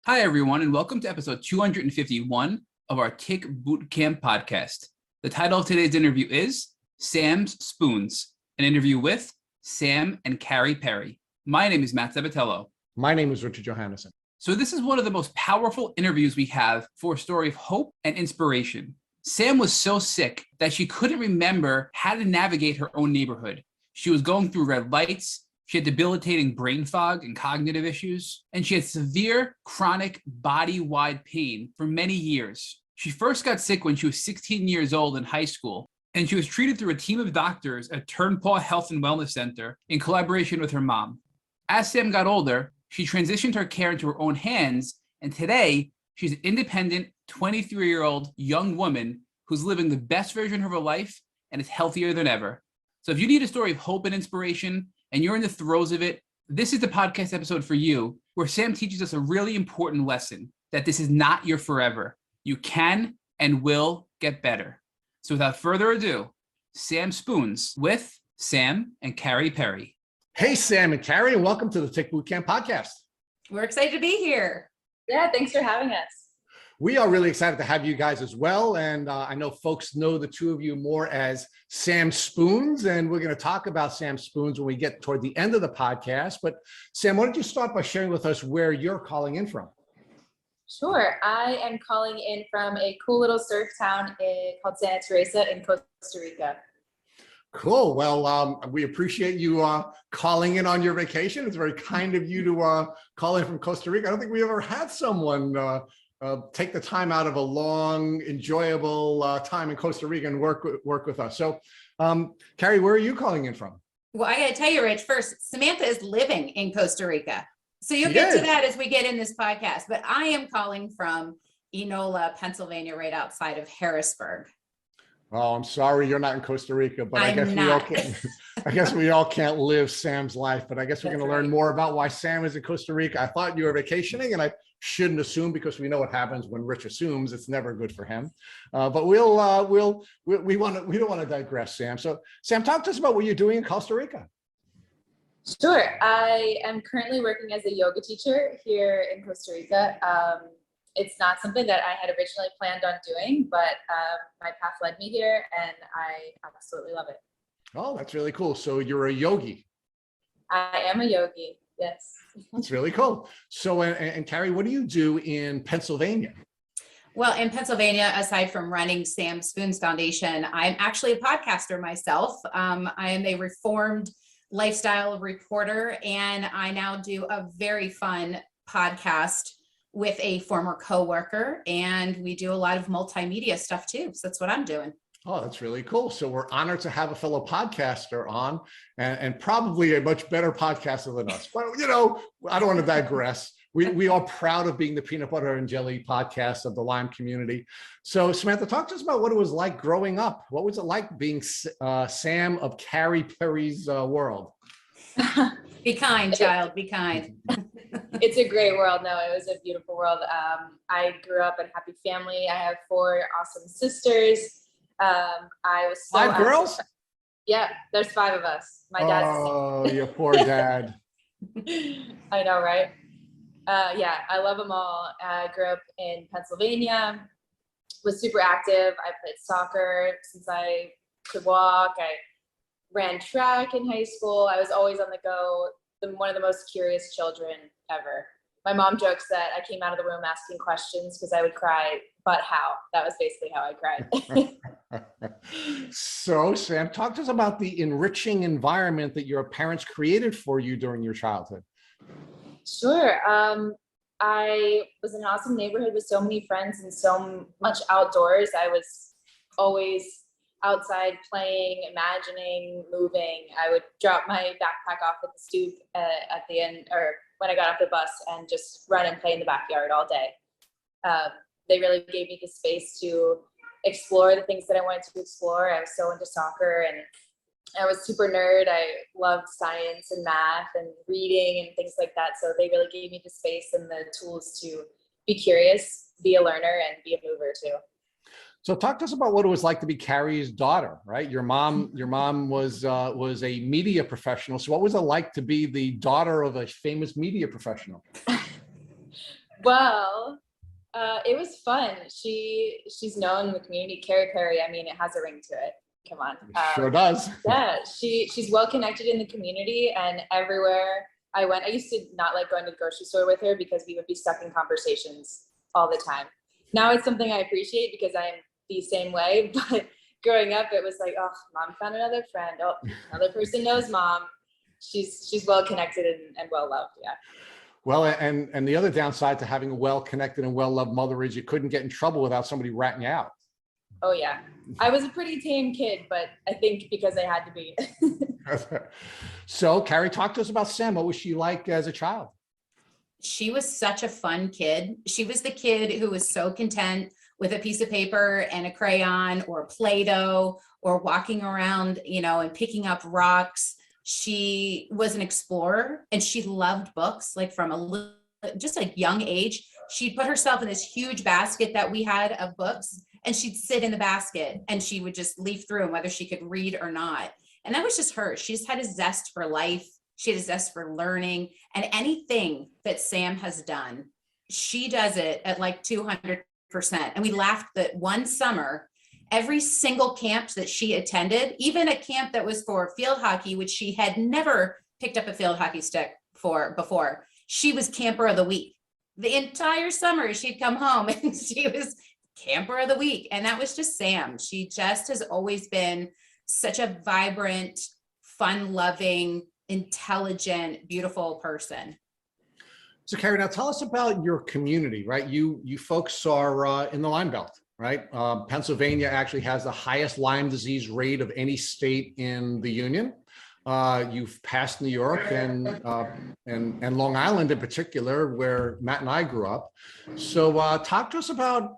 Hi, everyone, and welcome to episode 251 of our Tick Bootcamp podcast. The title of today's interview is Sam's Spoons, an interview with Sam and Carrie Perry. My name is Matt Sabatello. My name is Richard Johannesson. So this is one of the most powerful interviews we have for a story of hope and inspiration. Sam was so sick that she couldn't remember how to navigate her own neighborhood. She was going through red lights. She had debilitating brain fog and cognitive issues, and she had severe chronic body-wide pain for many years. She first got sick when she was 16 years old in high school, and she was treated through a team of doctors at Turnpaw Health and Wellness Center in collaboration with her mom. As Sam got older, she transitioned her care into her own hands, and today she's an independent 23-year-old young woman who's living the best version of her life and is healthier than ever. So if you need a story of hope and inspiration, and you're in the throes of it, this is the podcast episode for you, where Sam teaches us a really important lesson, that this is not your forever. You can and will get better. So without further ado, Sam Spoons with Sam and Carrie Perry. Hey, Sam and Carrie, and welcome to the Tick Bootcamp podcast. We're excited to be here. Yeah, thanks for having us. We are really excited to have you guys as well. And I know folks know the two of you more as Sam Spoons, and we're going to talk about Sam Spoons when we get toward the end of the podcast. But Sam, why don't you start by sharing with us where you're calling in from? Sure. I am calling in from a cool little surf town called Santa Teresa in Costa Rica. Cool. Well, we appreciate you calling in on your vacation. It's very kind of you to call in from Costa Rica. I don't think we ever had someone take the time out of a long, enjoyable time in Costa Rica and work with us. So, Carrie, where are you calling in from? Well, I got to tell you, Rich, first, Samantha is living in Costa Rica. So you'll get to that as we get in this podcast. But I am calling from Enola, Pennsylvania, right outside of Harrisburg. Oh, I'm sorry you're not in Costa Rica, but I guess we all can't live Sam's life. But I guess we're going to learn more about why Sam is in Costa Rica. I thought you were vacationing, and I shouldn't assume, because we know what happens when Rich assumes. It's never good for him. But we don't want to digress, Sam. So, Sam, talk to us about what you're doing in Costa Rica. Sure. I am currently working as a yoga teacher here in Costa Rica. It's not something that I had originally planned on doing, but my path led me here, and I absolutely love it. Oh, that's really cool. So you're a yogi. I am a yogi, yes. That's really cool. So, and Carrie, what do you do in Pennsylvania? Well, in Pennsylvania, aside from running Sam Spoons Foundation, I'm actually a podcaster myself. I am a reformed lifestyle reporter, and I now do a very fun podcast with a former coworker, and we do a lot of multimedia stuff too. So that's what I'm doing. Oh, that's really cool. So we're honored to have a fellow podcaster on, and probably a much better podcaster than us. But, I don't want to digress. We are proud of being the peanut butter and jelly podcast of the Lyme community. So Samantha, talk to us about what it was like growing up. What was it like being Sam of Carrie Perry's world? Be kind, child, be kind. It's a great world. No, it was a beautiful world. I grew up in a happy family. I have 4 awesome sisters. I was so 5 girls? Yeah, there's 5 of us. My dad's. Oh, your poor dad. I know, right? Yeah, I love them all. I grew up in Pennsylvania, was super active. I played soccer since I could walk. I ran track in high school. I was always on the go. One of the most curious children ever. My mom jokes that I came out of the room asking questions because I would cry, but how? That was basically how I cried. So, Sam, talk to us about the enriching environment that your parents created for you during your childhood. Sure. I was in an awesome neighborhood with so many friends and so much outdoors. I was always outside playing, imagining, moving. I would drop my backpack off at the stoop at the end, or when I got off the bus, and just run and play in the backyard all day. They really gave me the space to explore the things that I wanted to explore. I was so into soccer, and I was super nerd. I loved science and math and reading and things like that. So they really gave me the space and the tools to be curious, be a learner, and be a mover too. So talk to us about what it was like to be Carrie's daughter, right? Your mom was a media professional. So what was it like to be the daughter of a famous media professional? Well, it was fun. She's known in the community, Carrie Perry. I mean, it has a ring to it. Come on. Sure does. Yeah, she's well connected in the community, and everywhere I went, I used to not like going to the grocery store with her because we would be stuck in conversations all the time. Now it's something I appreciate because I'm the same way, but growing up, it was like, oh, mom found another friend. Oh, another person knows mom. She's well connected and well loved. Yeah. Well, and the other downside to having a well-connected and well-loved mother is you couldn't get in trouble without somebody ratting you out. Oh yeah. I was a pretty tame kid, but I think because I had to be. So Carrie, talk to us about Sam. What was she like as a child? She was such a fun kid. She was the kid who was so content with a piece of paper and a crayon or Play-Doh or walking around, and picking up rocks. She was an explorer and she loved books, like from just a young age. She'd put herself in this huge basket that we had of books, and she'd sit in the basket and she would just leaf through them, whether she could read or not. And that was just her. She just had a zest for life. She had a zest for learning, and anything that Sam has done, she does it at like 200%. And we laughed that one summer, every single camp that she attended, even a camp that was for field hockey, which she had never picked up a field hockey stick for before, she was camper of the week. The entire summer she'd come home and she was camper of the week. And that was just Sam. She just has always been such a vibrant, fun-loving, intelligent, beautiful person. So Carrie, now tell us about your community, right? You folks are in the Lyme Belt, right? Pennsylvania actually has the highest Lyme disease rate of any state in the union. You've passed New York and Long Island in particular, where Matt and I grew up. So talk to us about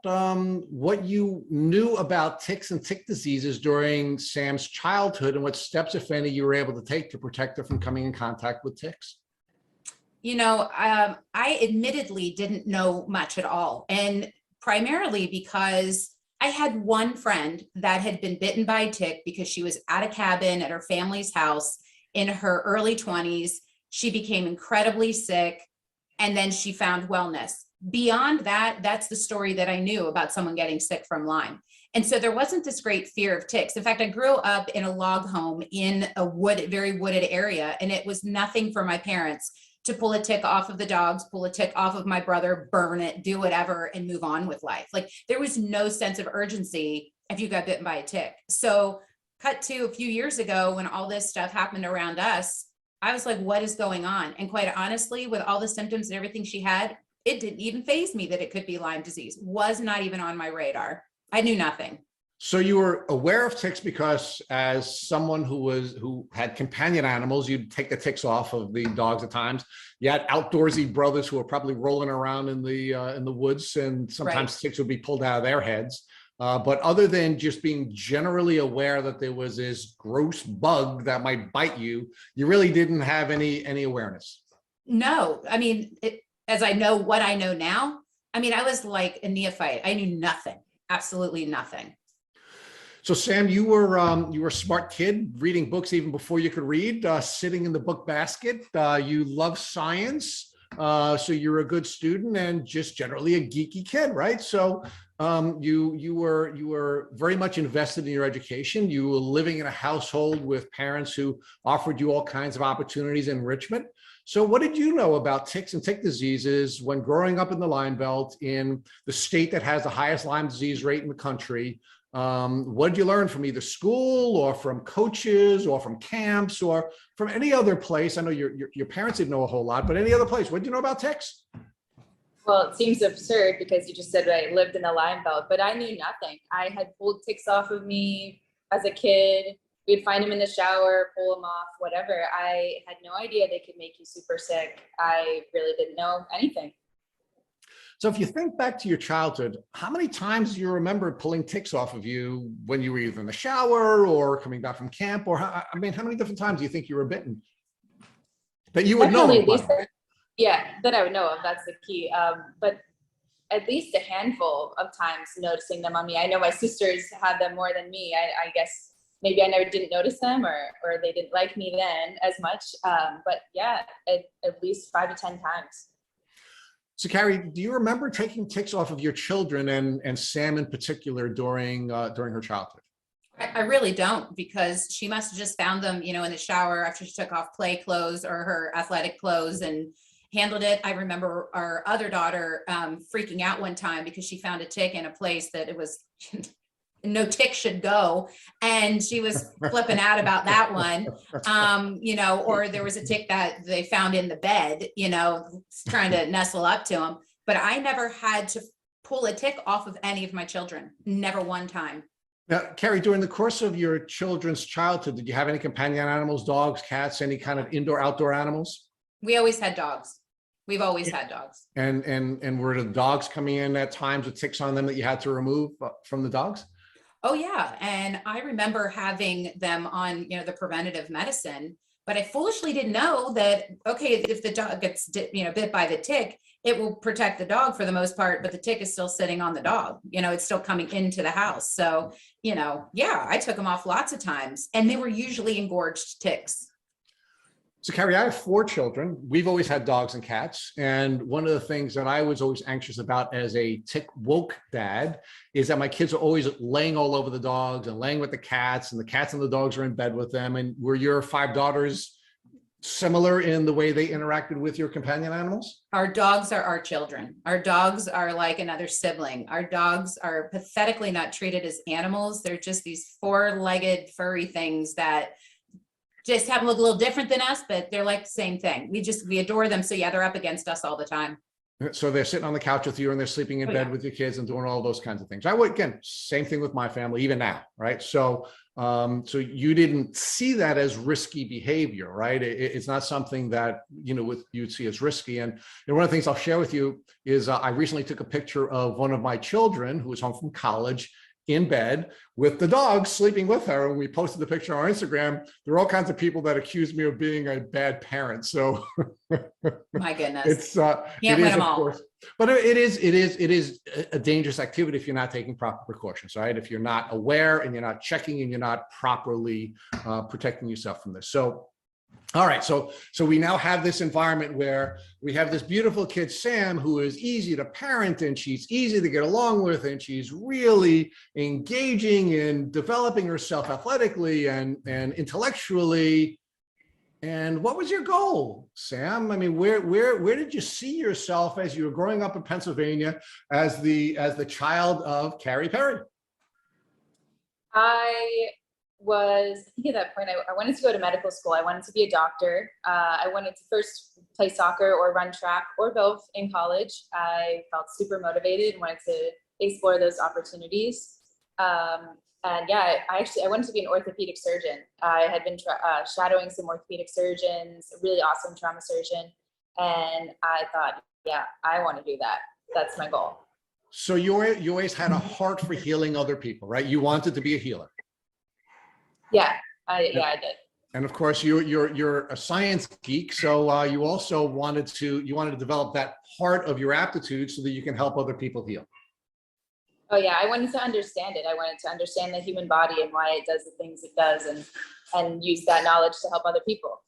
what you knew about ticks and tick diseases during Sam's childhood, and what steps, if any, you were able to take to protect her from coming in contact with ticks. I admittedly didn't know much at all. And primarily because I had one friend that had been bitten by a tick because she was at a cabin at her family's house in her early 20s. She became incredibly sick, and then she found wellness. Beyond that, that's the story that I knew about someone getting sick from Lyme. And so there wasn't this great fear of ticks. In fact, I grew up in a log home in a very wooded area, and it was nothing for my parents to pull a tick off of the dogs, pull a tick off of my brother, burn it, do whatever, and move on with life. Like, there was no sense of urgency if you got bitten by a tick. So cut to a few years ago when all this stuff happened around us, I was like, what is going on? And quite honestly, with all the symptoms and everything she had, it didn't even faze me that it could be Lyme disease. Was not even on my radar. I knew nothing. So you were aware of ticks because, as someone who had companion animals, you'd take the ticks off of the dogs at times. You had outdoorsy brothers who were probably rolling around in the woods, and sometimes ticks would be pulled out of their heads. But other than just being generally aware that there was this gross bug that might bite you, you really didn't have any awareness. No, I mean, as I know what I know now, I mean, I was like a neophyte. I knew nothing, absolutely nothing. So Sam, you were a smart kid, reading books even before you could read, sitting in the book basket. You love science, so you're a good student and just generally a geeky kid, right? So you were very much invested in your education. You were living in a household with parents who offered you all kinds of opportunities and enrichment. So what did you know about ticks and tick diseases when growing up in the Lyme Belt, in the state that has the highest Lyme disease rate in the country? What did you learn from either school or from coaches or from camps or from any other place? I know your parents didn't know a whole lot, but any other place, what did you know about ticks? Well, it seems absurd because you just said I lived in the Lyme Belt, but I knew nothing. I had pulled ticks off of me as a kid. We'd find them in the shower, pull them off, whatever. I had no idea they could make you super sick. I really didn't know anything. So if you think back to your childhood, how many times do you remember pulling ticks off of you when you were either in the shower or coming back from camp? Or how many different times do you think you were bitten? That you would know. Yeah, that I would know of. That's the key. But at least a handful of times noticing them on me. I know my sisters had them more than me. I guess maybe I never didn't notice them, or they didn't like me then as much. But yeah, at least 5 to 10 times. So Carrie, do you remember taking ticks off of your children and Sam in particular during her childhood? I really don't, because she must have just found them, in the shower after she took off play clothes or her athletic clothes and handled it. I remember our other daughter freaking out one time because she found a tick in a place that it was no tick should go. And she was flipping out about that one, or there was a tick that they found in the bed, trying to nestle up to them. But I never had to pull a tick off of any of my children. Never one time. Now, Carrie, during the course of your children's childhood, did you have any companion animals, dogs, cats, any kind of indoor, outdoor animals? We always had dogs. We've always had dogs. And were the dogs coming in at times with ticks on them that you had to remove from the dogs? Oh yeah. And I remember having them on, the preventative medicine, but I foolishly didn't know that, okay, if the dog gets, bit by the tick, it will protect the dog for the most part, but the tick is still sitting on the dog, it's still coming into the house. So, yeah, I took them off lots of times and they were usually engorged ticks. So Carrie, I have 4 children. We've always had dogs and cats. And one of the things that I was always anxious about as a tick woke dad is that my kids are always laying all over the dogs and laying with the cats, and the cats and the dogs are in bed with them. And were your 5 daughters similar in the way they interacted with your companion animals? Our dogs are our children. Our dogs are like another sibling. Our dogs are pathetically not treated as animals. They're just these 4-legged furry things that just happen to look a little different than us, but they're like the same thing. We adore them. So yeah, they're up against us all the time. So they're sitting on the couch with you and they're sleeping in bed with your kids and doing all those kinds of things. I would, again, same thing with my family, even now, right? So, so you didn't see that as risky behavior, right? It's not something that, you'd see as risky. And one of the things I'll share with you is I recently took a picture of one of my children who was home from college in bed with the dog sleeping with her. And we posted the picture on our Instagram. There are all kinds of people that accuse me of being a bad parent. So my goodness, it's can't win them all. Course, but it is a dangerous activity if you're not taking proper precautions, right? If you're not aware and you're not checking and you're not properly protecting yourself from this. So all right, so we now have this environment where we have this beautiful kid, Sam, who is easy to parent and she's easy to get along with and she's really engaging in developing herself athletically and intellectually. And what was your goal, Sam? I mean, where did you see yourself as you were growing up in Pennsylvania as the child of Carrie Perry? I think at that point, I wanted to go to medical school. I wanted to be a doctor. I wanted to first play soccer or run track or both in college. I felt super motivated and wanted to explore those opportunities. And yeah, I wanted to be an orthopedic surgeon. I had been shadowing some orthopedic surgeons, a really awesome trauma surgeon. And I thought, yeah, I want to do that. That's my goal. So you always had a heart for healing other people, right? You wanted to be a healer. Yeah, I did. And of course, you're a science geek, so you also wanted to develop that part of your aptitude so that you can help other people heal. Oh yeah, I wanted to understand it. I wanted to understand the human body and why it does the things it does, and use that knowledge to help other people.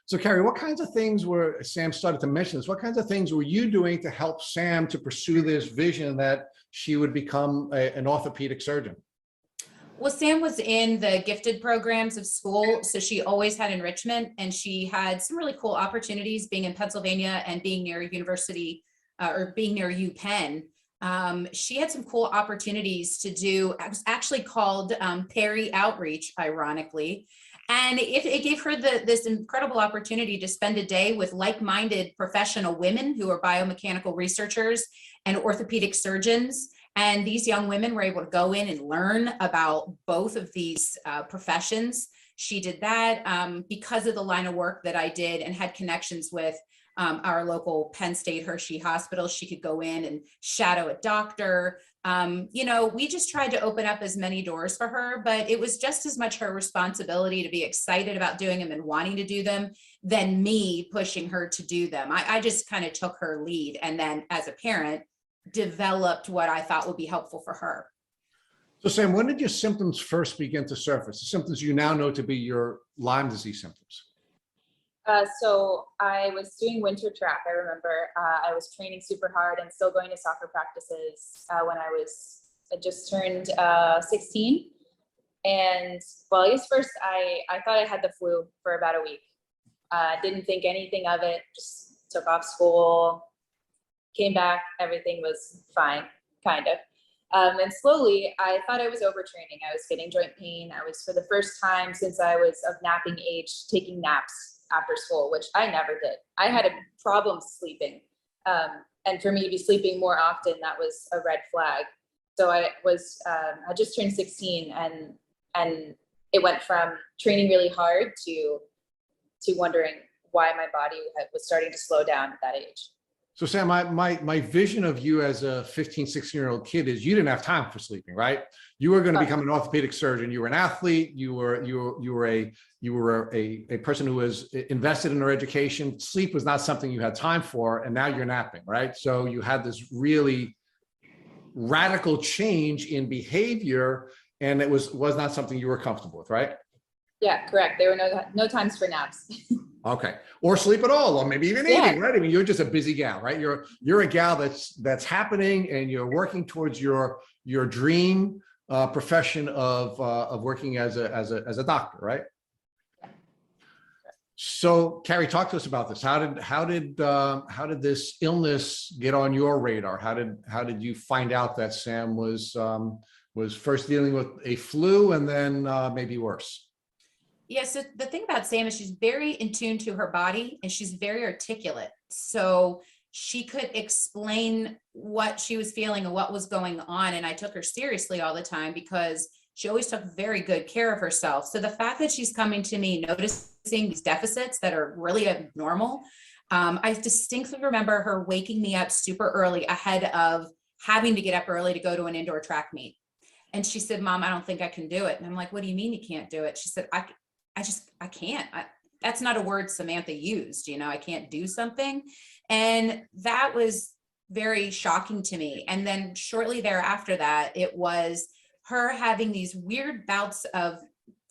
So Carrie, what kinds of things Sam started to mention this, what kinds of things were you doing to help Sam to pursue this vision that she would become an orthopedic surgeon? Well, Sam was in the gifted programs of school, so she always had enrichment, and she had some really cool opportunities being in Pennsylvania and being near university or being near UPenn. She had some cool opportunities to do. It was actually called Perry Outreach, ironically, and it gave her this incredible opportunity to spend a day with like-minded professional women who are biomechanical researchers and orthopedic surgeons. And these young women were able to go in and learn about both of these professions. She did that because of the line of work that I did and had connections with our local Penn State Hershey hospital. She could go in and shadow a doctor. We just tried to open up as many doors for her, but it was just as much her responsibility to be excited about doing them and wanting to do them than me pushing her to do them. I just kind of took her lead, and then as a parent, developed what I thought would be helpful for her. So Sam, when did your symptoms first begin to surface? The symptoms you now know to be your Lyme disease symptoms? So I was doing winter track. I remember I was training super hard and still going to soccer practices when I just turned 16. And well, I guess first I thought I had the flu for about a week. Didn't think anything of it, just took off school, came back, everything was fine, kind of. And slowly I thought I was overtraining. I was getting joint pain. I was, for the first time since I was of napping age, taking naps after school, which I never did. I had a problem sleeping. And for me to be sleeping more often, that was a red flag. So I just turned 16 and it went from training really hard to wondering why my body was starting to slow down at that age. So Sam, my vision of you as a 15, 16-year-old kid is you didn't have time for sleeping, right? You were going to become an orthopedic surgeon. You were an athlete. You were a person who was invested in her education. Sleep was not something you had time for, and now you're napping, right? So you had this really radical change in behavior, and it was not something you were comfortable with, right? Yeah, correct. There were no times for naps. Okay, or sleep at all, or maybe even eating, right? I mean, you're just a busy gal, right? You're a gal that's happening, and you're working towards your dream profession of working as a doctor, right? So, Carrie, talk to us about this. How did this illness get on your radar? How did you find out that Sam was first dealing with a flu and then maybe worse? Yeah, so the thing about Sam is she's very in tune to her body and she's very articulate. So she could explain what she was feeling and what was going on. And I took her seriously all the time because she always took very good care of herself. So the fact that she's coming to me noticing these deficits that are really abnormal, I distinctly remember her waking me up super early ahead of having to get up early to go to an indoor track meet. And she said, "Mom, I don't think I can do it." And I'm like, "What do you mean you can't do it?" She said, I can't. That's not a word Samantha used, I can't do something. And that was very shocking to me. And then shortly thereafter that, it was her having these weird bouts of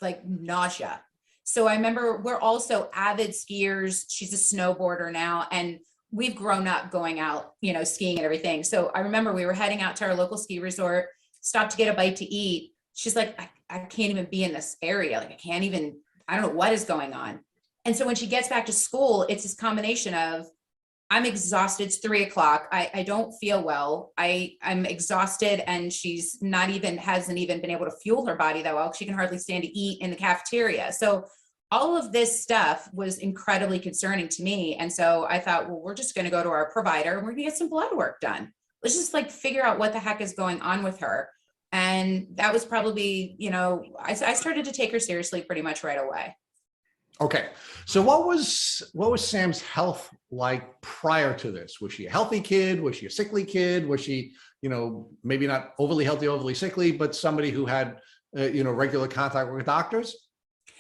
like nausea. So I remember we're also avid skiers. She's a snowboarder now, and we've grown up going out, skiing and everything. So I remember we were heading out to our local ski resort, stopped to get a bite to eat. She's like, I can't even be in this area. Like I don't know what is going on. And so when she gets back to school, it's this combination of, I'm exhausted. It's 3:00. I don't feel well. I'm exhausted, and she's hasn't even been able to fuel her body that well. She can hardly stand to eat in the cafeteria. So all of this stuff was incredibly concerning to me. And so I thought, well, we're just going to go to our provider and we're going to get some blood work done. Let's just figure out what the heck is going on with her. And that was probably, I started to take her seriously pretty much right away. Okay. So what was Sam's health like prior to this? Was she a healthy kid? Was she a sickly kid? Was she, maybe not overly healthy, overly sickly, but somebody who had, regular contact with doctors?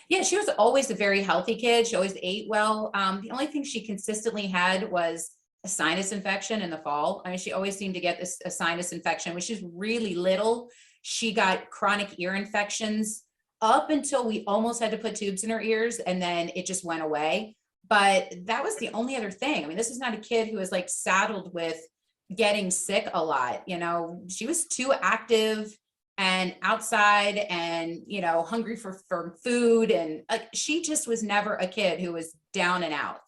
Yeah, she was always a very healthy kid. She always ate well. The only thing she consistently had was a sinus infection in the fall. I mean, she always seemed to get a sinus infection. When she was really little, she got chronic ear infections up until we almost had to put tubes in her ears, and then it just went away. But that was the only other thing. I mean, this is not a kid who was saddled with getting sick a lot. She was too active and outside and, hungry for food. And she just was never a kid who was down and out.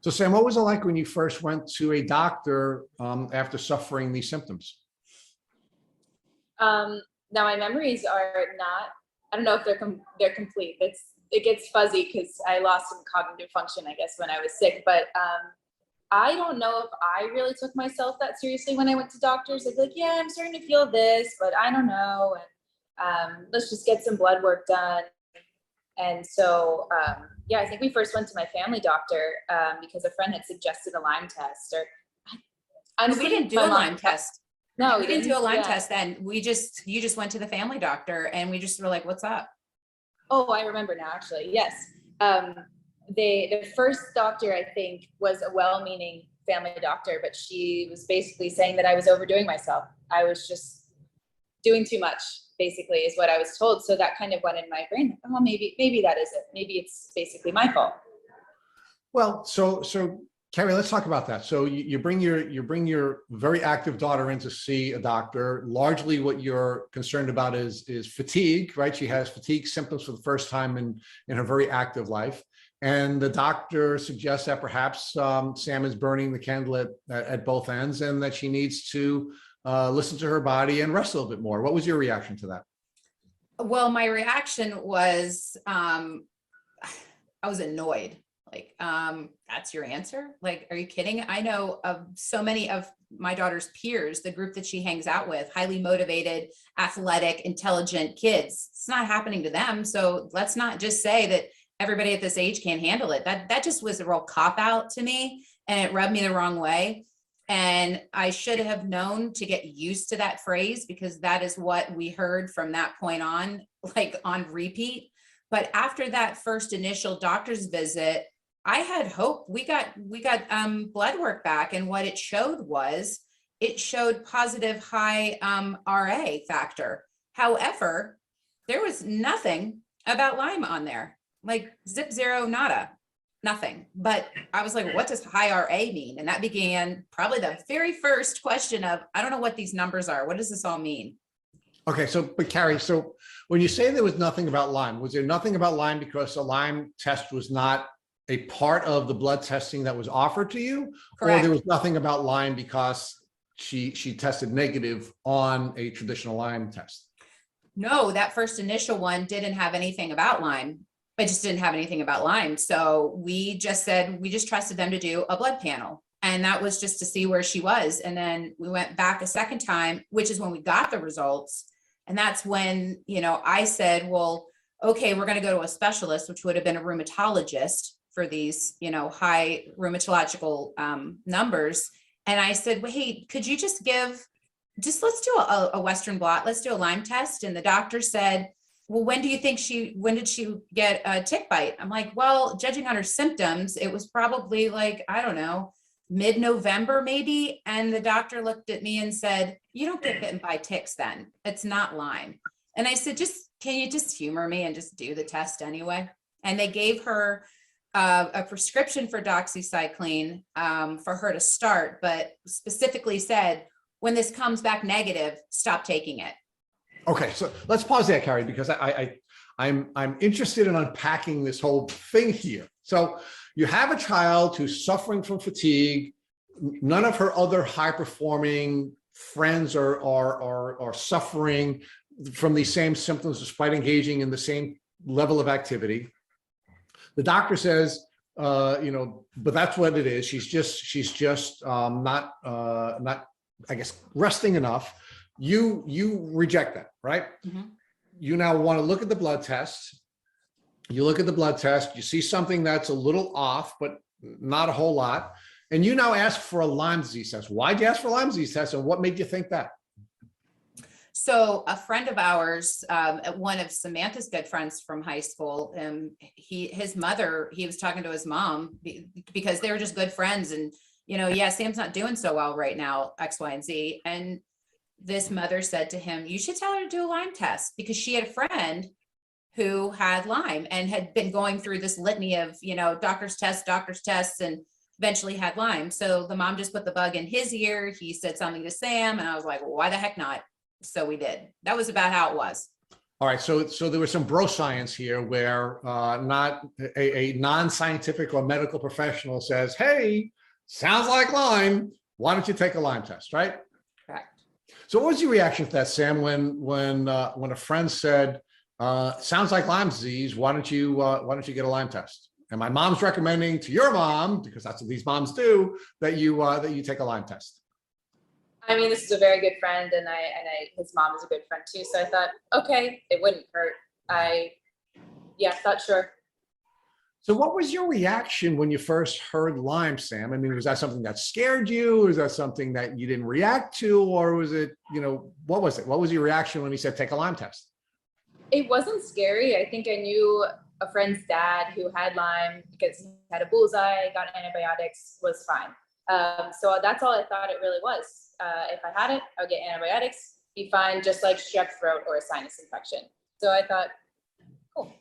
So Sam, what was it like when you first went to a doctor after suffering these symptoms? Now my memories are not, I don't know if they're complete. It gets fuzzy because I lost some cognitive function, I guess, when I was sick, but I don't know if I really took myself that seriously when I went to doctors. I'd be like, yeah, I'm starting to feel this, but I don't know. And let's just get some blood work done. And so, I think we first went to my family doctor because a friend had suggested a Lyme test. We didn't do a Lyme test. No, we didn't do a Lyme test then. You just went to the family doctor, and we just were like, "What's up?" Oh, I remember now, actually. Yes. The first doctor, I think, was a well-meaning family doctor, but she was basically saying that I was overdoing myself. I was just doing too much, basically, is what I was told. So that kind of went in my brain. Oh, maybe that is it. Maybe it's basically my fault. Well, so Carrie, let's talk about that. So you bring your very active daughter in to see a doctor. Largely what you're concerned about is fatigue, right? She has fatigue symptoms for the first time in her very active life. And the doctor suggests that perhaps Sam is burning the candle at both ends, and that she needs to listen to her body and rest a little bit more. What was your reaction to that? Well, my reaction was, I was annoyed. Like, that's your answer? Like, are you kidding? I know of so many of my daughter's peers, the group that she hangs out with, highly motivated, athletic, intelligent kids. It's not happening to them. So let's not just say that everybody at this age can't handle it. That just was a real cop out to me, and it rubbed me the wrong way. And I should have known to get used to that phrase, because that is what we heard from that point on, like on repeat. But after that first initial doctor's visit, I had hope. We got blood work back, and what it showed positive high RA factor. However, there was nothing about Lyme on there, like zip, zero, nada, nothing. But I was like, what does high RA mean? And that began probably the very first question of, I don't know what these numbers are. What does this all mean? Okay, but Carrie, so when you say there was nothing about Lyme, was there nothing about Lyme because the Lyme test was not a part of the blood testing that was offered to you? Correct. Or there was nothing about Lyme because she tested negative on a traditional Lyme test? No, that first initial one didn't have anything about Lyme. I just didn't have anything about Lyme. So we just said, we just trusted them to do a blood panel. And that was just to see where she was. And then we went back a second time, which is when we got the results. And that's when, I said, well, okay, we're going to go to a specialist, which would have been a rheumatologist for these, high rheumatological numbers. And I said, well, hey, could you let's do a Western blot. Let's do a Lyme test. And the doctor said, well, when did she get a tick bite? I'm like, well, judging on her symptoms, it was probably like, I don't know, mid-November maybe. And the doctor looked at me and said, you don't get bitten by ticks then. It's not Lyme. And I said, can you just humor me and just do the test anyway? And they gave her a prescription for doxycycline for her to start, but specifically said, when this comes back negative, stop taking it. Okay, so let's pause there, Carrie, because I'm interested in unpacking this whole thing here. So you have a child who's suffering from fatigue. None of her other high-performing friends are suffering from these same symptoms despite engaging in the same level of activity. The doctor says, but that's what it is. She's just not, I guess, resting enough. You reject that, right? Mm-hmm. You now want to look at the blood test. You look at the blood test, you see something that's a little off, but not a whole lot. And you now ask for a Lyme disease test. Why'd you ask for a Lyme disease test? And what made you think that? So a friend of ours, one of Samantha's good friends from high school, his mother, he was talking to his mom because they were just good friends. And, Sam's not doing so well right now, X, Y, and Z. And this mother said to him, you should tell her to do a Lyme test, because she had a friend who had Lyme and had been going through this litany of, doctor's tests, and eventually had Lyme. So the mom just put the bug in his ear. He said something to Sam, and I was like, well, why the heck not? So we did. That was about how it was. All right. So there was some bro science here where not a non-scientific or medical professional says, hey, sounds like Lyme. Why don't you take a Lyme test, right? Correct. So what was your reaction to that, Sam, when a friend said, sounds like Lyme disease, why don't you get a Lyme test? And my mom's recommending to your mom, because that's what these moms do, that you take a Lyme test. I mean, this is a very good friend, and his mom is a good friend too. So I thought, okay, it wouldn't hurt. Thought sure. So what was your reaction when you first heard Lyme, Sam? I mean, was that something that scared you? Was that something that you didn't react to? Or was it, what was it? What was your reaction when he said, take a Lyme test? It wasn't scary. I think I knew a friend's dad who had Lyme because he had a bullseye, got antibiotics, was fine. So that's all I thought it really was. If I had it, I would get antibiotics, be fine, just like strep throat or a sinus infection. So I thought, cool.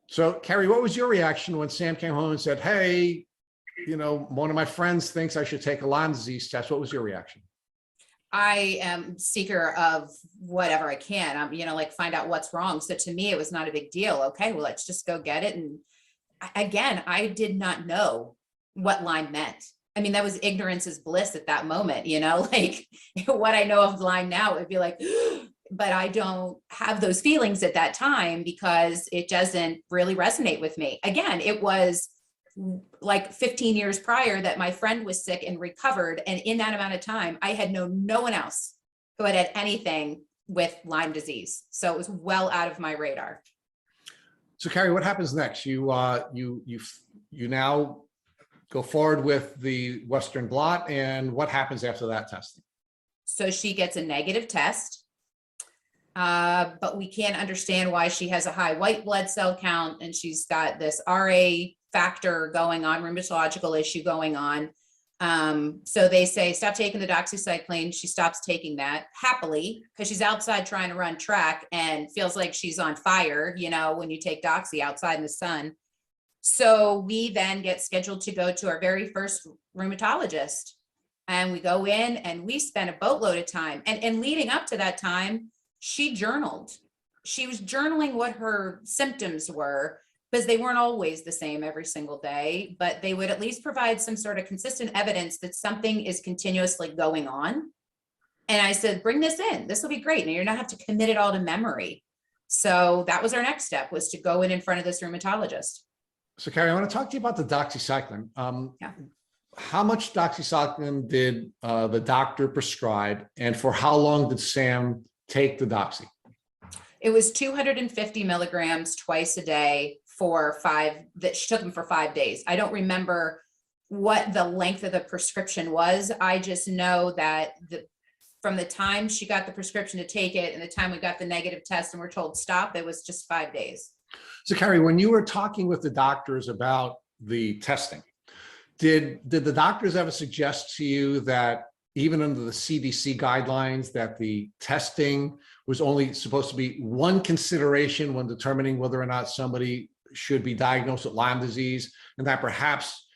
So Carrie, what was your reaction when Sam came home and said, hey, one of my friends thinks I should take a Lyme disease test. What was your reaction? I am seeker of whatever I can. I'm, like find out what's wrong. So to me, it was not a big deal. Okay, well, let's just go get it. And again, I did not know what Lyme meant. I mean, that was ignorance is bliss at that moment, like what I know of Lyme now, it'd be like, but I don't have those feelings at that time because it doesn't really resonate with me. Again, it was like 15 years prior that my friend was sick and recovered. And in that amount of time, I had known no one else who had anything with Lyme disease. So it was well out of my radar. So Carrie, what happens next? You now go forward with the Western blot, and what happens after that testing? So she gets a negative test, but we can't understand why she has a high white blood cell count, and she's got this RA factor going on, rheumatological issue going on. So they say, stop taking the doxycycline. She stops taking that happily because she's outside trying to run track and feels like she's on fire, when you take doxy outside in the sun. So we then get scheduled to go to our very first rheumatologist, and we go in and we spend a boatload of time. And leading up to that time, she journaled. She was journaling what her symptoms were, because they weren't always the same every single day, but they would at least provide some sort of consistent evidence that something is continuously going on. And I said, bring this in. This will be great. And you're not have to commit it all to memory. So that was our next step, was to go in front of this rheumatologist. So Carrie, I want to talk to you about the doxycycline. Yeah. How much doxycycline did the doctor prescribe, and for how long did Sam take the doxy? It was 250 milligrams twice a day she took them for 5 days. I don't remember what the length of the prescription was. I just know that from the time she got the prescription to take it and the time we got the negative test and we're told stop, it was just 5 days. So Carrie, when you were talking with the doctors about the testing, did the doctors ever suggest to you that even under the CDC guidelines that the testing was only supposed to be one consideration when determining whether or not somebody should be diagnosed with Lyme disease, and that perhaps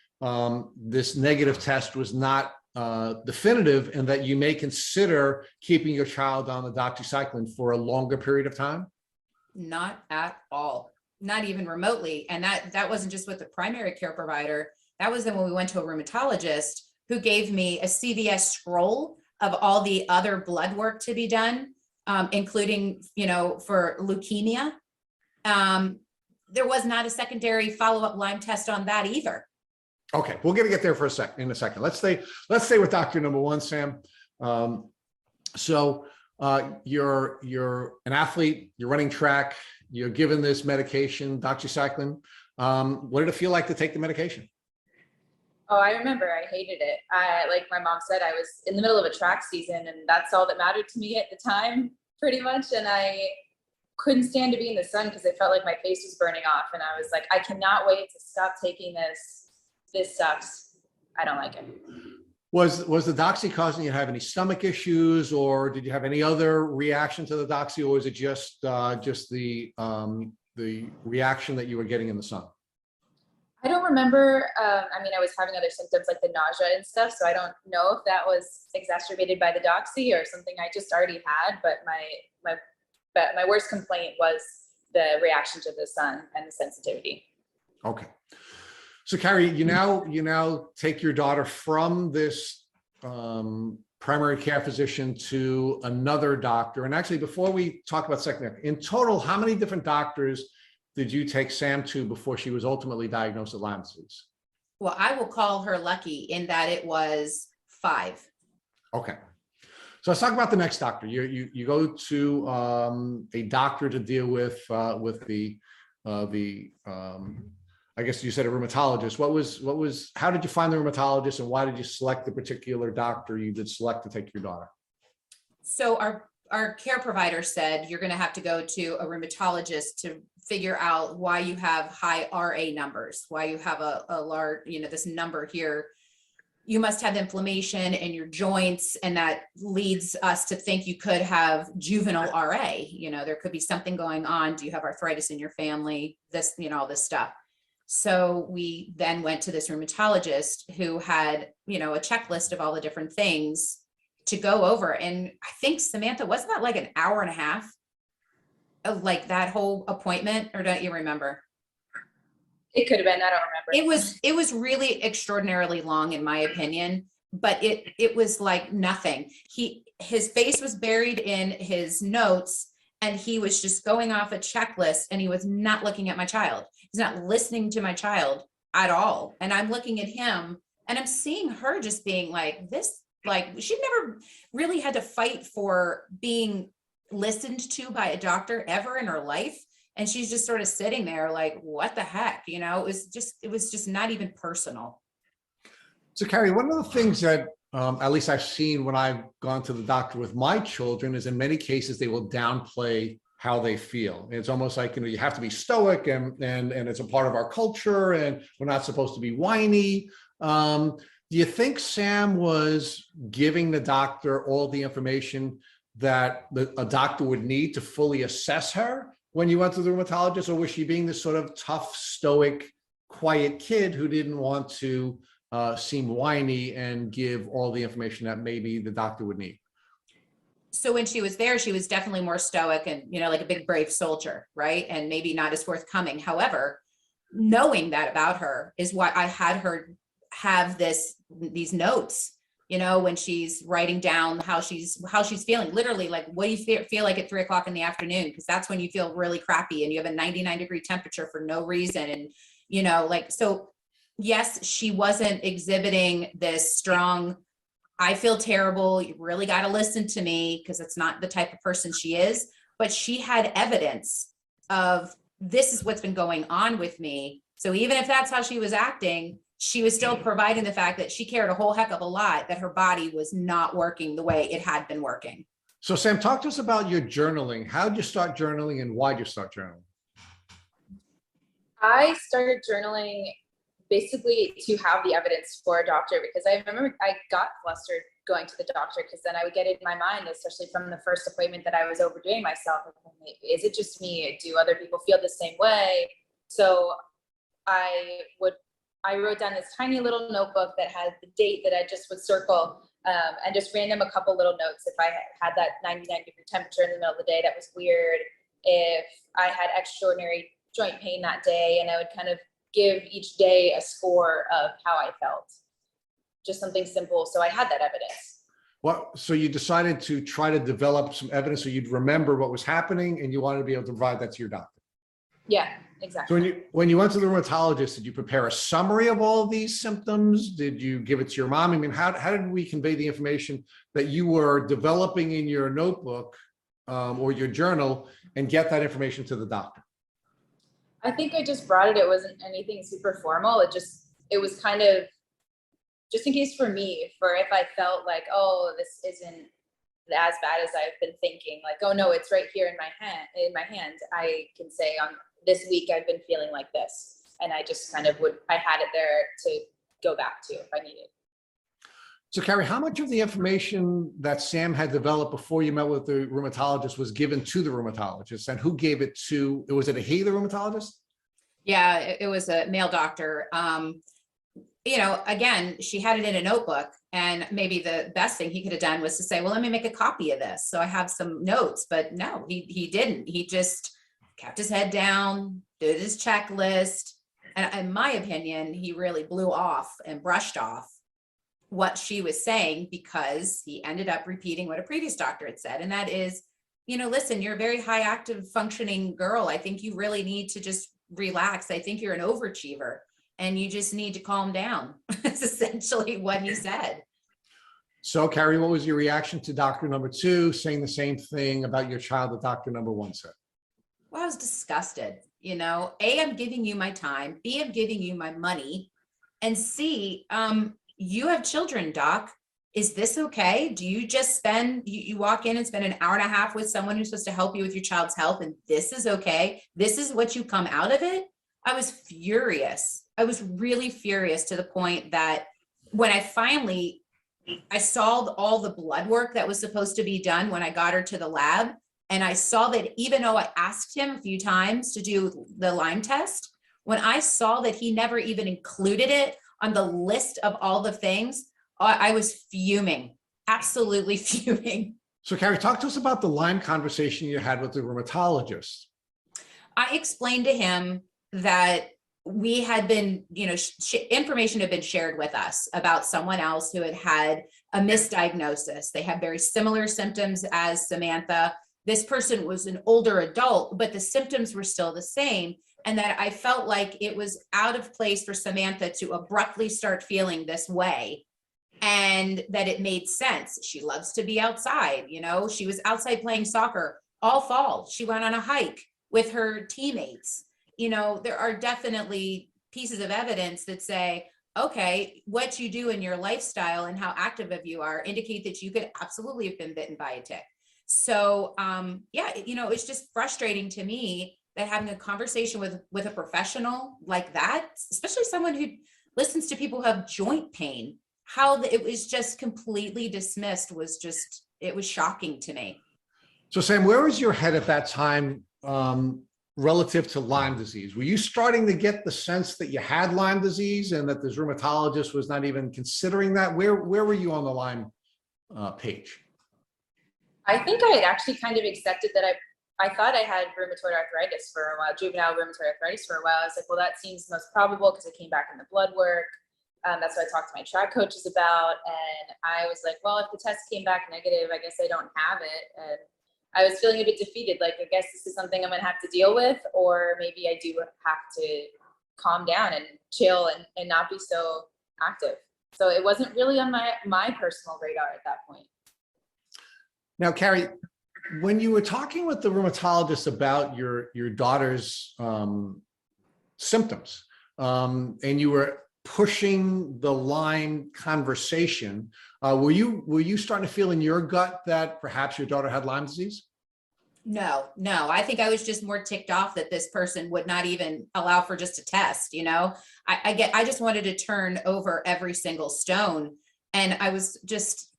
this negative test was not definitive, and that you may consider keeping your child on the doxycycline for a longer period of time? Not at all, not even remotely. And that wasn't just with the primary care provider. That was then when we went to a rheumatologist who gave me a CVS scroll of all the other blood work to be done, including, for leukemia. There was not a secondary follow-up Lyme test on that either. Okay, we're going to get there in a second. Let's stay with doctor number one, Sam. So you're an athlete, you're running track, you're given this medication, doxycycline. What did it feel like to take the medication? Oh, I remember I hated it. Like my mom said, I was in the middle of a track season, and that's all that mattered to me at the time, pretty much. And I couldn't stand to be in the sun because it felt like my face was burning off. And I was like, I cannot wait to stop taking this. This sucks. I don't like it. Was the doxy causing you to have any stomach issues, or did you have any other reaction to the doxy, or was it just the reaction that you were getting in the sun? I don't remember. I was having other symptoms like the nausea and stuff, so I don't know if that was exacerbated by the doxy or something I just already had. But my worst complaint was the reaction to the sun and the sensitivity. Okay. So Carrie, you now take your daughter from this primary care physician to another doctor. And actually, before we talk about secondary, in total, how many different doctors did you take Sam to before she was ultimately diagnosed with Lyme disease? Well, I will call her lucky in that it was 5. Okay. So let's talk about the next doctor. You go to a doctor to deal with the I guess you said a rheumatologist. How did you find the rheumatologist, and why did you select the particular doctor you did select to take your daughter? So our care provider said, you're going to have to go to a rheumatologist to figure out why you have high RA numbers, why you have a large, this number here. You must have inflammation in your joints, and that leads us to think you could have juvenile RA. There could be something going on. Do you have arthritis in your family? This, all this stuff. So we then went to this rheumatologist who had, you know, a checklist of all the different things to go over. And I think, Samantha, wasn't that like an hour and a half of like that whole appointment, or don't you remember? It could have been, I don't remember. It was really extraordinarily long, in my opinion, but it was like nothing. His face was buried in his notes, and he was just going off a checklist, and he was not looking at my child. He's not listening to my child at all. And I'm looking at him, and I'm seeing her just being like this, like she never really had to fight for being listened to by a doctor ever in her life. And she's just sort of sitting there like, what the heck? You know, it was just not even personal. So Carrie, one of the things that at least I've seen when I've gone to the doctor with my children is in many cases, they will downplay how they feel. It's almost like, you know, you have to be stoic and it's a part of our culture and we're not supposed to be whiny. Do you think Sam was giving the doctor all the information that a doctor would need to fully assess her when you went to the rheumatologist, or was she being this sort of tough, stoic, quiet kid who didn't want to seem whiny and give all the information that maybe the doctor would need? So when she was there, she was definitely more stoic and, you know, like a big, brave soldier, right? And maybe not as forthcoming. However, knowing that about her is why I had her have these notes, you know, when she's writing down how she's feeling, literally like, what do you feel like at 3 o'clock in the afternoon? Because that's when you feel really crappy and you have a 99-degree temperature for no reason. And, you know, like, so yes, she wasn't exhibiting this strong, I feel terrible, you really got to listen to me, because it's not the type of person she is, but she had evidence of this is what's been going on with me. So even if that's how she was acting, she was still providing the fact that she cared a whole heck of a lot that her body was not working the way it had been working. So Sam, talk to us about your journaling. How did you start journaling and why did you start journaling? I started journaling basically to have the evidence for a doctor, because I remember I got flustered going to the doctor, because then I would get it in my mind, especially from the first appointment, that I was overdoing myself. Is it just me? Do other people feel the same way? So I wrote down this tiny little notebook that had the date that I just would circle, and just random a couple little notes. If I had that 99-degree temperature in the middle of the day, that was weird. If I had extraordinary joint pain that day, and I would kind of give each day a score of how I felt. Just something simple. So I had that evidence. Well, so you decided to try to develop some evidence so you'd remember what was happening and you wanted to be able to provide that to your doctor. Yeah, exactly. So when you went to the rheumatologist, did you prepare a summary of all of these symptoms? Did you give it to your mom? I mean, how did we convey the information that you were developing in your notebook or your journal and get that information to the doctor? I think I just brought it. It wasn't anything super formal. It was kind of just in case for me, for if I felt like, oh, this isn't as bad as I've been thinking, like, oh no, it's right here in my hand. I can say on this week, I've been feeling like this. And I just kind of I had it there to go back to if I needed. So Carrie, how much of the information that Sam had developed before you met with the rheumatologist was given to the rheumatologist, and who gave it to, was it he, the rheumatologist? Yeah, it was a male doctor. You know, again, she had it in a notebook, and maybe the best thing he could have done was to say, well, let me make a copy of this, so I have some notes. But no, he didn't. He just kept his head down, did his checklist. And in my opinion, he really blew off and brushed off what she was saying, because he ended up repeating what a previous doctor had said. And that is, you know, listen, you're a very high active functioning girl. I think you really need to just relax. I think you're an overachiever and you just need to calm down. That's essentially what he said. So Carrie, what was your reaction to doctor number 2 saying the same thing about your child that doctor number 1 said? Well, I was disgusted. You know, A, I'm giving you my time. B, I'm giving you my money. And C, you have children, doc. Is this okay? Do you just you walk in and spend an hour and a half with someone who's supposed to help you with your child's health, and this is okay? This is what you come out of it? I was furious. I was really furious, to the point that when I saw all the blood work that was supposed to be done when I got her to the lab, and I saw that even though I asked him a few times to do the Lyme test, When I saw that he never even included it on the list of all the things, I was fuming, absolutely fuming. So Carrie, talk to us about the Lyme conversation you had with the rheumatologist. I explained to him that we had been, information had been shared with us about someone else who had had a misdiagnosis. They had very similar symptoms as Samantha. This person was an older adult, but the symptoms were still the same. And that I felt like it was out of place for Samantha to abruptly start feeling this way, and that it made sense. She loves to be outside. She was outside playing soccer all fall. She went on a hike with her teammates. There are definitely pieces of evidence that say, okay, what you do in your lifestyle and how active of you are indicate that you could absolutely have been bitten by a tick. So it's just frustrating to me that having a conversation with a professional like that, especially someone who listens to people who have joint pain, how it was just completely dismissed it was shocking to me. So Sam, where was your head at that time relative to Lyme disease? Were you starting to get the sense that you had Lyme disease and that this rheumatologist was not even considering that? Where were you on the Lyme page? I think I had actually kind of accepted that I thought I had rheumatoid arthritis for a while, juvenile rheumatoid arthritis for a while. I was like, well, that seems most probable because it came back in the blood work. That's what I talked to my track coaches about. And I was like, well, if the test came back negative, I guess I don't have it. And I was feeling a bit defeated. Like, I guess this is something I'm going to have to deal with, or maybe I do have to calm down and chill and not be so active. So it wasn't really on my personal radar at that point. Now, Carrie, when you were talking with the rheumatologist about your daughter's symptoms, and you were pushing the Lyme conversation, were you starting to feel in your gut that perhaps your daughter had Lyme disease? No. I think I was just more ticked off that this person would not even allow for just a test. I just wanted to turn over every single stone, and I was just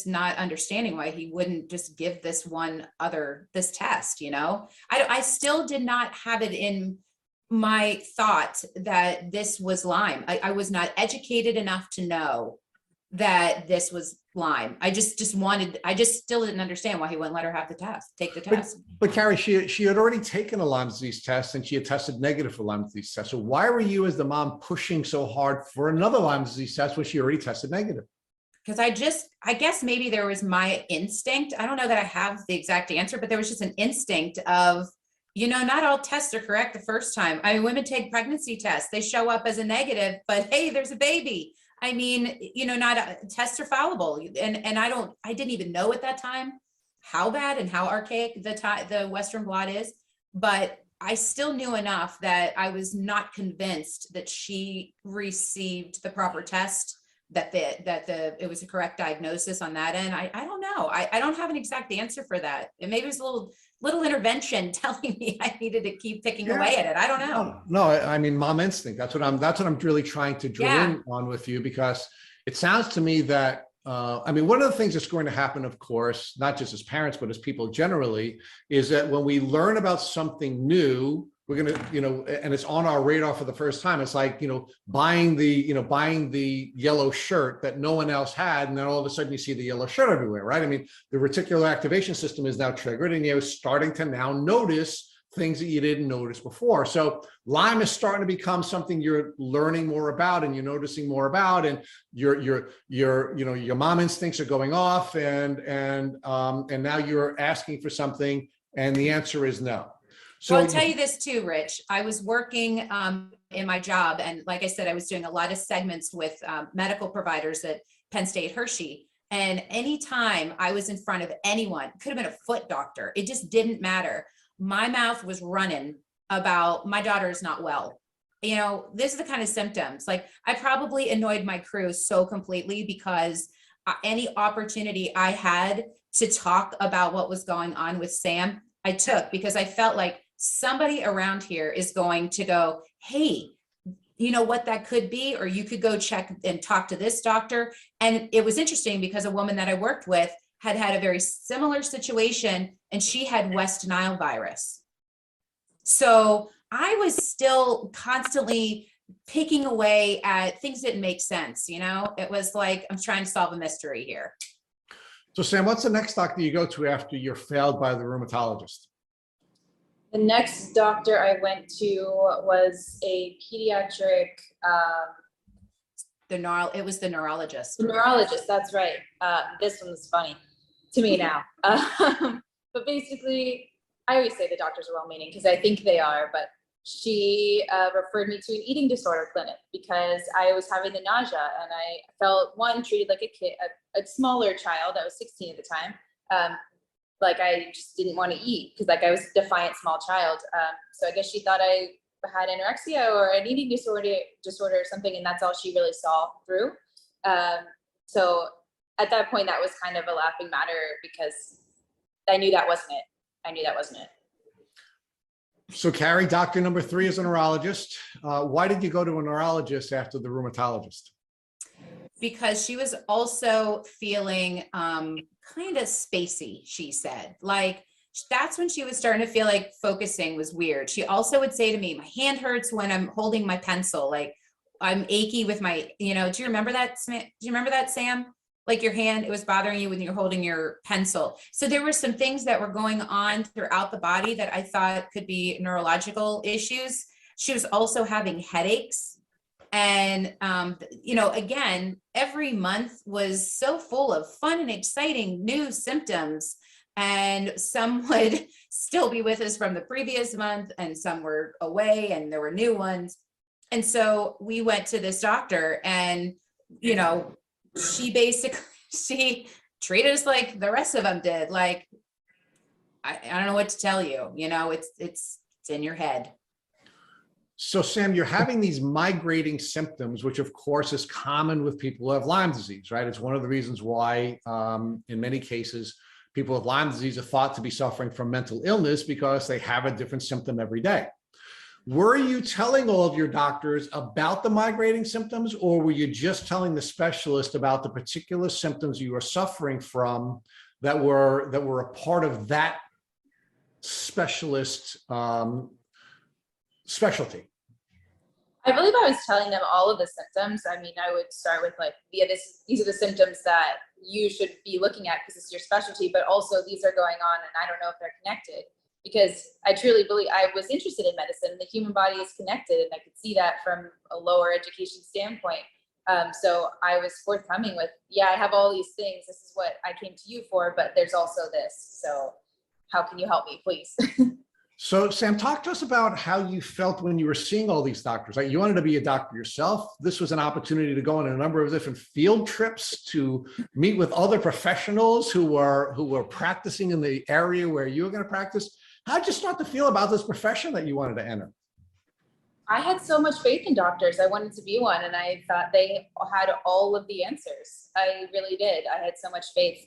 not understanding why he wouldn't just give this test. I still did not have it in my thought that this was Lyme. I was not educated enough to know that this was Lyme. I just still didn't understand why he wouldn't let her take the test. But Carrie, she had already taken a Lyme disease test and she had tested negative for Lyme disease test. So why were you as the mom pushing so hard for another Lyme disease test when she already tested negative? Because I guess maybe there was my instinct. I don't know that I have the exact answer, but there was just an instinct of, not all tests are correct the first time. I mean, women take pregnancy tests. They show up as a negative, but hey, there's a baby. I mean, tests are fallible. And I didn't even know at that time how bad and how archaic the Western blot is, but I still knew enough that I was not convinced that she received the proper test, that it was a correct diagnosis on that end. I don't know. I don't have an exact answer for that. And maybe it was a little intervention telling me I needed to keep picking away at it. I don't know. No, I mean, mom instinct. That's what I'm really trying to drill in on with you, because it sounds to me that, one of the things that's going to happen, of course, not just as parents, but as people generally, is that when we learn about something new, we're going to, and it's on our radar for the first time. It's like, buying the yellow shirt that no one else had. And then all of a sudden you see the yellow shirt everywhere, right? I mean, the reticular activation system is now triggered and you're starting to now notice things that you didn't notice before. So Lyme is starting to become something you're learning more about and you're noticing more about, and your mom instincts are going off, and now you're asking for something and the answer is no. So I'll tell you this too, Rich. I was working in my job, and like I said, I was doing a lot of segments with medical providers at Penn State Hershey. And anytime I was in front of anyone, could have been a foot doctor, it just didn't matter. My mouth was running about my daughter is not well. This is the kind of symptoms. Like, I probably annoyed my crew so completely because any opportunity I had to talk about what was going on with Sam, I took, because I felt like somebody around here is going to go, hey, you know what that could be, or you could go check and talk to this doctor. And it was interesting because a woman that I worked with had a very similar situation, and she had West Nile virus. So I was still constantly picking away at things that didn't make sense. It was like, I'm trying to solve a mystery here. So Sam, what's the next doctor you go to after you're failed by the rheumatologist? The next doctor I went to was a pediatric, It was the neurologist. the neurologist, that's right. This one's funny to me now. But basically, I always say the doctors are well-meaning because I think they are, but she referred me to an eating disorder clinic because I was having the nausea and I felt, one, treated like a kid, a smaller child. I was 16 at the time. Like I just didn't want to eat because like I was a defiant small child. So I guess she thought I had anorexia or an eating disorder or something, and that's all she really saw through. So at that point, that was kind of a laughing matter because I knew that wasn't it. So Carrie, doctor number 3 is a neurologist. Why did you go to a neurologist after the rheumatologist? Because she was also feeling kind of spacey, she said. Like, that's when she was starting to feel like focusing was weird. She also would say to me, my hand hurts when I'm holding my pencil. Like, I'm achy with my, do you remember that? Do you remember that, Sam? Like your hand, it was bothering you when you're holding your pencil. So there were some things that were going on throughout the body that I thought could be neurological issues. She was also having headaches. And, again, every month was so full of fun and exciting new symptoms. And some would still be with us from the previous month, and some were away, and there were new ones. And so we went to this doctor, and, she treated us like the rest of them did. Like, I don't know what to tell you, it's in your head. So Sam, you're having these migrating symptoms, which of course is common with people who have Lyme disease, right? It's one of the reasons why in many cases, people with Lyme disease are thought to be suffering from mental illness because they have a different symptom every day. Were you telling all of your doctors about the migrating symptoms, or were you just telling the specialist about the particular symptoms you were suffering from that were a part of that specialist specialty? I believe I was telling them all of the symptoms. I mean, I would start with like, yeah, these are the symptoms that you should be looking at because it's your specialty, but also these are going on and I don't know if they're connected, because I truly believe I was interested in medicine. The human body is connected, and I could see that from a lower education standpoint. So I was forthcoming with, yeah, I have all these things. This is what I came to you for, but there's also this. So how can you help me, please? So Sam, talk to us about how you felt when you were seeing all these doctors. Right? You wanted to be a doctor yourself. This was an opportunity to go on a number of different field trips to meet with other professionals who were practicing in the area where you were going to practice. How'd you start to feel about this profession that you wanted to enter? I had so much faith in doctors. I wanted to be one, and I thought they had all of the answers. I really did. I had so much faith.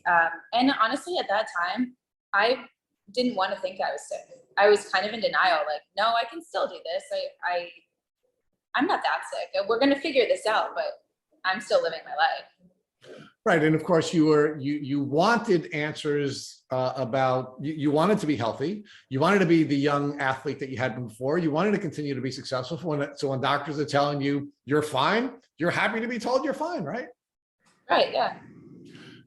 And honestly, at that time, I didn't want to think I was sick. I was kind of in denial, like, no, I can still do this. I'm not that sick. We're going to figure this out, but I'm still living my life. Right. And of course you wanted answers about, you wanted to be healthy. You wanted to be the young athlete that you had been before. You wanted to continue to be successful. So when doctors are telling you you're fine, you're happy to be told you're fine, right? Right. Yeah.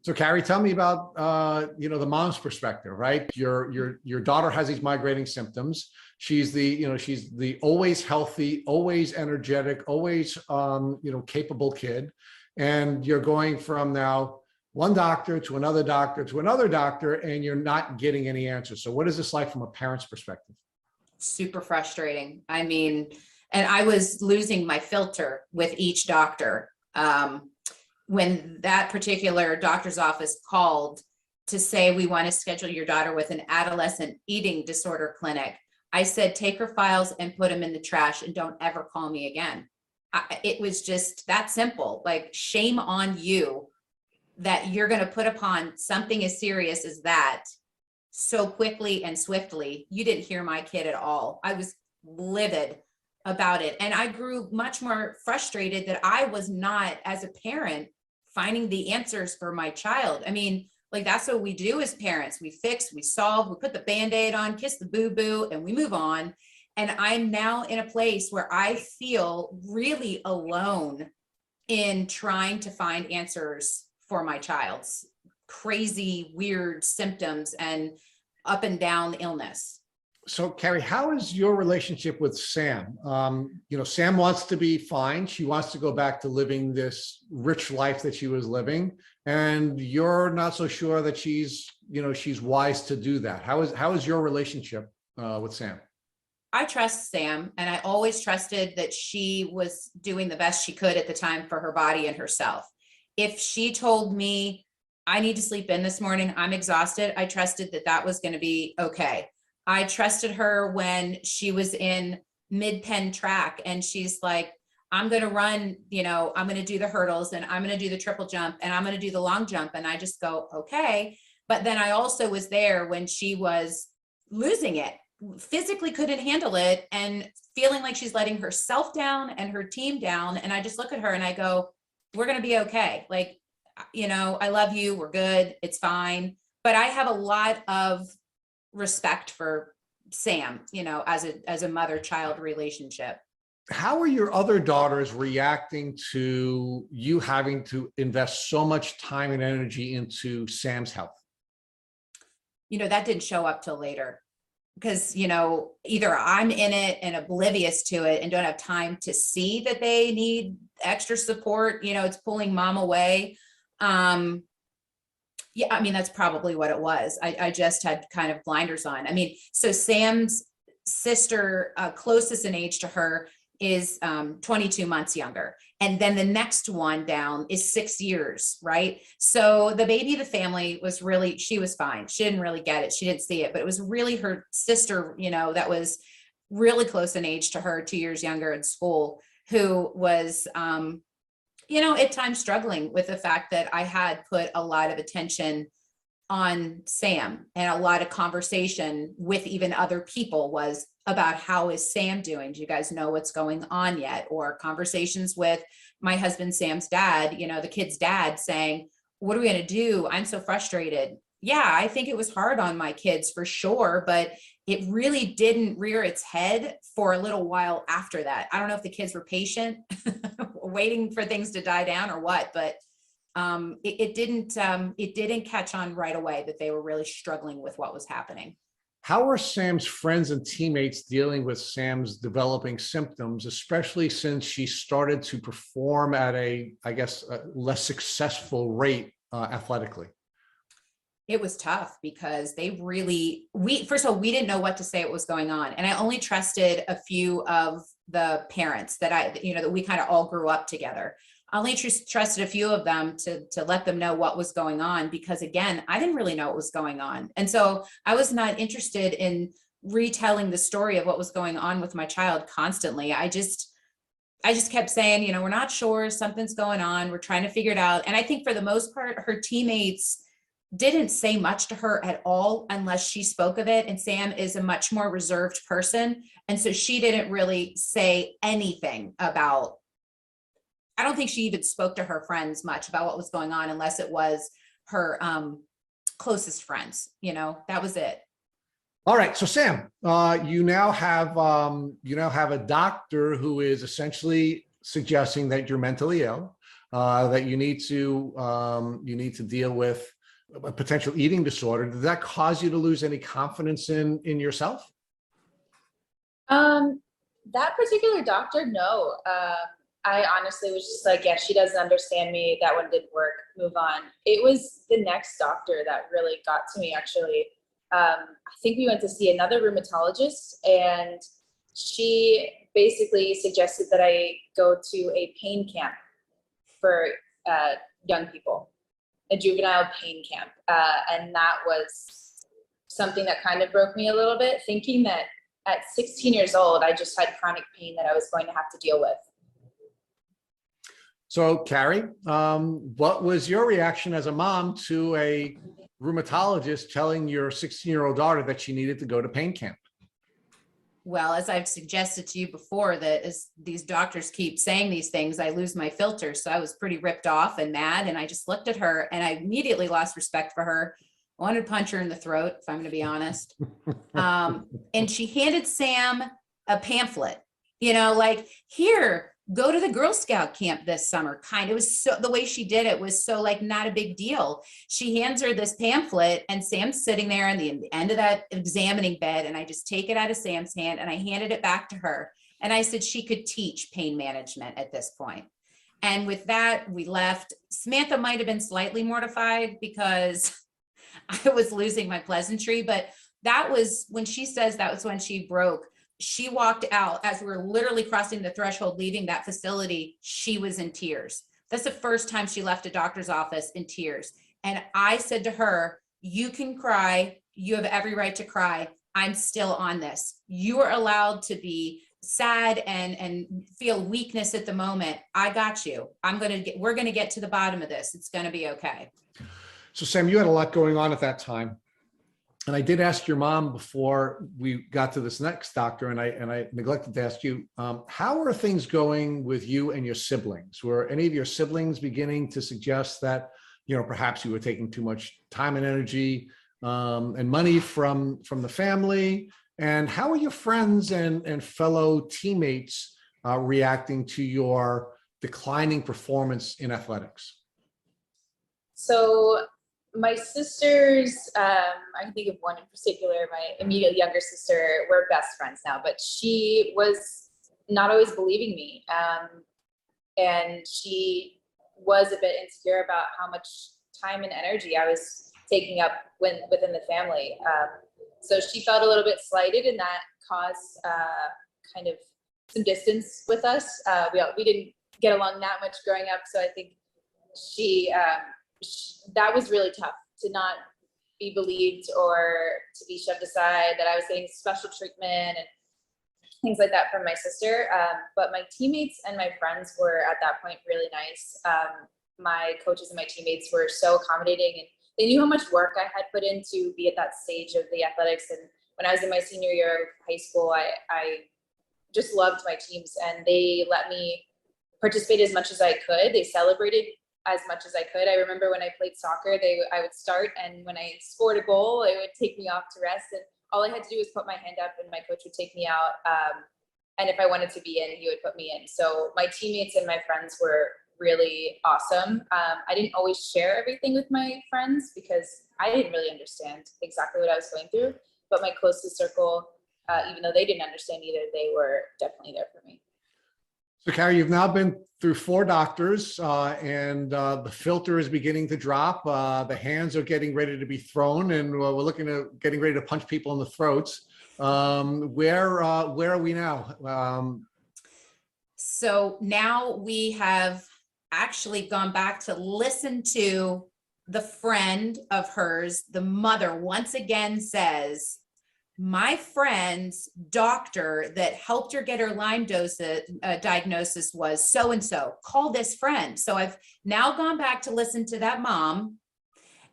So Carrie, tell me about, the mom's perspective, right? Your daughter has these migrating symptoms. She's the always healthy, always energetic, always, capable kid. And you're going from now one doctor to another doctor to another doctor, and you're not getting any answers. So what is this like from a parent's perspective? Super frustrating. I mean, and I was losing my filter with each doctor. When that particular doctor's office called to say, we want to schedule your daughter with an adolescent eating disorder clinic, I said, take her files and put them in the trash and don't ever call me again. It was just that simple. Like, shame on you that you're going to put upon something as serious as that so quickly and swiftly. You didn't hear my kid at all. I was livid about it. And I grew much more frustrated that I was not, as a parent, finding the answers for my child. I mean, like, that's what we do as parents. We fix, we solve, we put the Band-Aid on, kiss the boo-boo, and we move on. And I'm now in a place where I feel really alone in trying to find answers for my child's crazy, weird symptoms and up and down illness. So, Carrie, how is your relationship with Sam? Sam wants to be fine. She wants to go back to living this rich life that she was living, and you're not so sure that she's wise to do that. How is your relationship with Sam? I trust Sam, and I always trusted that she was doing the best she could at the time for her body and herself. If she told me, I need to sleep in this morning, I'm exhausted, I trusted that that was going to be okay. I trusted her when she was in mid-Penn track and she's like, I'm going to run, I'm going to do the hurdles and I'm going to do the triple jump and I'm going to do the long jump. And I just go, okay. But then I also was there when she was losing it, physically couldn't handle it and feeling like she's letting herself down and her team down. And I just look at her and I go, we're going to be okay. Like, I love you. We're good. It's fine. But I have a lot of respect for Sam, as a mother-child relationship. How are your other daughters reacting to you having to invest so much time and energy into Sam's health? That didn't show up till later because, either I'm in it and oblivious to it and don't have time to see that they need extra support. It's pulling mom away. Yeah, that's probably what it was. I just had kind of blinders on. So Sam's sister, closest in age to her, is 22 months younger. And then the next one down is 6 years, right? So the baby of the family she was fine. She didn't really get it. She didn't see it, but it was really her sister, that was really close in age to her, 2 years younger in school, who was, at times struggling with the fact that I had put a lot of attention on Sam and a lot of conversation with even other people was about how is Sam doing? Do you guys know what's going on yet? Or conversations with my husband, Sam's dad, the kid's dad saying, what are we going to do? I'm so frustrated. Yeah, I think it was hard on my kids for sure, but it really didn't rear its head for a little while after that. I don't know if the kids were patient, waiting for things to die down or what, but it didn't catch on right away that they were really struggling with what was happening. How are Sam's friends and teammates dealing with Sam's developing symptoms, especially since she started to perform at a less successful rate athletically? It was tough because first of all, we didn't know what to say what was going on. And I only trusted a few of the parents that that we kind of all grew up together. I only trusted a few of them to let them know what was going on, because again, I didn't really know what was going on. And so I was not interested in retelling the story of what was going on with my child constantly. I just kept saying, we're not sure, something's going on. We're trying to figure it out. And I think for the most part, her teammates didn't say much to her at all unless she spoke of it. And Sam is a much more reserved person. And so she didn't really say anything about, I don't think she even spoke to her friends much about what was going on unless it was her closest friends, that was it. All right. So Sam, you now have a doctor who is essentially suggesting that you're mentally ill, that you need to deal with a potential eating disorder. Did that cause you to lose any confidence in yourself? That particular doctor, no. I honestly was just like, yeah, she doesn't understand me. That one didn't work. Move on. It was the next doctor that really got to me, actually. I think we went to see another rheumatologist, and she basically suggested that I go to a pain camp for young people, a juvenile pain camp. And that was something that kind of broke me a little bit, thinking that at 16 years old, I just had chronic pain that I was going to have to deal with. So Carrie, what was your reaction as a mom to a rheumatologist telling your 16-year-old daughter that she needed to go to pain camp? Well, as I've suggested to you before, that as these doctors keep saying these things, I lose my filter. So I was pretty ripped off and mad. And I just looked at her and I immediately lost respect for her. I wanted to punch her in the throat, if I'm going to be honest. And she handed Sam a pamphlet, like, here, go to the Girl Scout camp this summer. Kind of was so, the way she did it was so like not a big deal. She hands her this pamphlet and Sam's sitting there in the end of that examining bed. And I just take it out of Sam's hand and I handed it back to her. And I said, she could teach pain management at this point. And with that, we left. Samantha might've been slightly mortified because I was losing my pleasantry, but that was when she says that was when she broke. She walked out as we were literally crossing the threshold, leaving that facility. She was in tears. That's the first time she left a doctor's office in tears. And I said to her, you can cry. You have every right to cry. I'm still on this. You are allowed to be sad and feel weakness at the moment. I got you. We're going to get to the bottom of this. It's going to be okay. So Sam, you had a lot going on at that time. And I did ask your mom before we got to this next doctor, and I neglected to ask you, how are things going with you and your siblings? Were any of your siblings beginning to suggest that, perhaps you were taking too much time and energy and money from the family? And how are your friends and fellow teammates reacting to your declining performance in athletics? So my sisters, I can think of one in particular, my immediate younger sister, we're best friends now, but she was not always believing me. And she was a bit insecure about how much time and energy I was taking up within the family. So she felt a little bit slighted, and that caused kind of some distance with us. We didn't get along that much growing up. So I think that was really tough to not be believed or to be shoved aside, that I was getting special treatment and things like that from my sister. But my teammates and my friends were at that point really nice. My coaches and my teammates were so accommodating, and they knew how much work I had put in to be at that stage of the athletics. And when I was in my senior year of high school, I just loved my teams, and they let me participate as much as I could. They celebrated as much as I could. I remember when I played soccer, I would start, and when I scored a goal, it would take me off to rest. And all I had to do was put my hand up, and my coach would take me out. And if I wanted to be in, he would put me in. So my teammates and my friends were really awesome. I didn't always share everything with my friends because I didn't really understand exactly what I was going through. But my closest circle, even though they didn't understand either, they were definitely there for me. So Carrie, you've now been through 4 doctors and the filter is beginning to drop. The hands are getting ready to be thrown, and we're looking at getting ready to punch people in the throats. Where are we now? So now we have actually gone back to listen to the friend of hers. The mother once again says, my friend's doctor that helped her get her Lyme diagnosis was so-and-so. Call this friend. So I've now gone back to listen to that mom,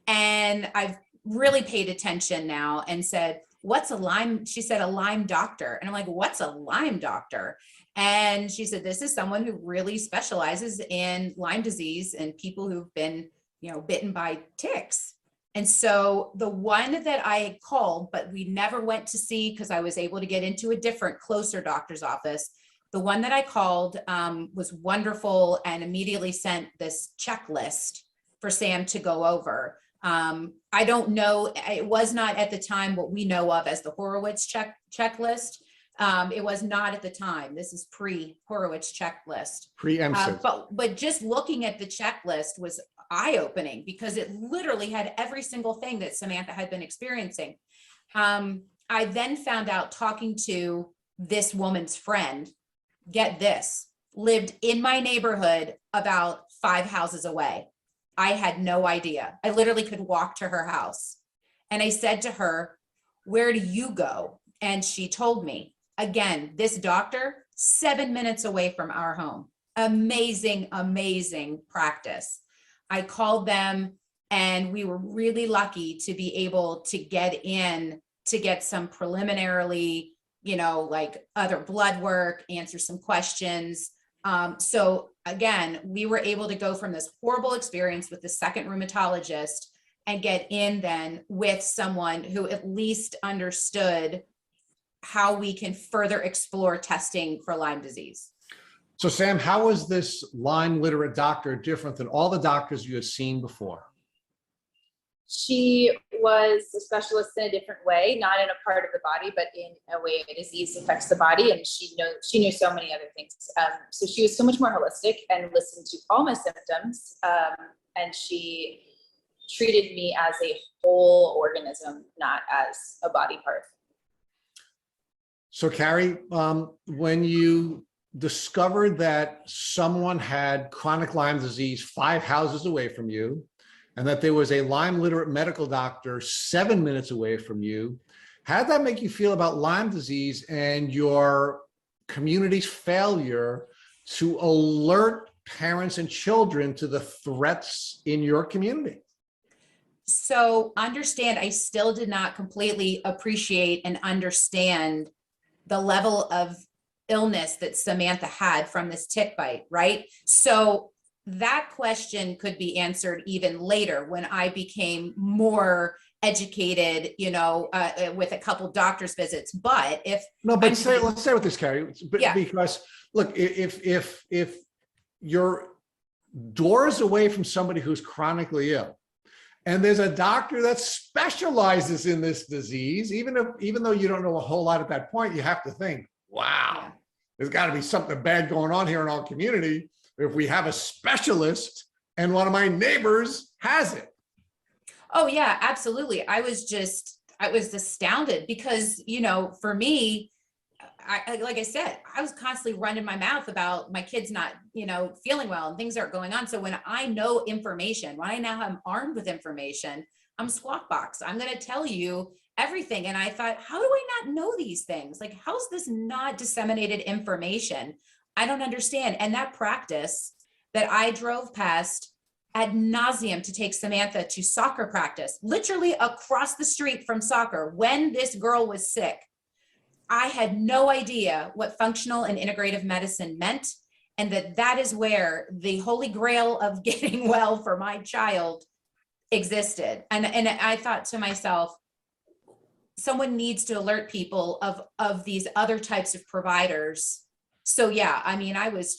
and I've really paid attention now and said, what's a Lyme? She said, a Lyme doctor. And I'm like, what's a Lyme doctor? And she said, this is someone who really specializes in Lyme disease and people who've been, bitten by ticks. And so the one that I had called, but we never went to see because I was able to get into a different, closer doctor's office. The one that I called was wonderful and immediately sent this checklist for Sam to go over. I don't know, it was not at the time what we know of as the Horowitz checklist. It was not at the time. This is pre-Horowitz checklist. Pre-MSID. But just looking at the checklist was eye-opening because it literally had every single thing that Samantha had been experiencing. I then found out, talking to this woman's friend, get this, lived in my neighborhood about 5 houses away. I had no idea. I literally could walk to her house. And I said to her, where do you go? And she told me, again, this doctor, 7 minutes away from our home. Amazing, amazing practice. I called them, and we were really lucky to be able to get in to get some preliminarily, like other blood work, answer some questions. So again, we were able to go from this horrible experience with the second rheumatologist and get in then with someone who at least understood how we can further explore testing for Lyme disease. So Sam, how is this Lyme literate doctor different than all the doctors you have seen before? She was a specialist in a different way, not in a part of the body, but in a way a disease affects the body. And she knew so many other things. So she was so much more holistic and listened to all my symptoms. And she treated me as a whole organism, not as a body part. So Carrie, when you discovered that someone had chronic Lyme disease 5 houses away from you, and that there was a Lyme literate medical doctor 7 minutes away from you, how did that make you feel about Lyme disease and your community's failure to alert parents and children to the threats in your community? So understand, I still did not completely appreciate and understand the level of illness that Samantha had from this tick bite, right? So that question could be answered even later when I became more educated, with a couple doctor's visits. But let's say with this, Carrie, because look, if you're doors away from somebody who's chronically ill, and there's a doctor that specializes in this disease, even though you don't know a whole lot at that point, you have to think, wow, there's got to be something bad going on here in our community if we have a specialist and one of my neighbors has it. Oh yeah, absolutely. I was astounded because, for me, I like I said, I was constantly running my mouth about my kids not, feeling well and things aren't going on. So when I know information, when I now am armed with information, I'm squawk box. I'm going to tell you everything. And I thought, how do I not know these things? Like, how's this not disseminated information? I don't understand. And that practice that I drove past ad nauseum to take Samantha to soccer practice, literally across the street from soccer, when this girl was sick, I had no idea what functional and integrative medicine meant. And that is where the holy grail of getting well for my child existed. And I thought to myself, someone needs to alert people of these other types of providers. So yeah, I mean, I was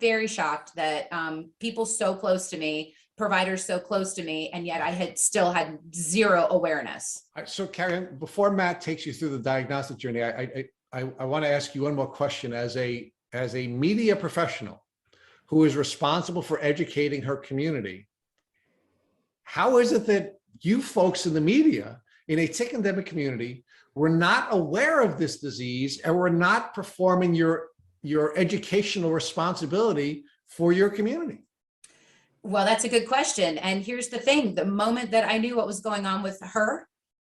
very shocked that people so close to me, providers so close to me, and yet I still had zero awareness. So Carrie, before Matt takes you through the diagnostic journey, I want to ask you one more question. As a media professional who is responsible for educating her community, how is it that you folks in the media in a tick endemic community were not aware of this disease and were not performing your educational responsibility for your community? Well, that's a good question. And here's the thing, the moment that I knew what was going on with her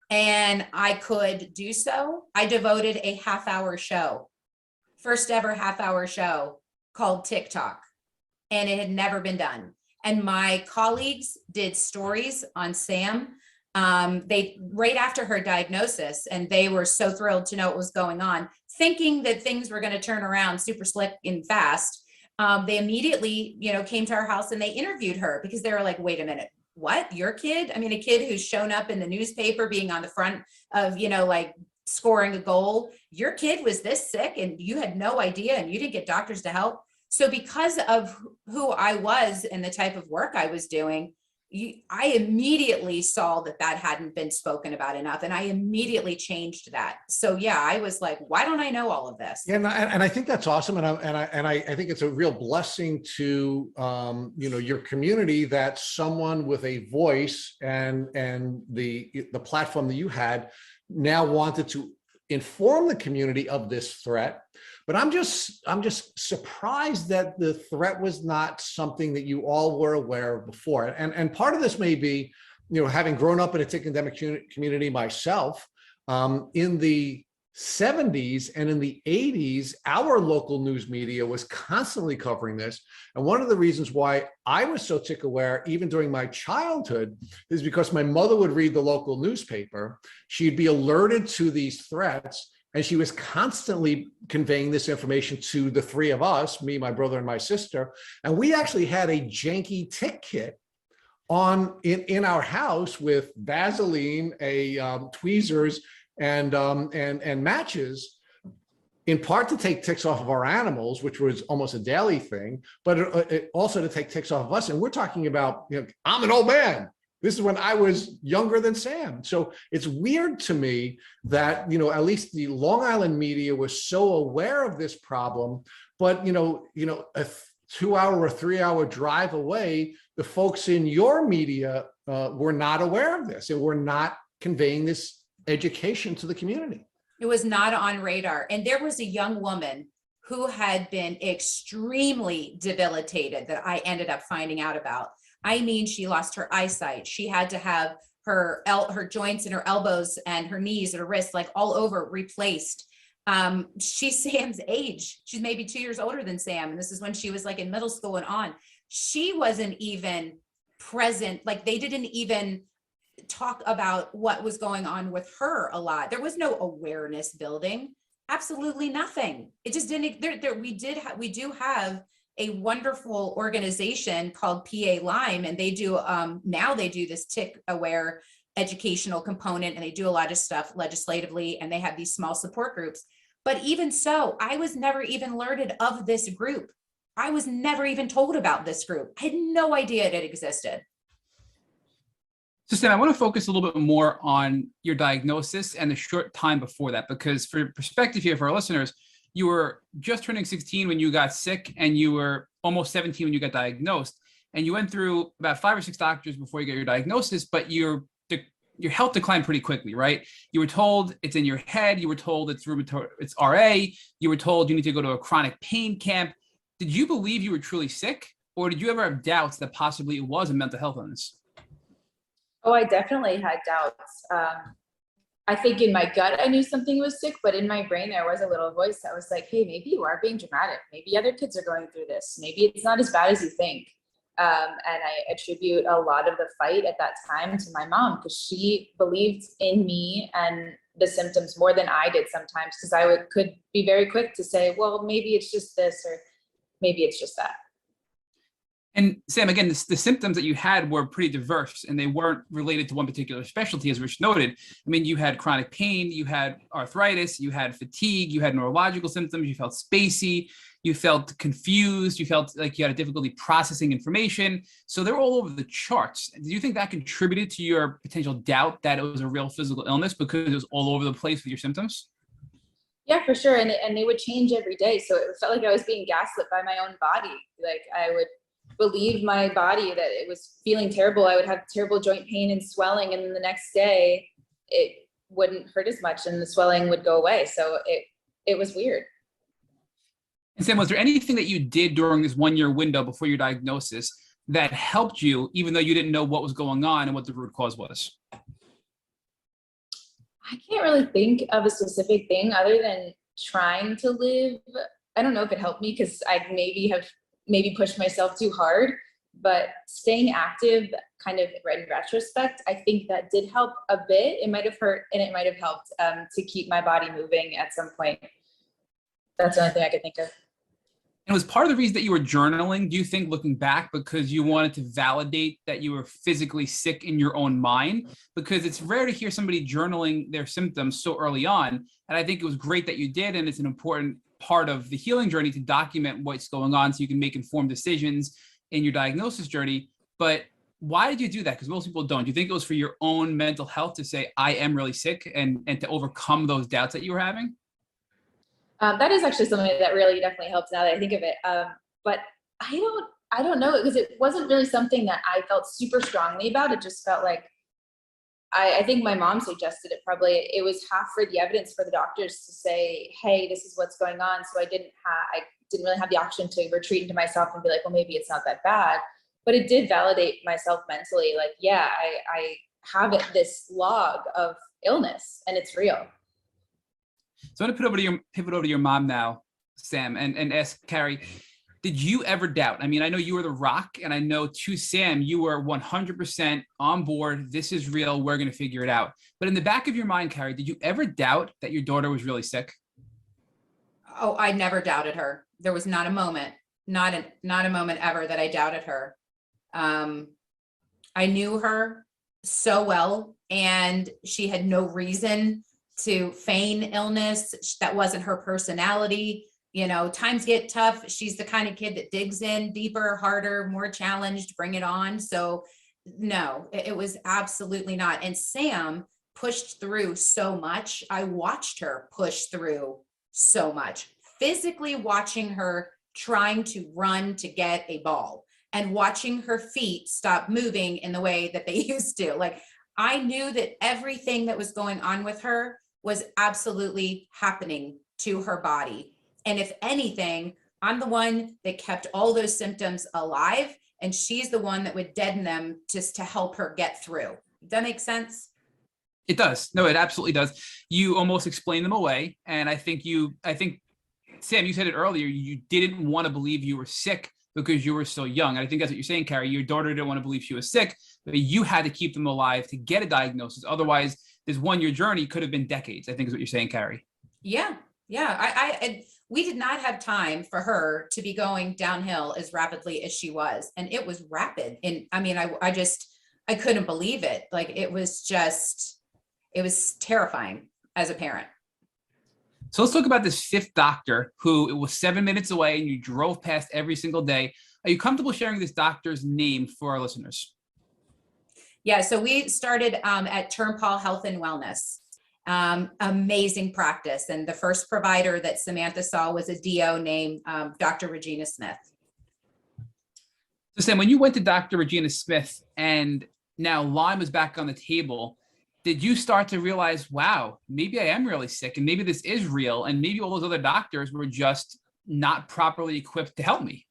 and I could do so, I devoted a half-hour show, first ever half-hour show called TikTok, and it had never been done. And my colleagues did stories on Sam. They right after her diagnosis, and they were so thrilled to know what was going on, thinking that things were going to turn around super slick and fast. They immediately, came to our house and they interviewed her because they were like, wait a minute, what? Your kid? I mean, a kid who's shown up in the newspaper being on the front of, like scoring a goal. Your kid was this sick and you had no idea and you didn't get doctors to help. So because of who I was and the type of work I was doing, I immediately saw that hadn't been spoken about enough. And I immediately changed that. So yeah, I was like, why don't I know all of this? Yeah, and I think that's awesome. And I think it's a real blessing to, your community that someone with a voice and the platform that you had now wanted to inform the community of this threat. But I'm just surprised that the threat was not something that you all were aware of before. And part of this may be, having grown up in a tick endemic community myself, in the 70s and in the 80s, our local news media was constantly covering this. And one of the reasons why I was so tick aware, even during my childhood, is because my mother would read the local newspaper. She'd be alerted to these threats. And she was constantly conveying this information to the three of us, me, my brother, and my sister. And we actually had a janky tick kit in our house with Vaseline, tweezers, and matches, in part to take ticks off of our animals, which was almost a daily thing, but also to take ticks off of us. And we're talking about, I'm an old man. This is when I was younger than Sam. So it's weird to me that, at least the Long Island media was so aware of this problem, but, a 2-hour or 3-hour drive away, the folks in your media were not aware of this and were not conveying this education to the community. It was not on radar. And there was a young woman who had been extremely debilitated that I ended up finding out about. I mean, she lost her eyesight. She had to have her joints in her elbows and her knees and her wrists, like all over, replaced. She's Sam's age. She's maybe 2 years older than Sam. And this is when she was like in middle school and on. She wasn't even present. Like they didn't even talk about what was going on with her a lot. There was no awareness building. Absolutely nothing. It just didn't. We do have a wonderful organization called PA Lyme, and they do now they do this tick aware educational component, and they do a lot of stuff legislatively, and they have these small support groups. But even so, I was never even alerted of this group. I was never even told about this group. I had no idea it existed. So Sam, I want to focus a little bit more on your diagnosis and the short time before that, because for perspective here for our listeners, you were just turning 16 when you got sick, and you were almost 17 when you got diagnosed. And you went through about 5 or 6 doctors before you got your diagnosis, but your health declined pretty quickly, right? You were told it's in your head. You were told it's rheumatoid, it's RA. You were told you need to go to a chronic pain camp. Did you believe you were truly sick, or did you ever have doubts that possibly it was a mental health illness? Oh, I definitely had doubts. I think in my gut, I knew something was sick, but in my brain, there was a little voice that was like, hey, maybe you are being dramatic. Maybe other kids are going through this. Maybe it's not as bad as you think. And I attribute a lot of the fight at that time to my mom, because she believed in me and the symptoms more than I did sometimes, because I could be very quick to say, well, maybe it's just this, or maybe it's just that. And Sam, again, the symptoms that you had were pretty diverse, and they weren't related to one particular specialty, as Rich noted. I mean, you had chronic pain, you had arthritis, you had fatigue, you had neurological symptoms, you felt spacey, you felt confused, you felt like you had a difficulty processing information. So they were all over the charts. Do you think that contributed to your potential doubt that it was a real physical illness because it was all over the place with your symptoms? Yeah, for sure. And they would change every day. So it felt like I was being gaslit by my own body. Like I would believe my body that it was feeling terrible. I would have terrible joint pain and swelling, and then the next day it wouldn't hurt as much and the swelling would go away. So it was weird. And Sam, was there anything that you did during this 1-year window before your diagnosis that helped you, even though you didn't know what was going on and what the root cause was? I can't really think of a specific thing other than trying to live. I don't know if it helped me, because I maybe pushed myself too hard, but staying active kind of in retrospect, I think that did help a bit. It might have hurt and it might have helped to keep my body moving at some point. That's the only thing I could think of. And was part of the reason that you were journaling, do you think, looking back, because you wanted to validate that you were physically sick in your own mind? Because it's rare to hear somebody journaling their symptoms so early on. And I think it was great that you did. And it's an important part of the healing journey to document what's going on so you can make informed decisions in your diagnosis journey. But why did you do that? Because most people don't. Do you think it was for your own mental health to say, I am really sick, and to overcome those doubts that you were having? That is actually something that really definitely helps now that I think of it. But I don't know, because it wasn't really something that I felt super strongly about. It just felt like, I think my mom suggested it probably. It was half for the evidence for the doctors to say, hey, this is what's going on. So I didn't really have the option to retreat into myself and be like, well, maybe it's not that bad. But it did validate myself mentally. Like, yeah, I have this log of illness and it's real. So I'm going to pivot over to your mom now, Sam, and ask Carrie, did you ever doubt? I mean, I know you were the rock, and I know to Sam, you were 100% on board. This is real. We're going to figure it out. But in the back of your mind, Carrie, did you ever doubt that your daughter was really sick? Oh, I never doubted her. There was not a moment, not a moment ever that I doubted her. I knew her so well, and she had no reason to feign illness. That wasn't her personality. You know, times get tough. She's the kind of kid that digs in deeper, harder, more challenged, bring it on. So no, it was absolutely not. And Sam pushed through so much. I watched her push through so much, physically watching her trying to run to get a ball and watching her feet stop moving in the way that they used to. Like, I knew that everything that was going on with her was absolutely happening to her body. And if anything, I'm the one that kept all those symptoms alive, and she's the one that would deaden them just to help her get through. Does that make sense? It does. No, it absolutely does. You almost explained them away. And I think Sam, you said it earlier, you didn't want to believe you were sick because you were so young. And I think that's what you're saying, Carrie. Your daughter didn't want to believe she was sick, but you had to keep them alive to get a diagnosis. Otherwise, this 1-year journey could have been decades, I think is what you're saying, Carrie. Yeah. We did not have time for her to be going downhill as rapidly as she was. And it was rapid. And I mean, I couldn't believe it. Like, it was terrifying as a parent. So let's talk about this 5th doctor who it was 7 minutes away and you drove past every single day. Are you comfortable sharing this doctor's name for our listeners? Yeah, so we started at Turnpal Health and Wellness. Amazing practice. And the first provider that Samantha saw was a DO named Dr. Regina Smith. So Sam, when you went to Dr. Regina Smith and now Lyme was back on the table, did you start to realize, wow, maybe I am really sick and maybe this is real and maybe all those other doctors were just not properly equipped to help me?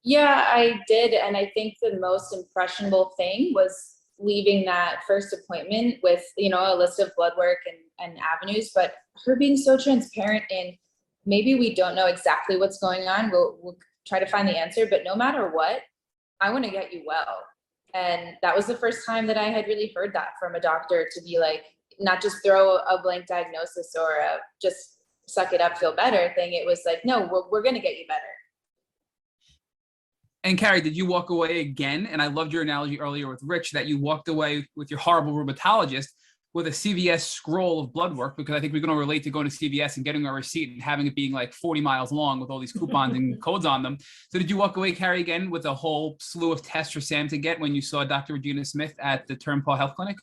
Yeah, I did. And I think the most impressionable thing was leaving that first appointment with, a list of blood work and avenues, but her being so transparent in maybe we don't know exactly what's going on. We'll try to find the answer, but no matter what, I want to get you well. And that was the first time that I had really heard that from a doctor, to be like, not just throw a blank diagnosis or just suck it up, feel better thing. It was like, no, we're going to get you better. And Carrie, did you walk away again? And I loved your analogy earlier with Rich, that you walked away with your horrible rheumatologist with a CVS scroll of blood work, because I think we're going to relate to going to CVS and getting our receipt and having it being like 40 miles long with all these coupons and codes on them. So did you walk away, Carrie, again with a whole slew of tests for Sam to get when you saw Dr. Regina Smith at the Turnpal Health Clinic?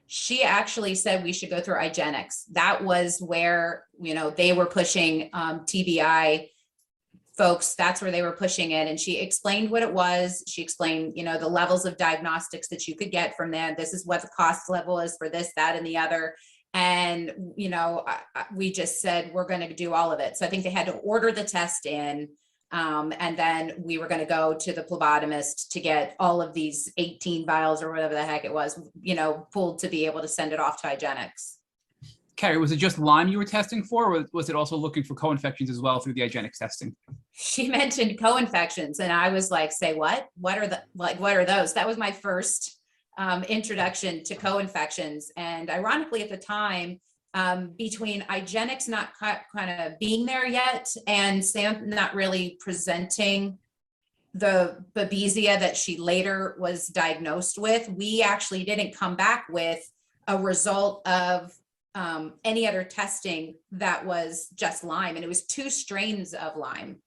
She actually said we should go through IGeneX. That was where, they were pushing TBI folks. That's where they were pushing it. And she explained what it was. She explained, the levels of diagnostics that you could get from that. This is what the cost level is for this, that, and the other. And, we just said, we're going to do all of it. So I think they had to order the test in. And then we were going to go to the phlebotomist to get all of these 18 vials or whatever the heck it was, pulled to be able to send it off to IGeneX. Carrie, was it just Lyme you were testing for, or was it also looking for co-infections as well through the IGeneX testing? She mentioned co-infections, and I was like, say what? What are those? That was my first introduction to co-infections. And ironically, at the time, between IGeneX not kind of being there yet and Sam not really presenting the babesia that she later was diagnosed with, we actually didn't come back with a result of any other testing that was just Lyme. And it was 2 strains of Lyme.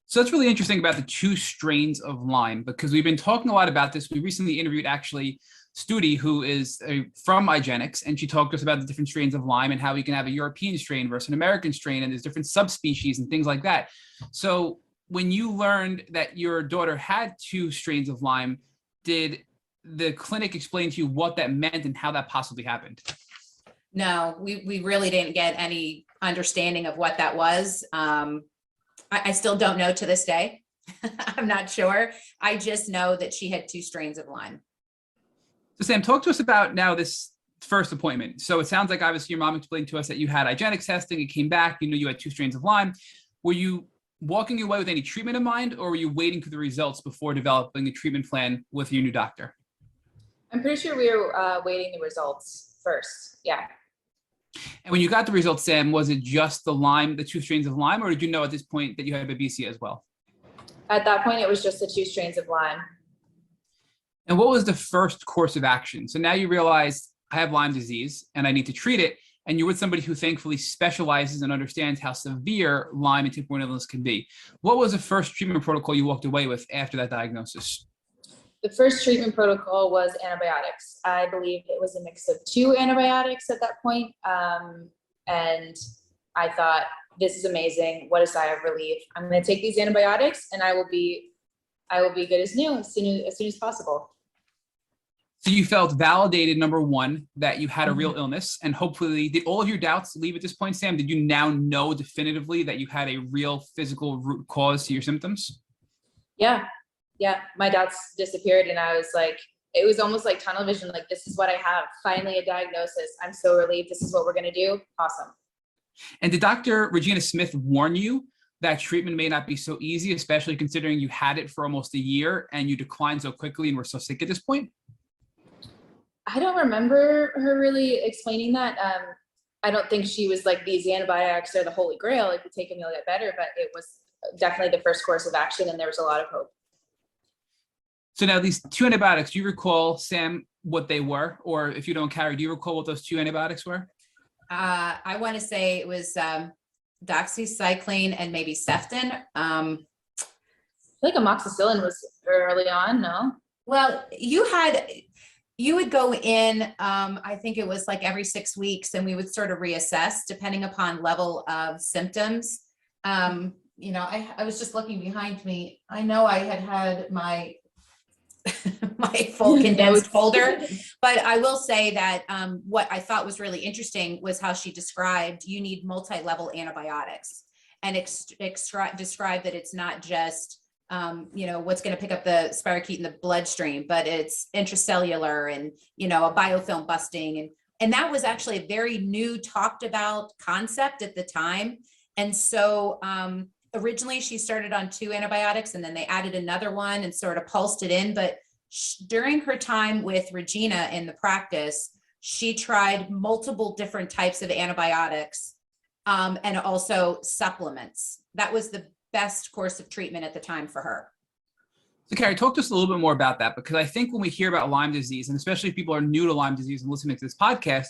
So that's really interesting about the 2 strains of Lyme, because we've been talking a lot about this. We recently interviewed actually Studi, who is from IGeneX, and she talked to us about the different strains of Lyme and how we can have a European strain versus an American strain, and there's different subspecies and things like that. So when you learned that your daughter had 2 strains of Lyme, did the clinic explain to you what that meant and how that possibly happened? No, we really didn't get any understanding of what that was. I still don't know to this day. I'm not sure. I just know that she had 2 strains of Lyme. So Sam, talk to us about now this first appointment. So it sounds like obviously your mom explained to us that you had IGeneX testing, it came back, you had 2 strains of Lyme. Were you walking away with any treatment in mind, or were you waiting for the results before developing a treatment plan with your new doctor? I'm pretty sure we were waiting the results first. Yeah. And when you got the results, Sam, was it just the Lyme, the 2 strains of Lyme, or did you know at this point that you had babesia as well? At that point, it was just the 2 strains of Lyme. And what was the first course of action? So now you realize I have Lyme disease and I need to treat it. And you're with somebody who thankfully specializes and understands how severe Lyme and tick-borne illness can be. What was the first treatment protocol you walked away with after that diagnosis? The first treatment protocol was antibiotics. I believe it was a mix of 2 antibiotics at that point. And I thought, this is amazing. What a sigh of relief. I'm going to take these antibiotics and I will be good as new as soon as possible. So you felt validated, number one, that you had a real illness, and hopefully did all of your doubts leave at this point, Sam? Did you now know definitively that you had a real physical root cause to your symptoms? Yeah. My doubts disappeared and I was like, it was almost like tunnel vision. Like, this is what I have. Finally a diagnosis. I'm so relieved. This is what we're going to do. Awesome. And did Dr. Regina Smith warn you that treatment may not be so easy, especially considering you had it for almost a year and you declined so quickly and were so sick at this point? I don't remember her really explaining that. I don't think she was like, these antibiotics are the holy grail. If you take them, you'll get better. But it was definitely the first course of action and there was a lot of hope. So now these 2 antibiotics, do you recall, Sam, what they were? Or if you don't, Carrie, do you recall what those 2 antibiotics were? I want to say it was doxycycline and maybe Ceftin. I feel like amoxicillin was early on, no? Well, you would go in, I think it was like every 6 weeks, and we would sort of reassess depending upon level of symptoms. I was just looking behind me. I know I had my my full condensed folder, but I will say that what I thought was really interesting was how she described you need multi-level antibiotics, and described that it's not just what's going to pick up the spirochete in the bloodstream, but it's intracellular and, a biofilm busting. And that was actually a very new talked about concept at the time. And so originally she started on 2 antibiotics and then they added another one and sort of pulsed it in. But during her time with Regina in the practice, she tried multiple different types of antibiotics and also supplements. That was the best course of treatment at the time for her. So Carrie, talk to us a little bit more about that, because I think when we hear about Lyme disease, and especially if people are new to Lyme disease and listening to this podcast,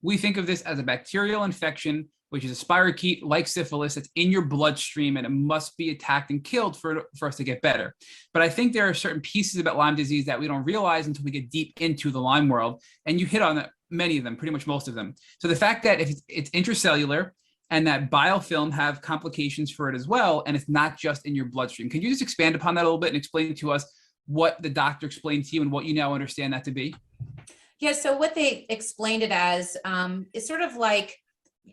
we think of this as a bacterial infection, which is a spirochete like syphilis that's in your bloodstream and it must be attacked and killed for us to get better. But I think there are certain pieces about Lyme disease that we don't realize until we get deep into the Lyme world. And you hit on many of them, pretty much most of them. So the fact that if it's intracellular, and that biofilm have complications for it as well, and it's not just in your bloodstream. Can you just expand upon that a little bit and explain to us what the doctor explained to you and what you now understand that to be? Yeah, so what they explained it as is sort of like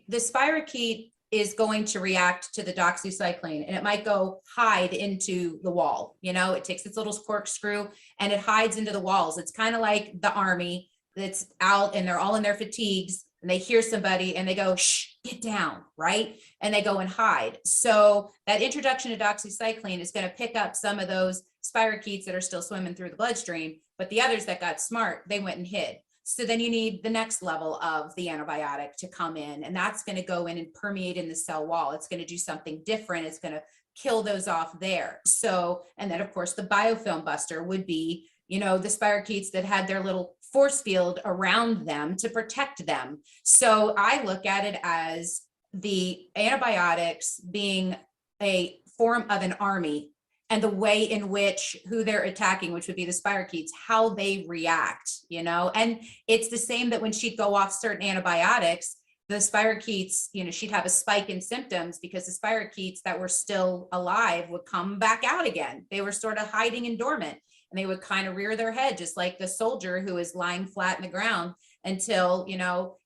the spirochete is going to react to the doxycycline and it might go hide into the wall. It takes its little corkscrew and it hides into the walls. It's kind of like the army that's out and they're all in their fatigues and they hear somebody and they go, shh, get down, right? And they go and hide. So that introduction to doxycycline is going to pick up some of those spirochetes that are still swimming through the bloodstream, but the others that got smart, they went and hid. So then you need the next level of the antibiotic to come in, and that's going to go in and permeate in the cell wall. It's going to do something different. It's going to kill those off there. So, and then of course the biofilm buster would be, the spirochetes that had their little force field around them to protect them. So I look at it as the antibiotics being a form of an army, and the way in which who they're attacking, which would be the spirochetes, how they react, and it's the same that when she'd go off certain antibiotics, the spirochetes, she'd have a spike in symptoms because the spirochetes that were still alive would come back out again. They were sort of hiding and dormant. And they would kind of rear their head, just like the soldier who is lying flat in the ground until,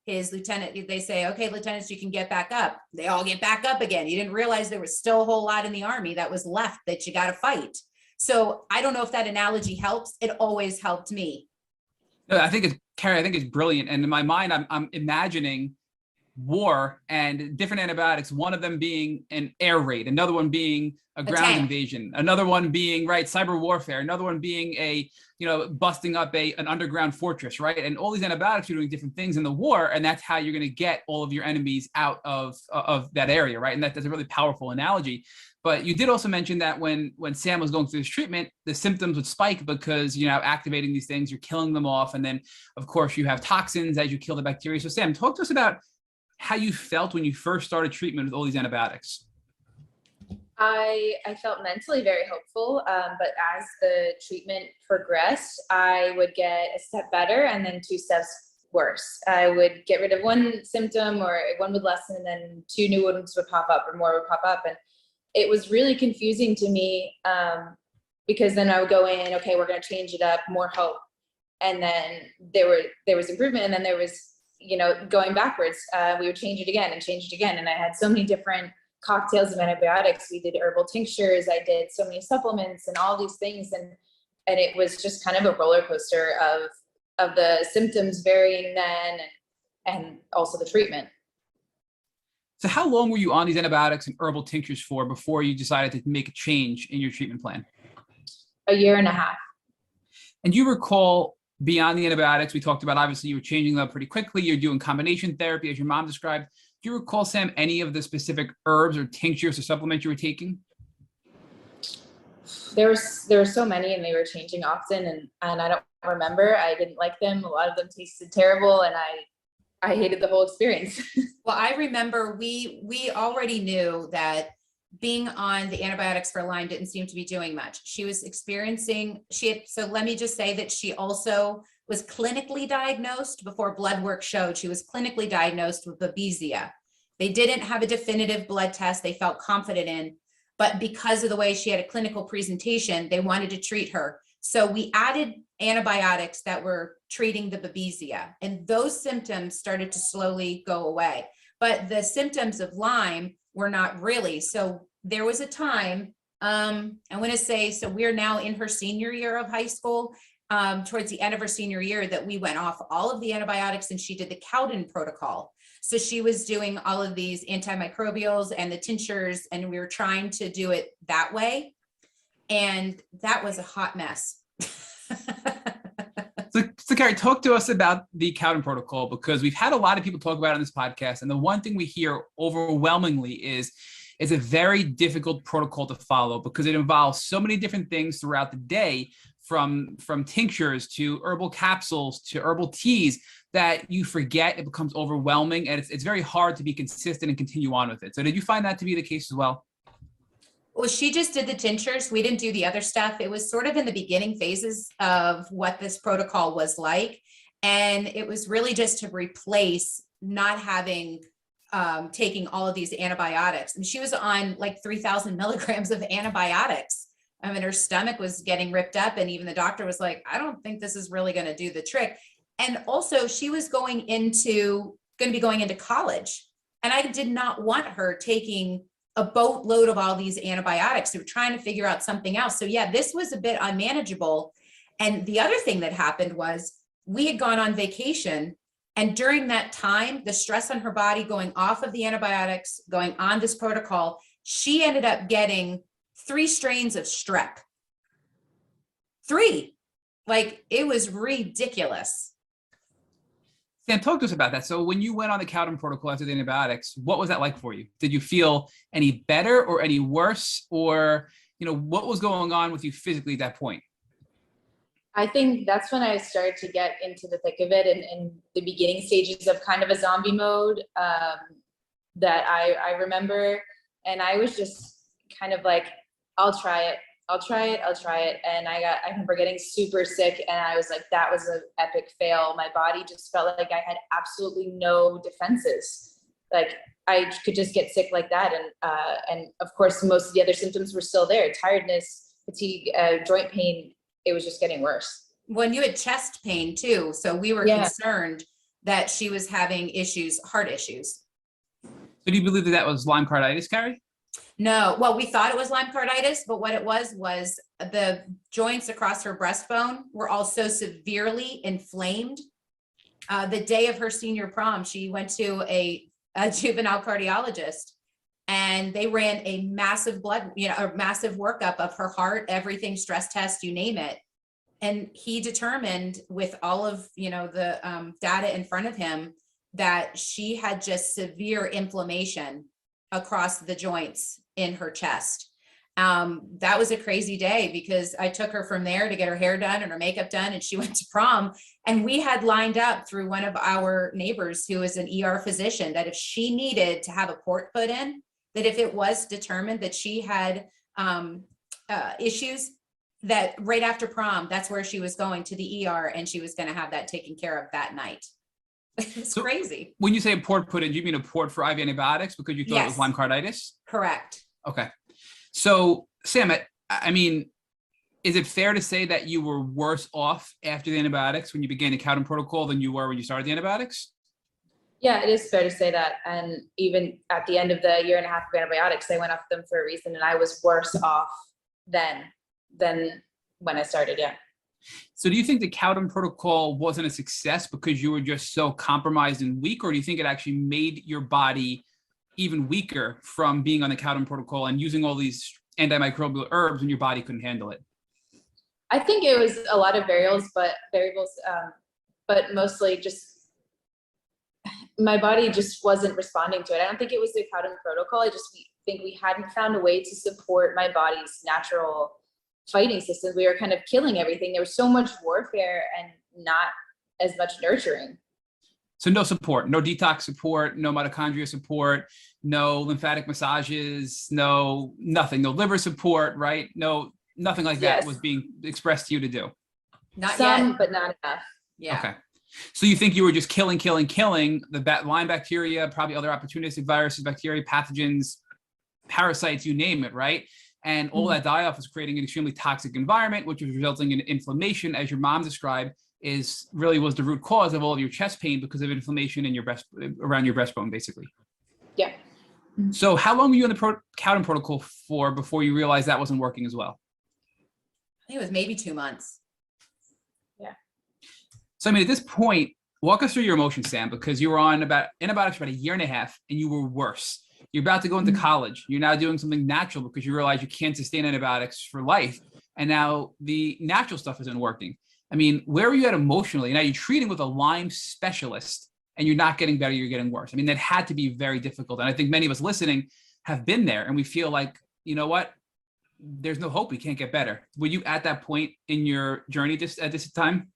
his lieutenant, they say, okay, lieutenants, you can get back up. They all get back up again. You didn't realize there was still a whole lot in the army that was left that you got to fight. So I don't know if that analogy helps. It always helped me. No, Carrie, I think it's brilliant. And in my mind, I'm imagining war and different antibiotics, one of them being an air raid, another one being a ground invasion, another one being cyber warfare, another one being busting up an underground fortress, right? And all these antibiotics are doing different things in the war, and that's how you're going to get all of your enemies out of that area, right? And that's a really powerful analogy. But you did also mention that when Sam was going through this treatment, the symptoms would spike because you're now activating these things, you're killing them off, and then of course you have toxins as you kill the bacteria. So Sam, talk to us about how you felt when you first started treatment with all these antibiotics. I felt mentally very hopeful, but as the treatment progressed, I would get a step better and then 2 steps worse. I would get rid of one symptom, or one would lessen, and then 2 new ones would pop up, or more would pop up. And it was really confusing to me, because then I would go in, okay, we're going to change it up, more hope. And then there was improvement, and then there was, going backwards. We would change it again and change it again. And I had so many different cocktails of antibiotics. We did herbal tinctures. I did so many supplements and all these things. And it was just kind of a roller coaster of the symptoms varying then, and also the treatment. So how long were you on these antibiotics and herbal tinctures for before you decided to make a change in your treatment plan? 1.5 years. And you recall, beyond the antibiotics, we talked about, obviously you were changing them pretty quickly. You're doing combination therapy, as your mom described. Do you recall, Sam, any of the specific herbs or tinctures or supplements you were taking? There were so many, and they were changing often, and I don't remember. I didn't like them. A lot of them tasted terrible, and I hated the whole experience. Well, I remember we already knew that being on the antibiotics for Lyme didn't seem to be doing much. She was experiencing, so let me just say that she also was clinically diagnosed, before blood work showed she was clinically diagnosed with babesia. They didn't have a definitive blood test they felt confident in, but because of the way she had a clinical presentation, they wanted to treat her. So we added antibiotics that were treating the babesia, and those symptoms started to slowly go away. But the symptoms of Lyme were not really. So there was a time, I want to say, so we're now in her senior year of high school, towards the end of her senior year, that we went off all of the antibiotics, and she did the Cowden protocol. So she was doing all of these antimicrobials and the tinctures, and we were trying to do it that way. And that was a hot mess. So Carrie, talk to us about the Cowden protocol, because we've had a lot of people talk about it on this podcast. And the one thing we hear overwhelmingly is it's a very difficult protocol to follow, because it involves so many different things throughout the day, from tinctures to herbal capsules to herbal teas, that you forget. It becomes overwhelming, and it's very hard to be consistent and continue on with it. So did you find that to be the case as well? Well, she just did the tinctures. We didn't do the other stuff. It was sort of in the beginning phases of what this protocol was like. And it was really just to replace not having, taking all of these antibiotics. And she was on like 3,000 milligrams of antibiotics. I mean, her stomach was getting ripped up, and even the doctor was like, I don't think this is really going to do the trick. And also she was going to be going into college. And I did not want her taking a boatload of all these antibiotics. They were trying to figure out something else. So yeah, this was a bit unmanageable. And the other thing that happened was we had gone on vacation, and during that time, the stress on her body going off of the antibiotics, going on this protocol, she ended up getting 3 strains of strep. 3, like, it was ridiculous. Sam, talk to us about that. So when you went on the Cowden protocol after the antibiotics, what was that like for you? Did you feel any better or any worse? Or, what was going on with you physically at that point? I think that's when I started to get into the thick of it, and in the beginning stages of kind of a zombie mode, that I remember. And I was just kind of like, I'll try it. And I remember getting super sick, and I was like, that was an epic fail. My body just felt like I had absolutely no defenses. Like, I could just get sick like that. And of course, most of the other symptoms were still there. Tiredness, fatigue, joint pain. It was just getting worse. When you had chest pain too. So we were concerned that she was having heart issues. So do you believe that was Lyme carditis, Carrie? No, well, we thought it was Lyme carditis, but what it was the joints across her breastbone were all so severely inflamed. The day of her senior prom, she went to a a juvenile cardiologist, and they ran a massive a massive workup of her heart, everything, stress test, you name it. And he determined with all of, the data in front of him that she had just severe inflammation across the joints in her chest. That was a crazy day because I took her from there to get her hair done and her makeup done, and she went to prom. And we had lined up through one of our neighbors who is an ER physician that if she needed to have a port put in, that if it was determined that she had issues, that right after prom, that's where she was going, to the ER, and she was going to have that taken care of that night. It's crazy. When you say a port put in, do you mean a port for IV antibiotics because you thought it was Lyme carditis? Correct. Okay. So Sam, I mean, is it fair to say that you were worse off after the antibiotics when you began the Cowden protocol than you were when you started the antibiotics? Yeah, it is fair to say that. And even at the end of the year and a half of antibiotics, I went off them for a reason, and I was worse off than when I started. Yeah. So do you think the Cowden protocol wasn't a success because you were just so compromised and weak, or do you think it actually made your body even weaker from being on the Cowden protocol and using all these antimicrobial herbs and your body couldn't handle it? I think it was a lot of variables, but mostly just my body just wasn't responding to it. I don't think it was the Cowden protocol. I just think we hadn't found a way to support my body's natural fighting system. We were kind of killing everything. There was so much warfare and not as much nurturing. So no support, no detox support, no mitochondria support, no lymphatic massages, nothing, no liver support, right? Nothing like that was being expressed to you to do. Not Some, yet, but not enough. Yeah. Okay. So you think you were just killing the Lyme bacteria, probably other opportunistic viruses, bacteria, pathogens, parasites, you name it, right? And all that die-off is creating an extremely toxic environment, which was resulting in inflammation, as your mom described, was the root cause of all of your chest pain because of inflammation in your around your breastbone, basically. Yeah. So how long were you in the Cowden protocol for before you realized that wasn't working as well? I think it was maybe 2 months. Yeah. So, I mean, at this point, walk us through your emotions, Sam, because you were on antibiotics for about 1.5 years and you were worse. You're about to go into college. You're now doing something natural because you realize you can't sustain antibiotics for life. And now the natural stuff isn't working. I mean, where are you at emotionally? Now you're treating with a Lyme specialist and you're not getting better, you're getting worse. I mean, that had to be very difficult. And I think many of us listening have been there and we feel like, you know what? There's no hope. We can't get better. Were you at that point in your journey at this time?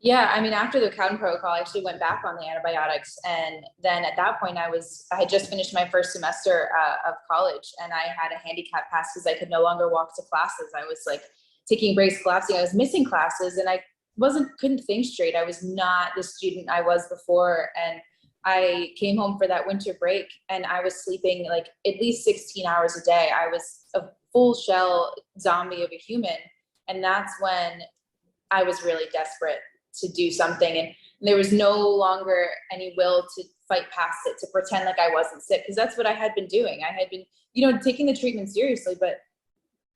Yeah, I mean, after the Cowden protocol, I actually went back on the antibiotics. And then at that point, I had just finished my first semester of college, and I had a handicap pass because I could no longer walk to classes. I was like taking breaks, collapsing. I was missing classes, and I couldn't think straight. I was not the student I was before. And I came home for that winter break, and I was sleeping like at least 16 hours a day. I was a full shell zombie of a human. And that's when I was really desperate to do something. And there was no longer any will to fight past it, to pretend like I wasn't sick. Because that's what I had been doing. I had been, taking the treatment seriously, but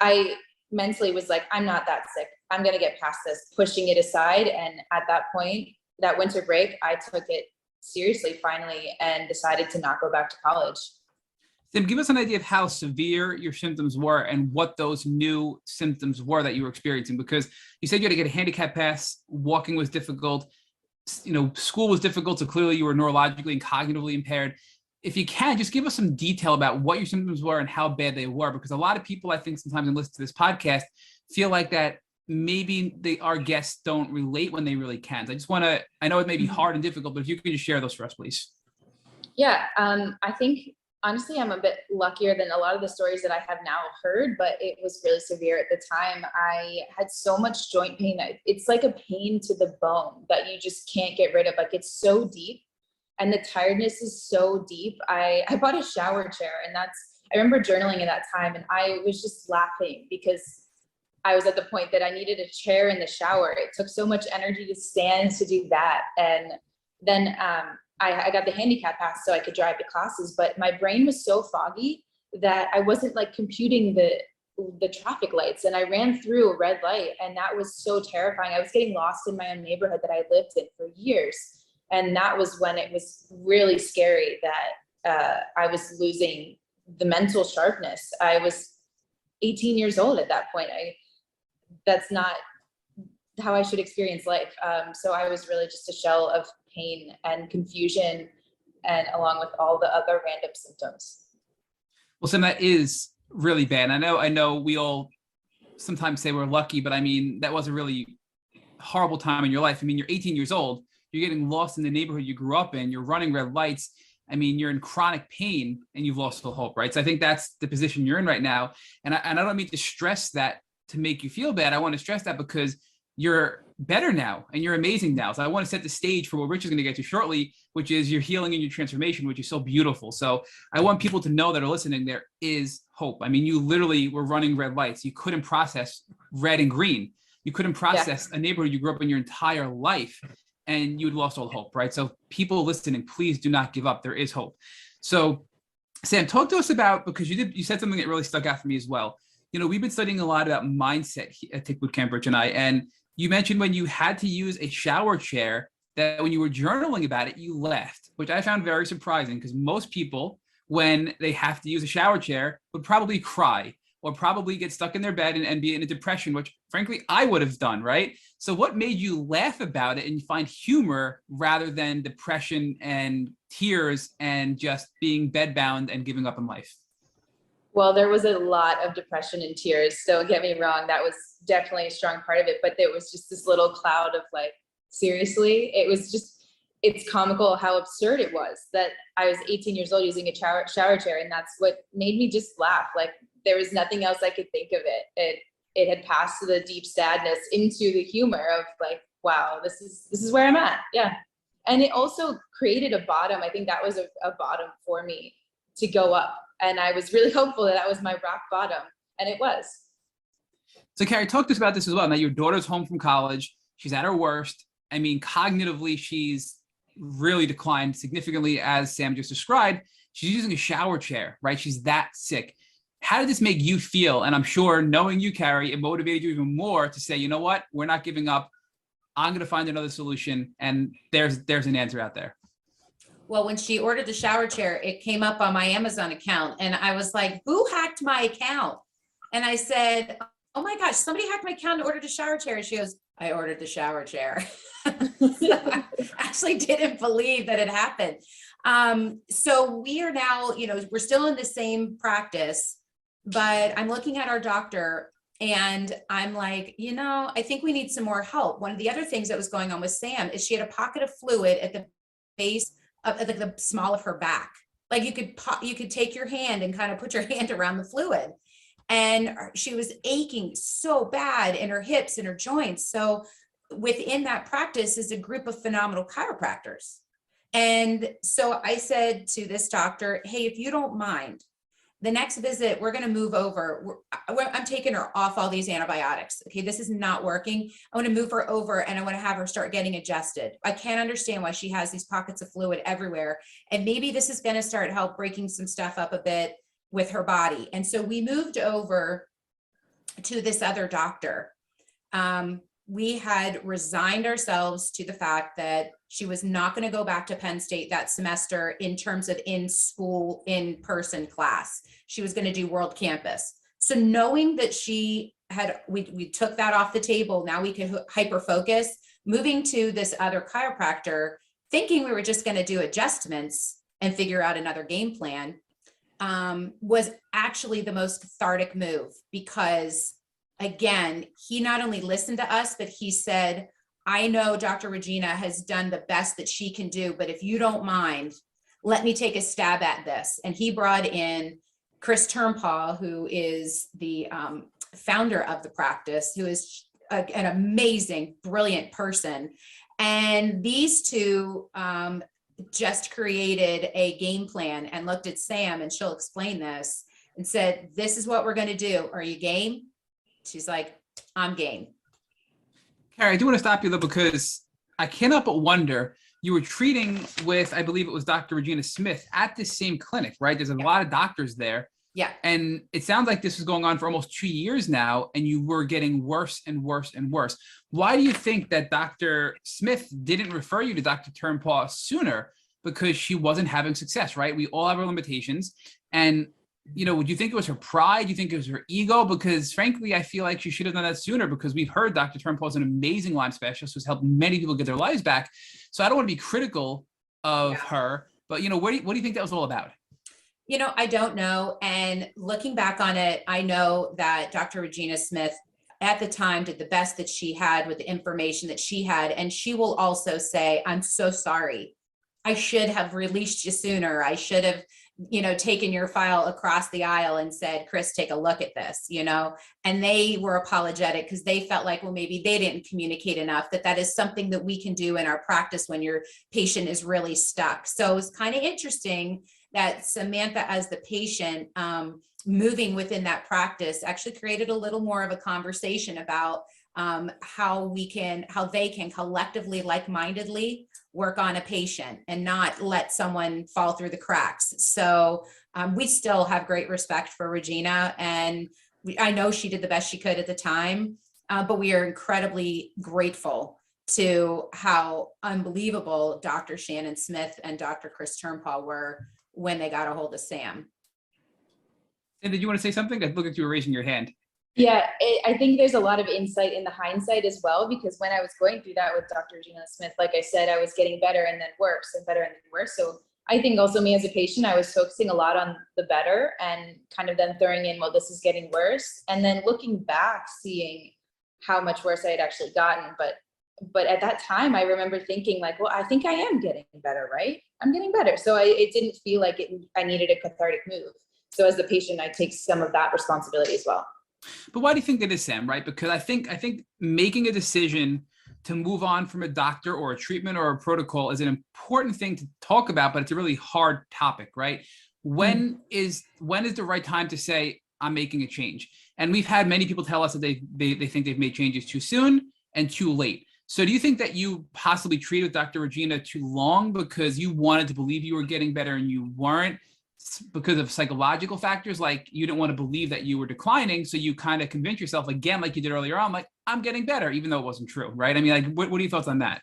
I mentally was like, I'm not that sick. I'm going to get past this, pushing it aside. And at that point, that winter break, I took it seriously finally and decided to not go back to college. Then give us an idea of how severe your symptoms were and what those new symptoms were that you were experiencing, because you said you had to get a handicap pass, walking was difficult, school was difficult, so clearly you were neurologically and cognitively impaired. If you can, just give us some detail about what your symptoms were and how bad they were, because a lot of people, I think, sometimes when listen to this podcast, feel like that maybe our guests don't relate when they really can. So I know it may be hard and difficult, but if you could just share those for us, please. Yeah, I think honestly, I'm a bit luckier than a lot of the stories that I have now heard, but it was really severe at the time. I had so much joint pain. It's like a pain to the bone that you just can't get rid of. Like, it's so deep and the tiredness is so deep. I bought a shower chair, and I remember journaling at that time, and I was just laughing because I was at the point that I needed a chair in the shower. It took so much energy to stand to do that. And then, I got the handicap pass so I could drive to classes, but my brain was so foggy that I wasn't like computing the traffic lights, and I ran through a red light, and that was so terrifying. I was getting lost in my own neighborhood that I lived in for years. And that was when it was really scary that I was losing the mental sharpness. I was 18 years old at that point. That's not how I should experience life. So I was really just a shell of pain and confusion, and along with all the other random symptoms. Well, Sam, that is really bad. I know we all sometimes say we're lucky, but I mean, that was a really horrible time in your life. I mean, you're 18 years old, you're getting lost in the neighborhood you grew up in, you're running red lights. I mean, you're in chronic pain and you've lost all hope, right? So I think that's the position you're in right now. And I don't mean to stress that to make you feel bad. I want to stress that because you're better now and you're amazing now. So I want to set the stage for what Rich is going to get to shortly, which is your healing and your transformation, which is so beautiful. So I want people to know that are listening, there is hope. I mean, you literally were running red lights. You couldn't process red and green. You couldn't process a neighborhood you grew up in your entire life, and you had lost all hope, right? So people listening, please do not give up. There is hope. So Sam, talk to us about, because you said something that really stuck out for me as well. You know, we've been studying a lot about mindset at Tick Bootcamp, Rich and I, and you mentioned when you had to use a shower chair that when you were journaling about it, you laughed, which I found very surprising because most people, when they have to use a shower chair, would probably cry or probably get stuck in their bed and be in a depression, which frankly, I would have done, right? So what made you laugh about it and find humor rather than depression and tears and just being bedbound and giving up on life? Well, there was a lot of depression and tears. Don't get me wrong. That was definitely a strong part of it, but there was just this little cloud of like, seriously, it's comical how absurd it was that I was 18 years old using a shower chair. And that's what made me just laugh. Like there was nothing else I could think of it. It had passed the deep sadness into the humor of like, wow, this is where I'm at. Yeah. And it also created a bottom. I think that was a bottom for me to go up. And I was really hopeful that was my rock bottom. And it was. So Carrie, talk to us about this as well. Now your daughter's home from college. She's at her worst. I mean, cognitively, she's really declined significantly, as Sam just described. She's using a shower chair, right? She's that sick. How did this make you feel? And I'm sure knowing you, Carrie, it motivated you even more to say, you know what? We're not giving up. I'm going to find another solution. And there's an answer out there. Well, when she ordered the shower chair, it came up on my Amazon account. And I was like, who hacked my account? And I said, oh my gosh, somebody hacked my account and ordered a shower chair. And she goes, I ordered the shower chair. So I actually didn't believe that it happened. So we are now, we're still in the same practice, but I'm looking at our doctor and I'm like, I think we need some more help. One of the other things that was going on with Sam is she had a pocket of fluid at the base of the small of her back. Like you could take your hand and kind of put your hand around the fluid. And she was aching so bad in her hips and her joints. So within that practice is a group of phenomenal chiropractors. And so I said to this doctor, hey, if you don't mind, the next visit, we're going to move over. I'm taking her off all these antibiotics. Okay, this is not working. I want to move her over and I want to have her start getting adjusted. I can't understand why she has these pockets of fluid everywhere. And maybe this is going to start help breaking some stuff up a bit with her body. And so we moved over to this other doctor. We had resigned ourselves to the fact that she was not going to go back to Penn State that semester in terms of in-school, in-person class. She was going to do World Campus. So knowing that we took that off the table, now we could hyper-focus, moving to this other chiropractor, thinking we were just going to do adjustments and figure out another game plan, was actually the most cathartic move because, again, he not only listened to us, but he said, I know Dr. Regina has done the best that she can do, but if you don't mind, let me take a stab at this. And he brought in Chris Turnpaugh, who is the founder of the practice, who is an amazing, brilliant person. And these two just created a game plan and looked at Sam, and she'll explain this, and said, this is what we're going to do. Are you game? She's like, I'm game. Carrie, I do want to stop you though, because I cannot but wonder, you were treating with, I believe it was Dr. Regina Smith at this same clinic, right? There's a lot of doctors there. Yeah. And it sounds like this was going on for almost 2 years now, and you were getting worse and worse and worse. Why do you think that Dr. Smith didn't refer you to Dr. Turnpaw sooner? Because she wasn't having success, right? We all have our limitations. And, would you think it was her pride? Do you think it was her ego? Because frankly, I feel like she should have done that sooner, because we've heard Dr. Turnpaw is an amazing Lyme specialist who's helped many people get their lives back. So I don't want to be critical of her, but, what do you think that was all about? I don't know. And looking back on it, I know that Dr. Regina Smith at the time did the best that she had with the information that she had. And she will also say, I'm so sorry. I should have released you sooner. I should have, taken your file across the aisle and said, Chris, take a look at this, and they were apologetic because they felt like, well, maybe they didn't communicate enough, that is something that we can do in our practice when your patient is really stuck. So it's kind of interesting that Samantha, as the patient, moving within that practice, actually created a little more of a conversation about how they can collectively, like-mindedly work on a patient and not let someone fall through the cracks. So we still have great respect for Regina, and I know she did the best she could at the time, but we are incredibly grateful to how unbelievable Dr. Shannon Smith and Dr. Chris Turnpaw were when they got a hold of Sam. And did you want to say something? I looked at you raising your hand. Yeah, I think there's a lot of insight in the hindsight as well, because when I was going through that with Dr. Regina Smith, like I said, I was getting better and then worse and better and then worse. So I think also me as a patient, I was focusing a lot on the better and kind of then throwing in, well, this is getting worse. And then looking back, seeing how much worse I had actually gotten. But at that time, I remember thinking like, well, I think I am getting better, right? I'm getting better. So it didn't feel like I needed a cathartic move. So as the patient, I take some of that responsibility as well. But why do you think that is, Sam, right? Because I think making a decision to move on from a doctor or a treatment or a protocol is an important thing to talk about, but it's a really hard topic, right? When is the right time to say, I'm making a change? And we've had many people tell us that they think they've made changes too soon and too late. So do you think that you possibly treated Dr. Regina too long because you wanted to believe you were getting better and you weren't, because of psychological factors, like you didn't want to believe that you were declining, so you kind of convince yourself again, like you did earlier on, like I'm getting better, even though it wasn't true, right? I mean, like, what are your thoughts on that?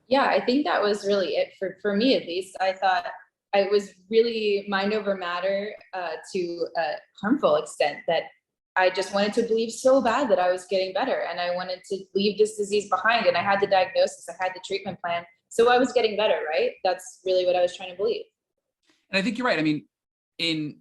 Yeah, I think that was really it for me, at least. I thought it was really mind over matter to a harmful extent, that I just wanted to believe so bad that I was getting better, and I wanted to leave this disease behind, and I had the diagnosis, I had the treatment plan, so I was getting better, right? That's really what I was trying to believe. And I think you're right. I mean, in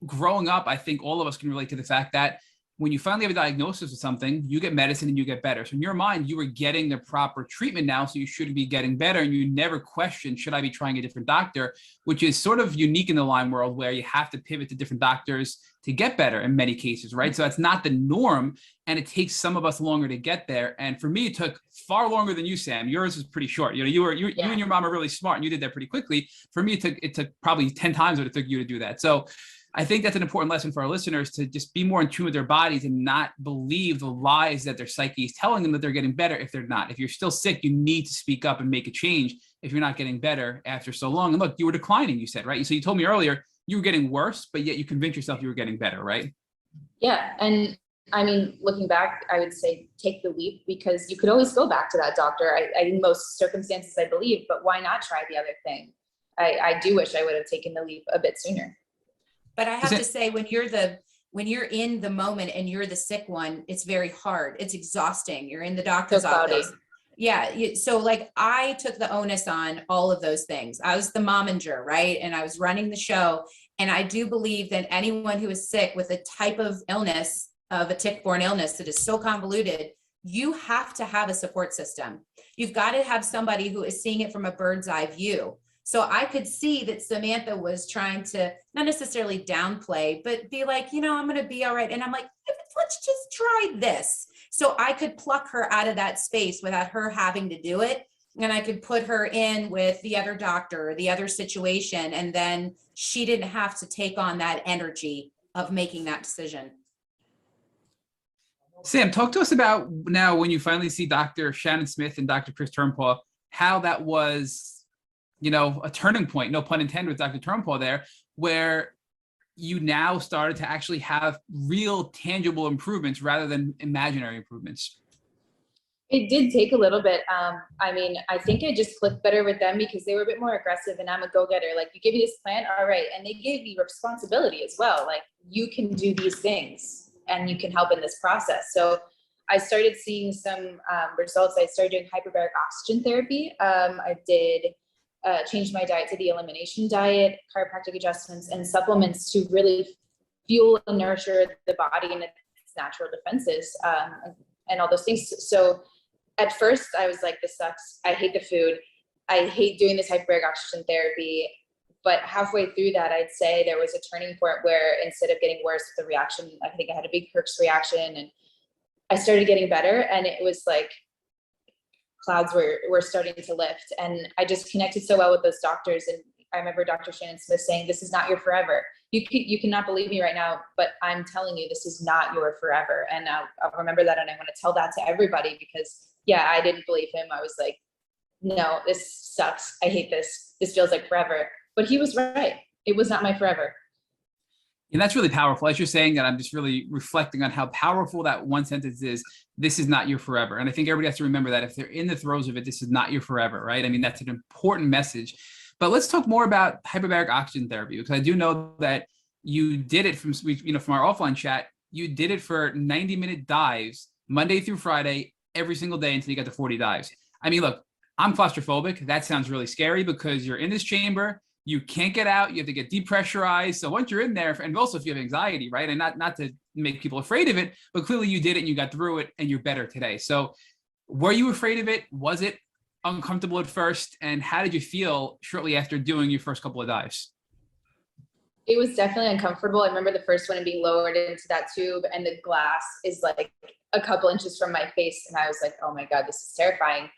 growing up, I think all of us can relate to the fact that when you finally have a diagnosis of something, you get medicine and you get better. So in your mind, you were getting the proper treatment now, so you should be getting better. And you never question, should I be trying a different doctor, which is sort of unique in the Lyme world, where you have to pivot to different doctors to get better in many cases, right? So that's not the norm. And it takes some of us longer to get there. And for me, it took far longer than you, Sam. Yours was pretty short. You and your mom are really smart and you did that pretty quickly. For me, it took probably 10 times what it took you to do that. So I think that's an important lesson for our listeners, to just be more in tune with their bodies and not believe the lies that their psyche is telling them that they're getting better if they're not. If you're still sick, you need to speak up and make a change if you're not getting better after so long. And look, you were declining, you said, right? So you told me earlier you were getting worse, but yet you convinced yourself you were getting better, right? Yeah. And I mean, looking back, I would say take the leap, because you could always go back to that doctor. In most circumstances, I believe, but why not try the other thing? I do wish I would have taken the leap a bit sooner. But I have to say, when you're in the moment and you're the sick one, it's very hard. It's exhausting. You're in the doctor's office. Yeah. So like I took the onus on all of those things. I was the momager, right? And I was running the show. And I do believe that anyone who is sick with a type of illness, of a tick-borne illness that is so convoluted, you have to have a support system. You've got to have somebody who is seeing it from a bird's eye view. So I could see that Samantha was trying to not necessarily downplay, but be like, I'm going to be all right. And I'm like, let's just try this. So I could pluck her out of that space without her having to do it. And I could put her in with the other doctor, or the other situation. And then she didn't have to take on that energy of making that decision. Sam, talk to us about now when you finally see Dr. Shannon Smith and Dr. Chris Turnpaw, how that was, a turning point, no pun intended, with Dr. Turnpaw there, where you now started to actually have real tangible improvements rather than imaginary improvements? It did take a little bit. I mean, I think I just clicked better with them because they were a bit more aggressive and I'm a go-getter. Like, you give me this plan, all right. And they gave me responsibility as well. Like, you can do these things and you can help in this process. So I started seeing some results. I started doing hyperbaric oxygen therapy. I did change my diet to the elimination diet, chiropractic adjustments, and supplements to really fuel and nurture the body and its natural defenses, and all those things. So at first I was like, this sucks. I hate the food. I hate doing this hyperbaric oxygen therapy. But halfway through that, I'd say there was a turning point where instead of getting worse with the reaction, I think I had a big Kirk's reaction and I started getting better. And it was like clouds were starting to lift. And I just connected so well with those doctors. And I remember Dr. Shannon Smith saying, this is not your forever. You cannot believe me right now, but I'm telling you, this is not your forever. And I'll remember that. And I want to tell that to everybody because yeah, I didn't believe him. I was like, no, this sucks. I hate this. This feels like forever. But he was right. It was not my forever. And that's really powerful. As you're saying that, I'm just really reflecting on how powerful that one sentence is. This is not your forever. And I think everybody has to remember that if they're in the throes of it, this is not your forever, right? I mean, that's an important message. But let's talk more about hyperbaric oxygen therapy, because I do know that you did it from our offline chat, you did it for 90-minute dives, Monday through Friday, every single day until you got to 40 dives. I mean, look, I'm claustrophobic. That sounds really scary because you're in this chamber, you can't get out, you have to get depressurized. So once you're in there, and also if you have anxiety, right? And not to make people afraid of it, but clearly you did it and you got through it and you're better today. So were you afraid of it? Was it uncomfortable at first? And how did you feel shortly after doing your first couple of dives? It was definitely uncomfortable. I remember the first one being lowered into that tube and the glass is like a couple inches from my face. And I was like, oh my God, this is terrifying.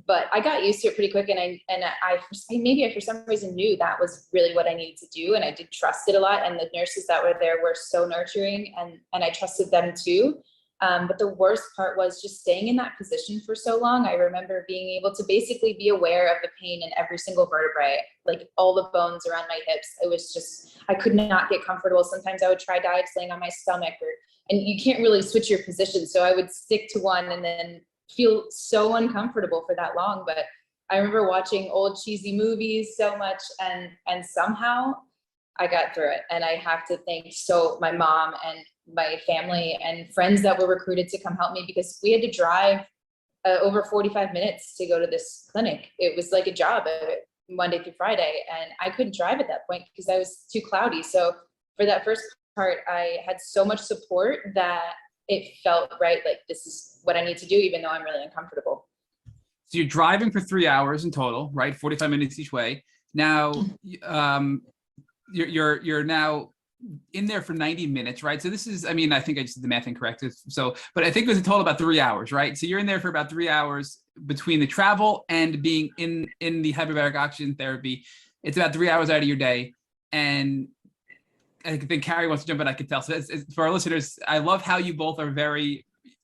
But I got used to it pretty quick. And I for some reason knew that was really what I needed to do. And I did trust it a lot. And the nurses that were there were so nurturing and I trusted them too. But the worst part was just staying in that position for so long. I remember being able to basically be aware of the pain in every single vertebrae, like all the bones around my hips. It was just, I could not get comfortable. Sometimes I would try dives laying on my stomach and you can't really switch your position. So I would stick to one and then feel so uncomfortable for that long. But I remember watching old cheesy movies so much and somehow I got through it. And I have to thank my mom and my family and friends that were recruited to come help me because we had to drive over 45 minutes to go to this clinic. It was like a job Monday through Friday. And I couldn't drive at that point because I was too cloudy. So for that first part, I had so much support that it felt right. Like this is what I need to do, even though I'm really uncomfortable. So you're driving for 3 hours in total, right? 45 minutes each way. Now, you're now in there for 90 minutes, right? So this is, I mean, I think I just did the math incorrect. So, but I think it was a total about 3 hours, right? So you're in there for about 3 hours between the travel and being in the hyperbaric oxygen therapy. It's about 3 hours out of your day. And I think Carrie wants to jump in, I can tell. So it's, for our listeners, I love how you both are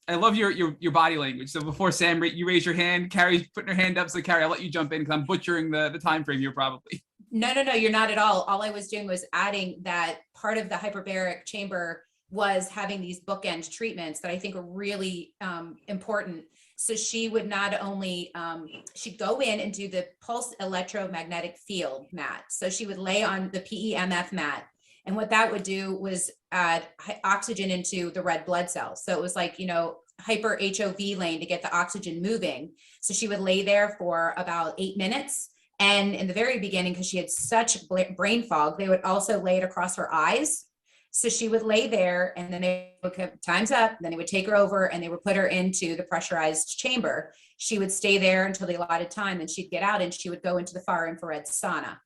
I love your body language. So before Sam, you raise your hand, Carrie's putting her hand up. So Carrie, I'll let you jump in because I'm butchering the time frame here probably. No, you're not at all. All I was doing was adding that part of the hyperbaric chamber was having these bookend treatments that I think are really important. So she would not only, she'd go in and do the pulse electromagnetic field mat. So she would lay on the PEMF mat. And what that would do was add oxygen into the red blood cells. So it was like, hyper HOV lane to get the oxygen moving. So she would lay there for about 8 minutes. And in the very beginning, because she had such brain fog, they would also lay it across her eyes. So she would lay there and then they would come, time's up. Then they would take her over and they would put her into the pressurized chamber. She would stay there until the allotted time. Then she'd get out and she would go into the far infrared sauna.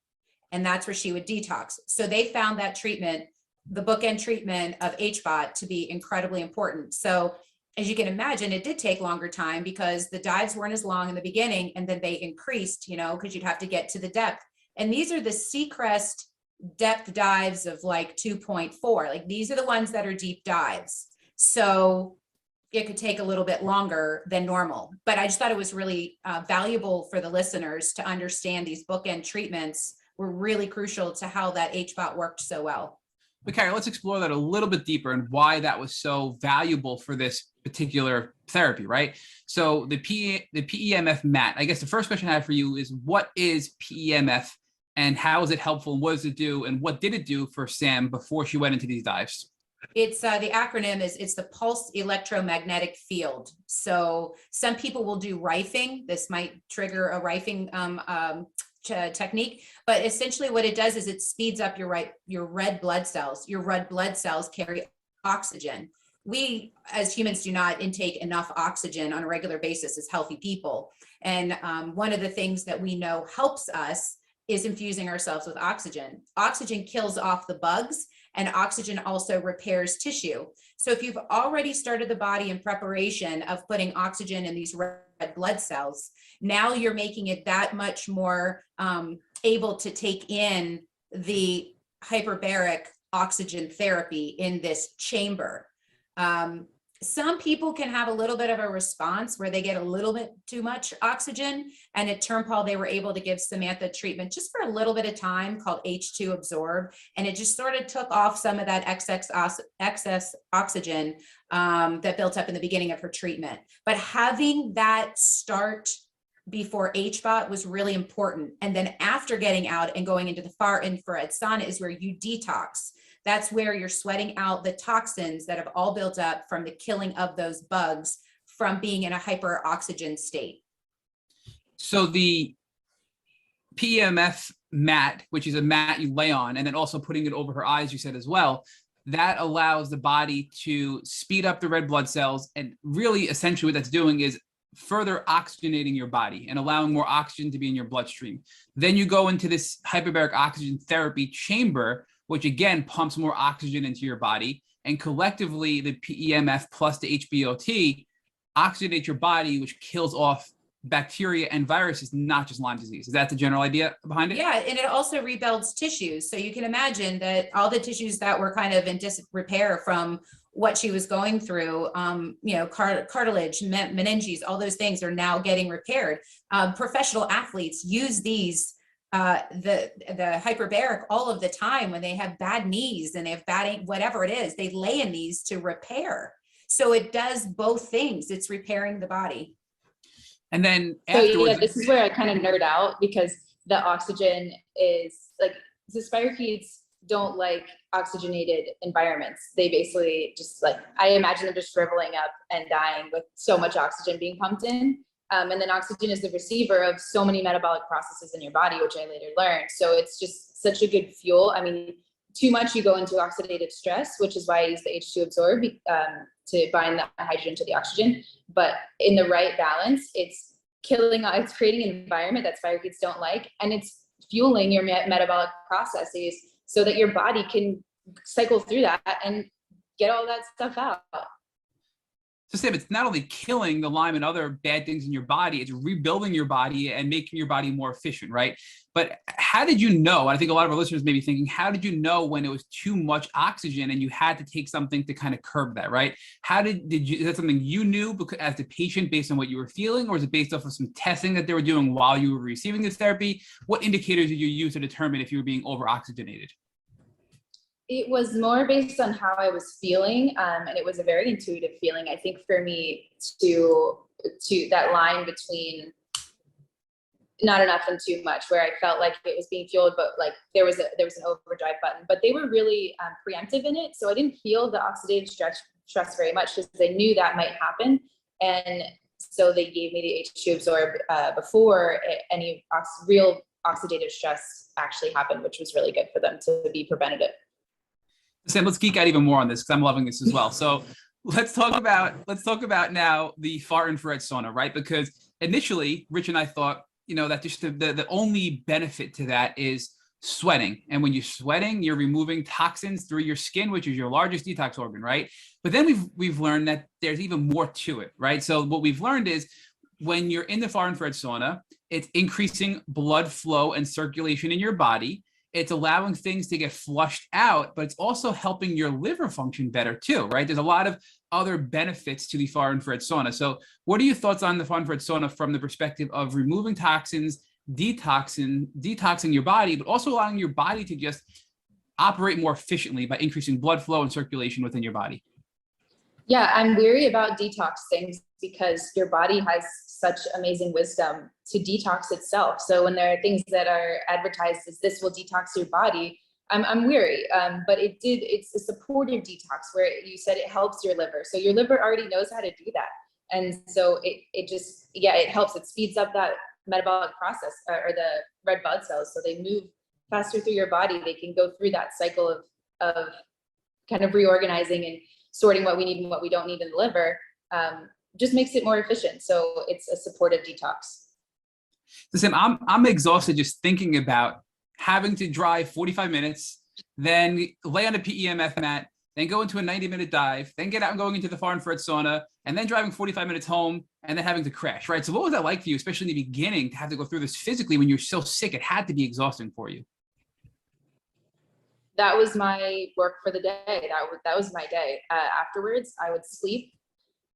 And that's where she would detox. So they found that treatment, the bookend treatment of HBOT, to be incredibly important. So as you can imagine, it did take longer time because the dives weren't as long in the beginning and then they increased, because you'd have to get to the depth. And these are the Seacrest depth dives of like 2.4. Like these are the ones that are deep dives. So it could take a little bit longer than normal. But I just thought it was really valuable for the listeners to understand these bookend treatments were really crucial to how that HBOT worked so well. But Carrie, let's explore that a little bit deeper and why that was so valuable for this particular therapy, right? So the PEMF mat, I guess the first question I have for you is, what is PEMF and how is it helpful and what does it do and what did it do for Sam before she went into these dives? It's the acronym is it's the pulse electromagnetic field. So some people will do rifing. This might trigger a rifing technique, but essentially what it does is it speeds up your red blood cells. Your red blood cells carry oxygen. We as humans do not intake enough oxygen on a regular basis as healthy people. And one of the things that we know helps us is infusing ourselves with oxygen. Oxygen kills off the bugs, and oxygen also repairs tissue. So if you've already started the body in preparation of putting oxygen in these red blood cells, now you're making it that much more able to take in the hyperbaric oxygen therapy in this chamber. Some people can have a little bit of a response where they get a little bit too much oxygen. And at Turnpal, they were able to give Samantha treatment just for a little bit of time called H2 Absorb. And it just sort of took off some of that excess oxygen that built up in the beginning of her treatment. But having that start before HBOT was really important. And then after getting out and going into the far infrared sauna is where you detox. That's where you're sweating out the toxins that have all built up from the killing of those bugs from being in a hyperoxygen state. So the PEMF mat, which is a mat you lay on, and then also putting it over her eyes, you said as well, that allows the body to speed up the red blood cells. And really, essentially what that's doing is further oxygenating your body and allowing more oxygen to be in your bloodstream. Then you go into this hyperbaric oxygen therapy chamber, which again pumps more oxygen into your body. And collectively, the PEMF plus the HBOT oxygenate your body, which kills off bacteria and viruses, not just Lyme disease. Is that the general idea behind it? Yeah, and it also rebuilds tissues. So you can imagine that all the tissues that were kind of in disrepair from what she was going through, cartilage, meninges, all those things are now getting repaired. Professional athletes use these the hyperbaric all of the time when they have bad knees and they have bad, whatever it is, they lay in these to repair. So it does both things. It's repairing the body. And then afterwards, yeah, this is where I kind of nerd out because the oxygen is like, the spirochetes don't like oxygenated environments. They basically just like, I imagine them just shriveling up and dying with so much oxygen being pumped in. And then oxygen is the receiver of so many metabolic processes in your body, which I later learned. So it's just such a good fuel. I mean, too much, you go into oxidative stress, which is why I use the H2 Absorb to bind the hydrogen to the oxygen. But in the right balance, it's creating an environment that spirochetes don't like, and it's fueling your metabolic processes so that your body can cycle through that and get all that stuff out. So Sam, it's not only killing the Lyme and other bad things in your body, it's rebuilding your body and making your body more efficient, right? But how did you know? I think a lot of our listeners may be thinking, how did you know when it was too much oxygen and you had to take something to kind of curb that, right? How did you, is that something you knew because, as the patient based on what you were feeling, or is it based off of some testing that they were doing while you were receiving this therapy? What indicators did you use to determine if you were being over-oxygenated? It was more based on how I was feeling, and it was a very intuitive feeling. I think for me to that line between not enough and too much, where I felt like it was being fueled, but like there was an overdrive button. But they were really preemptive in it, so I didn't feel the oxidative stress very much because they knew that might happen, and so they gave me the H2 Absorb before any real oxidative stress actually happened, which was really good for them to be preventative. Sam, let's geek out even more on this because I'm loving this as well. So let's talk about now the far infrared sauna, right? Because initially, Rich and I thought, that just the only benefit to that is sweating. And when you're sweating, you're removing toxins through your skin, which is your largest detox organ, right? But then we've learned that there's even more to it, right? So what we've learned is when you're in the far infrared sauna, it's increasing blood flow and circulation in your body. It's allowing things to get flushed out, but it's also helping your liver function better too, right? There's a lot of other benefits to the far infrared sauna. So what are your thoughts on the far infrared sauna from the perspective of removing toxins, detoxing your body, but also allowing your body to just operate more efficiently by increasing blood flow and circulation within your body? Yeah, I'm weary about detox things because your body has such amazing wisdom to detox itself. So when there are things that are advertised as this will detox your body, I'm weary. But it's a supportive detox where you said it helps your liver. So your liver already knows how to do that. And so it helps. It speeds up that metabolic process or the red blood cells. So they move faster through your body. They can go through that cycle of kind of reorganizing and sorting what we need and what we don't need in the liver. Just makes it more efficient. So it's a supportive detox. So Sam, I'm exhausted just thinking about having to drive 45 minutes, then lay on a PEMF mat, then go into a 90-minute dive, then get out and going into the far infrared sauna, and then driving 45 minutes home, and then having to crash, right? So what was that like for you, especially in the beginning, to have to go through this physically when you're so sick? It had to be exhausting for you. That was my work for the day. That was my day. Afterwards, I would sleep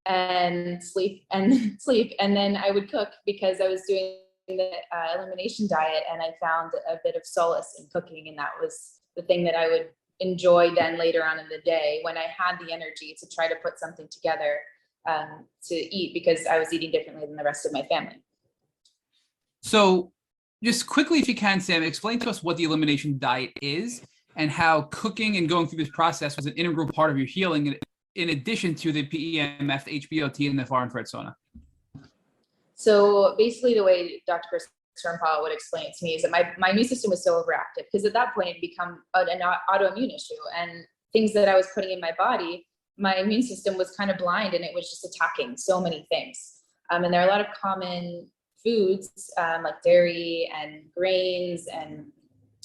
and sleep and sleep, and then I would cook because I was doing the elimination diet, and I found a bit of solace in cooking, and that was the thing that I would enjoy then later on in the day when I had the energy to try to put something together to eat, because I was eating differently than the rest of my family. So just quickly, if you can, Sam, explain to us what the elimination diet is and how cooking and going through this process was an integral part of your healing in addition to the PEMF, the HBOT, and the far infrared sauna. So basically the way Dr. Sternpaul would explain it to me is that my immune system was so overactive, because at that point it had become an autoimmune issue, and things that I was putting in my body, my immune system was kind of blind, and it was just attacking so many things. And there are a lot of common foods like dairy and grains, and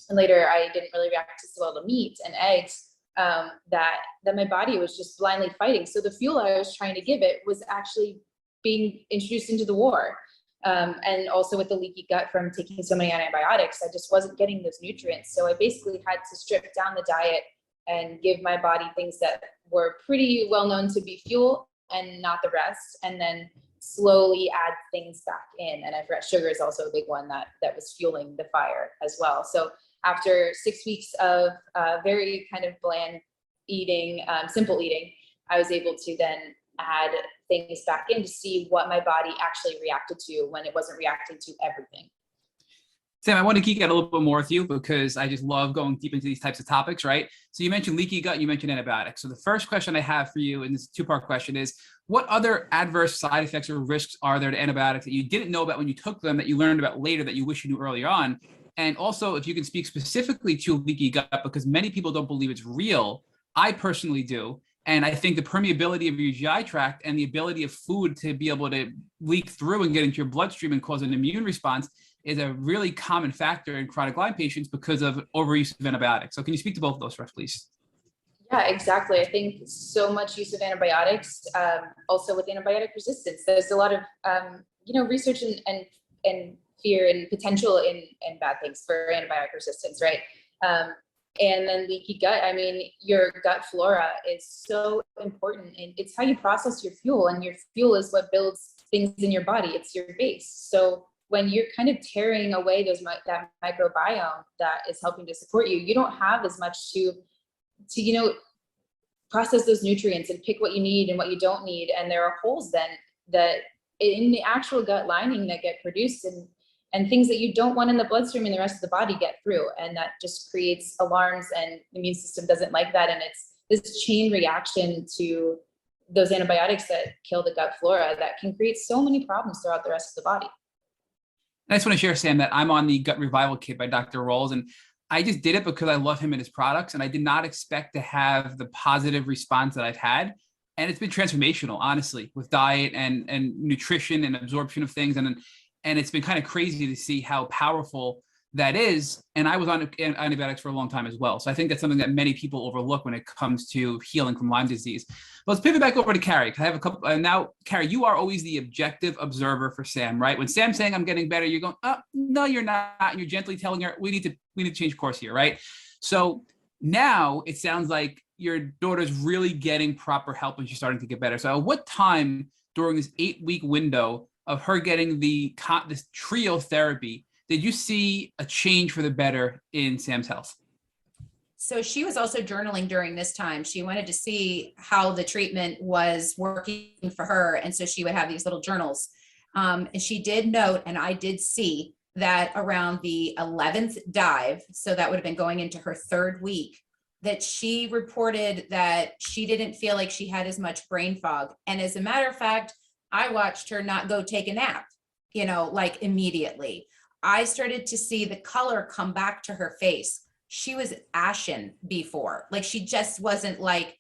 later I didn't really react to well to meat and eggs that my body was just blindly fighting. So the fuel I was trying to give it was actually being introduced into the war. And also with the leaky gut from taking so many antibiotics, I just wasn't getting those nutrients. So I basically had to strip down the diet and give my body things that were pretty well known to be fuel and not the rest, and then slowly add things back in. And I forgot sugar is also a big one that was fueling the fire as well. So after 6 weeks of very kind of bland eating, simple eating, I was able to then add things back in to see what my body actually reacted to when it wasn't reacting to everything. Sam, I want to geek out a little bit more with you because I just love going deep into these types of topics, right? So you mentioned leaky gut, you mentioned antibiotics. So the first question I have for you, and this is a two-part question, is what other adverse side effects or risks are there to antibiotics that you didn't know about when you took them, that you learned about later that you wish you knew earlier on? And also, if you can speak specifically to leaky gut, because many people don't believe it's real. I personally do. And I think the permeability of your GI tract and the ability of food to be able to leak through and get into your bloodstream and cause an immune response is a really common factor in chronic Lyme patients because of overuse of antibiotics. So can you speak to both of those for us, please? Yeah, exactly. I think so much use of antibiotics, also with antibiotic resistance. There's a lot of, research and fear and potential in bad things for antibiotic resistance, right? And then leaky gut. I mean, your gut flora is so important, and it's how you process your fuel, and your fuel is what builds things in your body. It's your base. So when you're kind of tearing away that microbiome that is helping to support you, you don't have as much to process those nutrients and pick what you need and what you don't need. And there are holes then that in the actual gut lining that get produced, and things that you don't want in the bloodstream and the rest of the body get through. And that just creates alarms, and the immune system doesn't like that. And it's this chain reaction to those antibiotics that kill the gut flora that can create so many problems throughout the rest of the body. I just want to share, Sam, that I'm on the Gut Revival Kit by Dr. Rolls, and I just did it because I love him and his products, and I did not expect to have the positive response that I've had. And it's been transformational, honestly, with diet and nutrition and absorption of things. And it's been kind of crazy to see how powerful that is. And I was on antibiotics for a long time as well. So I think that's something that many people overlook when it comes to healing from Lyme disease. But let's pivot back over to Carrie. I have a couple. Now, Carrie, you are always the objective observer for Sam, right? When Sam's saying I'm getting better, you're going, oh, no, you're not. And you're gently telling her, we need to change course here, right? So now it sounds like your daughter's really getting proper help and she's starting to get better. So at what time during this 8-week window of her getting this trio therapy did you see a change for the better in Sam's health? So she was also journaling during this time. She wanted to see how the treatment was working for her. And so she would have these little journals. And she did note, and I did see that around the 11th dive, so that would have been going into her 3rd week, that she reported that she didn't feel like she had as much brain fog. And as a matter of fact, I watched her not go take a nap, like immediately. I started to see the color come back to her face. She was ashen before, like she just wasn't like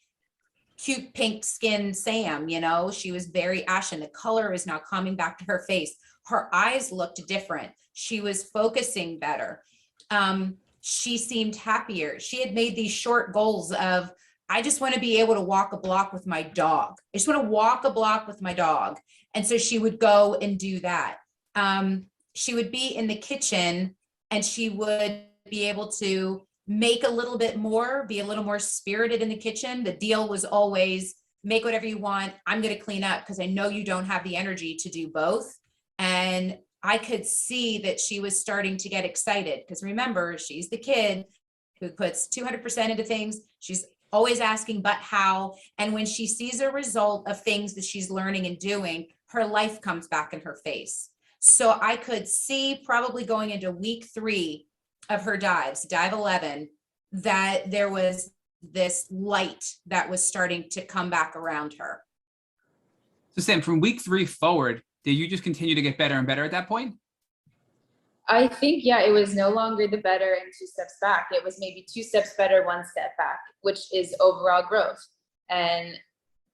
cute pink skin Sam, she was very ashen. The color is now coming back to her face. Her eyes looked different. She was focusing better. She seemed happier. She had made these short goals of, I just want to be able to walk a block with my dog. I just want to walk a block with my dog. And so she would go and do that. She would be in the kitchen and she would be able to make a little bit more, be a little more spirited in the kitchen. The deal was always make whatever you want. I'm going to clean up because I know you don't have the energy to do both. And I could see that she was starting to get excited because remember, she's the kid who puts 200% into things. She's always asking, but how? And when she sees a result of things that she's learning and doing, her life comes back in her face. So I could see probably going into week 3 of her dives, dive 11, that there was this light that was starting to come back around her. So Sam, from week 3 forward, did you just continue to get better and better at that point? I think, yeah, it was no longer the better and 2 steps back. It was maybe 2 steps better, 1 step back, which is overall growth. And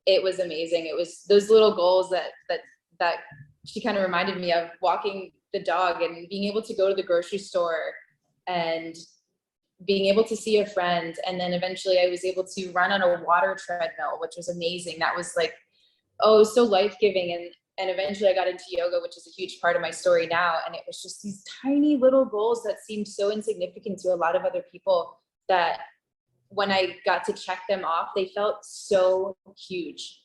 it was amazing. It was those little goals that she kind of reminded me of, walking the dog and being able to go to the grocery store and being able to see a friend. And then eventually I was able to run on a water treadmill, which was amazing. That was like, oh, so life-giving. And eventually I got into yoga, which is a huge part of my story now. And it was just these tiny little goals that seemed so insignificant to a lot of other people that when I got to check them off, they felt so huge.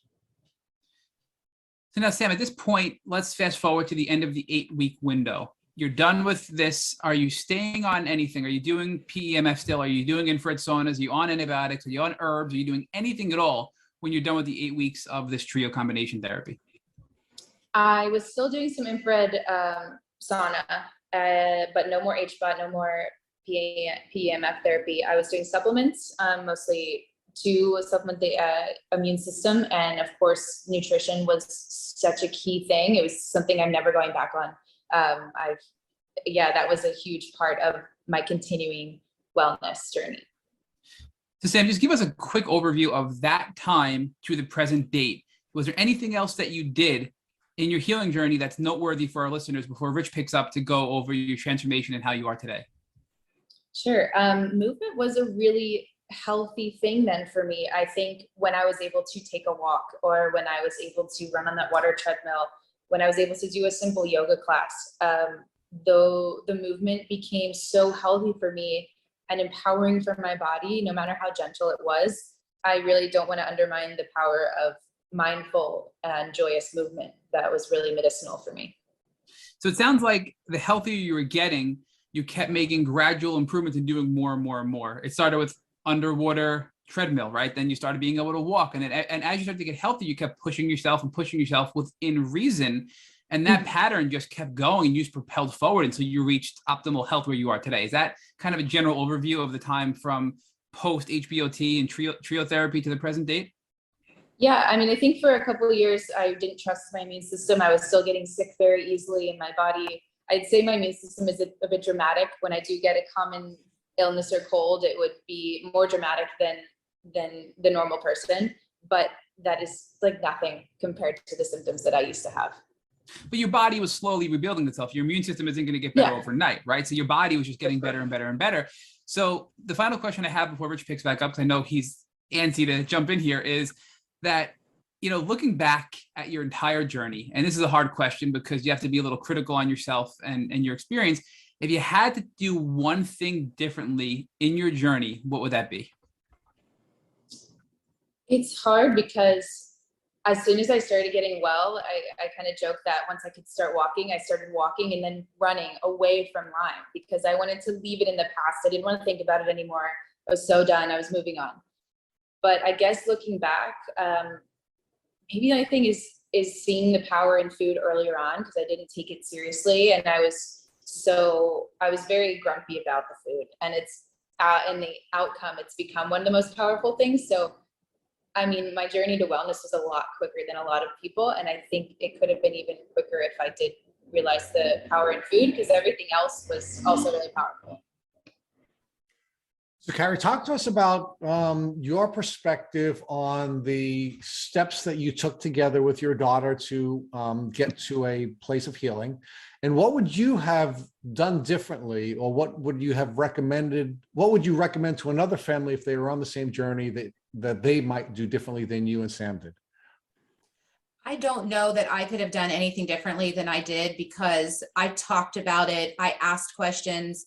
So now, Sam, at this point, let's fast forward to the end of the 8-week window. You're done with this. Are you staying on anything? Are you doing PEMF still? Are you doing infrared saunas? Are you on antibiotics? Are you on herbs? Are you doing anything at all when you're done with the 8 weeks of this trio combination therapy? I was still doing some infrared sauna, but no more HBOT, no more PEMF therapy. I was doing supplements, mostly to supplement the immune system. And of course, nutrition was such a key thing. It was something I'm never going back on. That was a huge part of my continuing wellness journey. So Sam, just give us a quick overview of that time to the present date. Was there anything else that you did in your healing journey that's noteworthy for our listeners before Rich picks up to go over your transformation and how you are today? Sure. Movement was a really healthy thing then for me. I think when I was able to take a walk, or when I was able to run on that water treadmill, when I was able to do a simple yoga class, though the movement became so healthy for me and empowering for my body, no matter how gentle it was. I really don't want to undermine the power of mindful and joyous movement. That was really medicinal for me. So it sounds like the healthier you were getting, you kept making gradual improvements and doing more and more and more. It started with underwater treadmill, right? Then you started being able to walk. And as you started to get healthy, you kept pushing yourself within reason. And that pattern just kept going and you just propelled forward until you reached optimal health where you are today. Is that kind of a general overview of the time from post HBOT and trio therapy to the present date? Yeah, I mean, I think for a couple of years, I didn't trust my immune system. I was still getting sick very easily in my body. I'd say my immune system is a bit dramatic. When I do get a common illness or cold, it would be more dramatic than the normal person. But that is like nothing compared to the symptoms that I used to have. But your body was slowly rebuilding itself. Your immune system isn't going to get better overnight, right? So your body was just getting better and better and better. So the final question I have before Rich picks back up, because I know he's antsy to jump in here, is that, looking back at your entire journey, and this is a hard question because you have to be a little critical on yourself and your experience. If you had to do one thing differently in your journey, what would that be? It's hard because as soon as I started getting well, I kind of joked that once I could start walking, I started walking and then running away from Lyme because I wanted to leave it in the past. I didn't want to think about it anymore. I was so done. I was moving on. But I guess looking back, maybe the thing is seeing the power in food earlier on, because I didn't take it seriously, and I was very grumpy about the food, and it's and the outcome, it's become one of the most powerful things. So I mean, my journey to wellness was a lot quicker than a lot of people, and I think it could have been even quicker if I did realize the power in food, because everything else was also really powerful. So Carrie, talk to us about your perspective on the steps that you took together with your daughter to get to a place of healing. And what would you have done differently, or what would you have recommended? What would you recommend to another family if they were on the same journey that they might do differently than you and Sam did? I don't know that I could have done anything differently than I did, because I talked about it. I asked questions.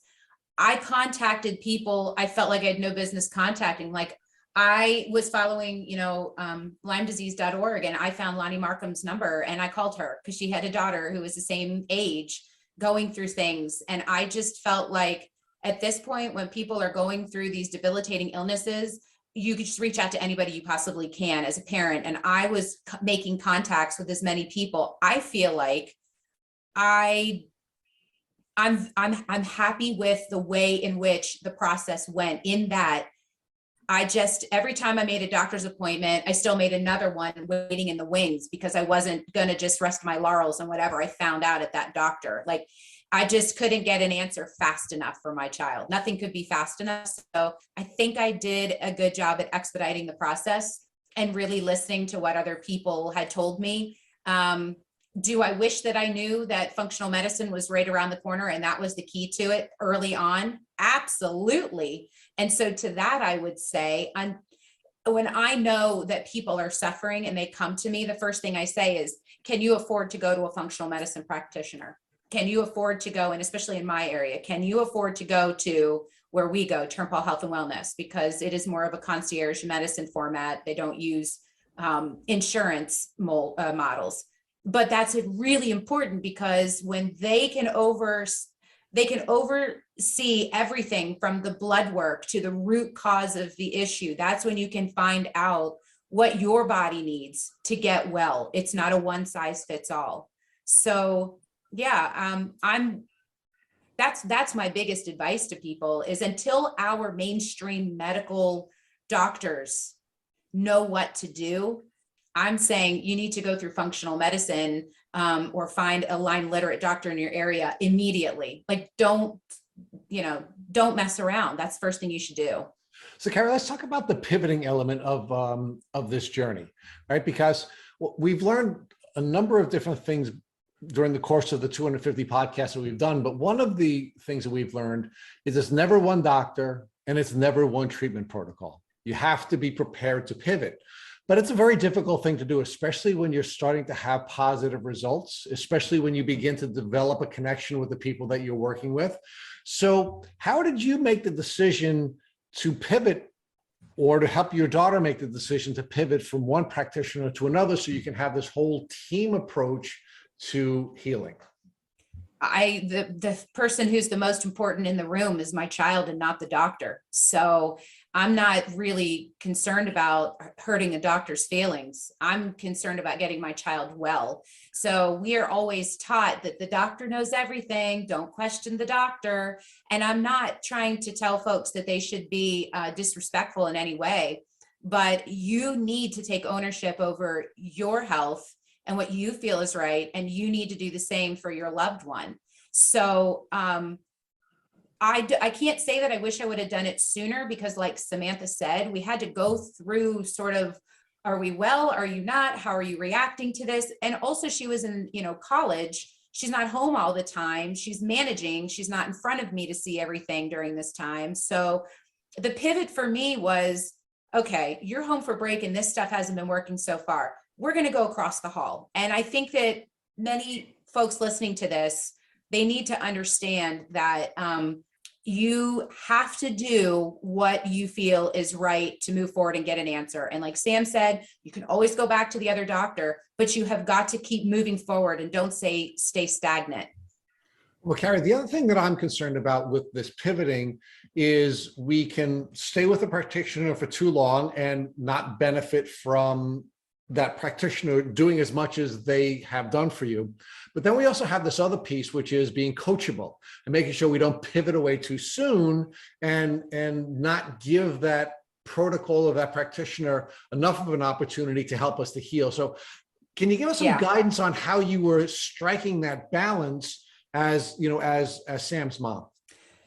I contacted people I felt like I had no business contacting. Like, I was following, LymeDisease.org, and I found Lonnie Markham's number, and I called her because she had a daughter who was the same age going through things. And I just felt like at this point, when people are going through these debilitating illnesses, you could just reach out to anybody you possibly can as a parent. And I was making contacts with as many people. I feel like I'm happy with the way in which the process went, in that I just, every time I made a doctor's appointment, I still made another one waiting in the wings, because I wasn't going to just rest my laurels on whatever I found out at that doctor. Like, I just couldn't get an answer fast enough for my child. Nothing could be fast enough. So I think I did a good job at expediting the process and really listening to what other people had told me. Do I wish that I knew that functional medicine was right around the corner and that was the key to it early on? Absolutely. And so to that, I would say, when I know that people are suffering and they come to me, the first thing I say is, can you afford to go to a functional medicine practitioner? Can you afford to go, and especially in my area, can you afford to go to where we go, Turnpal Health and Wellness, because it is more of a concierge medicine format. They don't use insurance models. But that's really important, because when they can oversee everything from the blood work to the root cause of the issue, that's when you can find out what your body needs to get well. It's not a one size fits all. So yeah, that's my biggest advice to people, is until our mainstream medical doctors know what to do, I'm saying you need to go through functional medicine, or find a Lyme literate doctor in your area immediately. Like, don't mess around. That's the first thing you should do. So Carrie, let's talk about the pivoting element of this journey, right? Because we've learned a number of different things during the course of the 250 podcasts that we've done. But one of the things that we've learned is it's never one doctor and it's never one treatment protocol. You have to be prepared to pivot. But it's a very difficult thing to do, especially when you're starting to have positive results, especially when you begin to develop a connection with the people that you're working with. So how did you make the decision to pivot, or to help your daughter make the decision to pivot from one practitioner to another, so you can have this whole team approach to healing? The person who's the most important in the room is my child and not the doctor. So I'm not really concerned about hurting a doctor's feelings. I'm concerned about getting my child well. So we are always taught that the doctor knows everything. Don't question the doctor. And I'm not trying to tell folks that they should be disrespectful in any way, but you need to take ownership over your health and what you feel is right. And you need to do the same for your loved one. So I can't say that I wish I would have done it sooner, because like Samantha said, we had to go through sort of, are we well? Are you not? How are you reacting to this? And also she was in, college. She's not home all the time. She's managing. She's not in front of me to see everything during this time. So the pivot for me was, okay, you're home for break and this stuff hasn't been working so far. We're going to go across the hall. And I think that many folks listening to this, they need to understand that you have to do what you feel is right to move forward and get an answer. And like Sam said, you can always go back to the other doctor, but you have got to keep moving forward and don't stay stagnant. Well, Carrie, the other thing that I'm concerned about with this pivoting is we can stay with a practitioner for too long and not benefit from that practitioner doing as much as they have done for you. But then we also have this other piece, which is being coachable and making sure we don't pivot away too soon and not give that protocol of that practitioner enough of an opportunity to help us to heal. So can you give us some guidance on how you were striking that balance as, you know, as Sam's mom?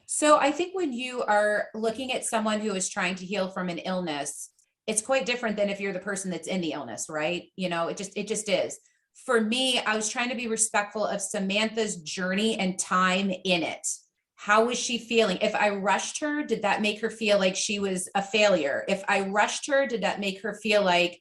So I think when you are looking at someone who is trying to heal from an illness, it's quite different than if you're the person that's in the illness, right? You know, it just is. For me, I was trying to be respectful of Samantha's journey and time in it. How was she feeling? If I rushed her, did that make her feel like she was a failure? If I rushed her, did that make her feel like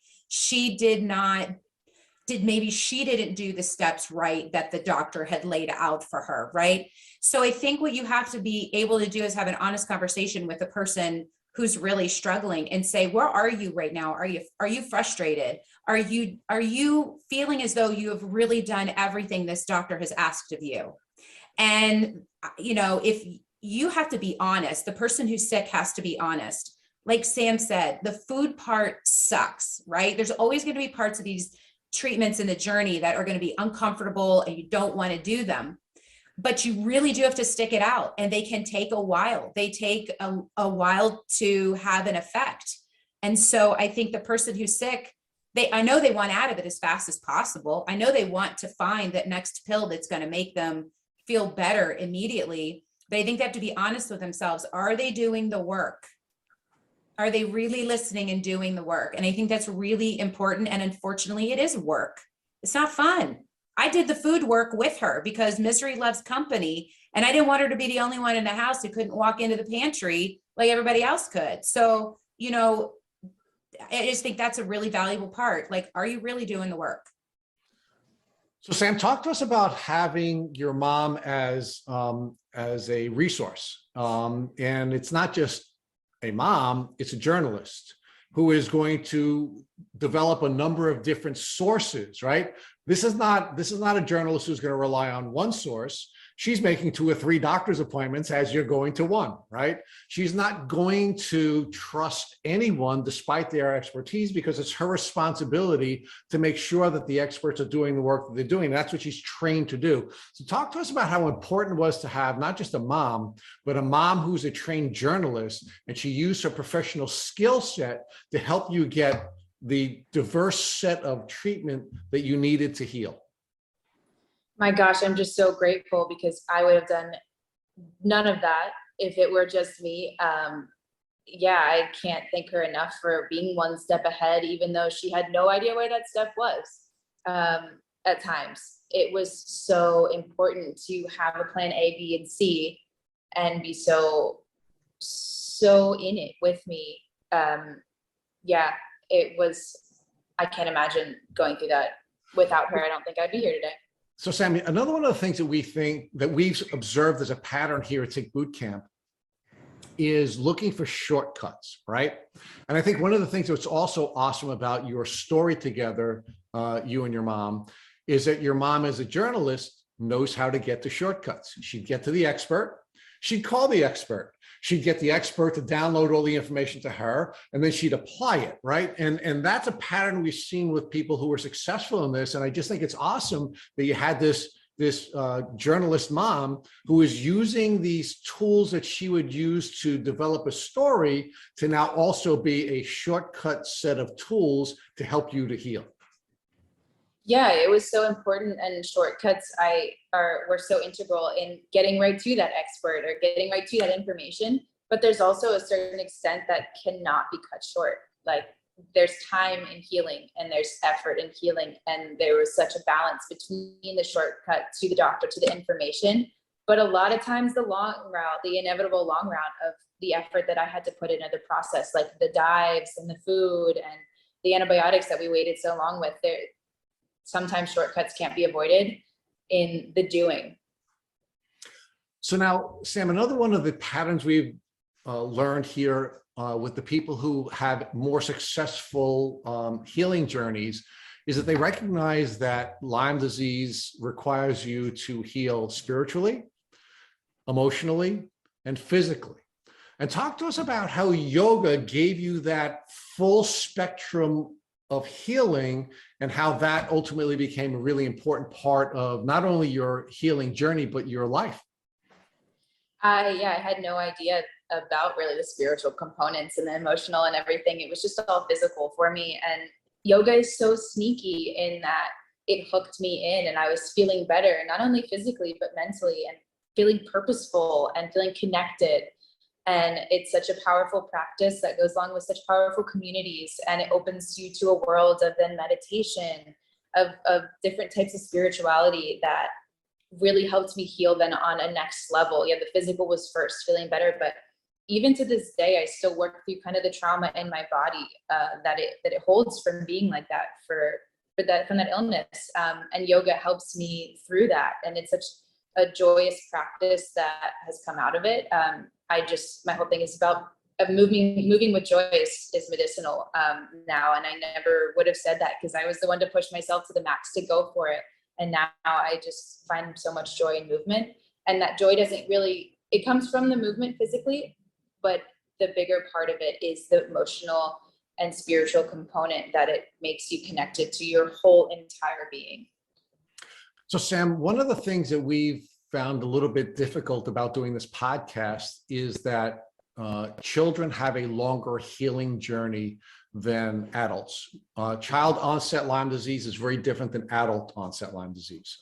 maybe she didn't do the steps right that the doctor had laid out for her, right? So I think what you have to be able to do is have an honest conversation with the person who's really struggling and say, where are you right now? Are you frustrated? Are you feeling as though you have really done everything this doctor has asked of you? And, you know, if you have to be honest, the person who's sick has to be honest. Like Sam said, the food part sucks, right? There's always going to be parts of these treatments in the journey that are going to be uncomfortable and you don't want to do them. But you really do have to stick it out, and they can take a while. They take a while to have an effect. And so I think the person who's sick, I know they want out of it as fast as possible. I know they want to find that next pill that's going to make them feel better immediately. But I think they have to be honest with themselves. Are they doing the work? Are they really listening and doing the work? And I think that's really important. And unfortunately, it is work. It's not fun. I did the food work with her because misery loves company. And I didn't want her to be the only one in the house who couldn't walk into the pantry like everybody else could. So, you know, I just think that's a really valuable part. Like, are you really doing the work? So Sam, talk to us about having your mom as a resource. And it's not just a mom, it's a journalist who is going to develop a number of different sources, right? This is not a journalist who's going to rely on one source. She's making 2 or 3 doctor's appointments as you're going to one, right? She's not going to trust anyone despite their expertise, because it's her responsibility to make sure that the experts are doing the work that they're doing. That's what she's trained to do. So talk to us about how important it was to have not just a mom, but a mom who's a trained journalist, and she used her professional skill set to help you get the diverse set of treatment that you needed to heal. My gosh, I'm just so grateful, because I would have done none of that if it were just me. Yeah, I can't thank her enough for being one step ahead, even though she had no idea where that step was. At times, it was so important to have a plan A, B, and C, and be so in it with me. Yeah, it was, I can't imagine going through that without her. I don't think I'd be here today. So Sammy, another one of the things that we think that we've observed as a pattern here at Tick Boot Camp is looking for shortcuts, right? And I think one of the things that's also awesome about your story together, you and your mom, is that your mom, as a journalist, knows how to get to shortcuts. She'd get to the expert, she'd call the expert, she'd get the expert to download all the information to her, and then she'd apply it, right? And that's a pattern we've seen with people who are successful in this. And I just think it's awesome that you had this journalist mom who is using these tools that she would use to develop a story to now also be a shortcut set of tools to help you to heal. Yeah, it was so important, and shortcuts were so integral in getting right to that expert or getting right to that information. But there's also a certain extent that cannot be cut short. Like, there's time in healing and there's effort in healing, and there was such a balance between the shortcut to the doctor, to the information, but a lot of times the long route, the inevitable long route of the effort that I had to put into the process, like the dives and the food and the antibiotics that we waited so long with. There sometimes shortcuts can't be avoided in the doing. So now, Sam, another one of the patterns we've learned here with the people who have more successful healing journeys is that they recognize that Lyme disease requires you to heal spiritually emotionally, and physically. And talk to us about how yoga gave you that full spectrum of healing and how that ultimately became a really important part of not only your healing journey, but your life. I had no idea about really the spiritual components and the emotional and everything. It was just all physical for me. And yoga is so sneaky in that it hooked me in, and I was feeling better, not only physically, but mentally, and feeling purposeful and feeling connected. And it's such a powerful practice that goes along with such powerful communities. And it opens you to a world of then meditation, of different types of spirituality that really helped me heal then on a next level. Yeah, the physical was first, feeling better, but even to this day, I still work through kind of the trauma in my body that it holds from being like that from that illness. And yoga helps me through that, and it's such a joyous practice that has come out of it. My whole thing is about moving with joy is medicinal now, and I never would have said that because I was the one to push myself to the max to go for it. And now I just find so much joy in movement, and that joy it comes from the movement physically, but the bigger part of it is the emotional and spiritual component that it makes you connected to your whole entire being. So Sam, one of the things that we've found a little bit difficult about doing this podcast is that children have a longer healing journey than adults. Child onset Lyme disease is very different than adult onset Lyme disease.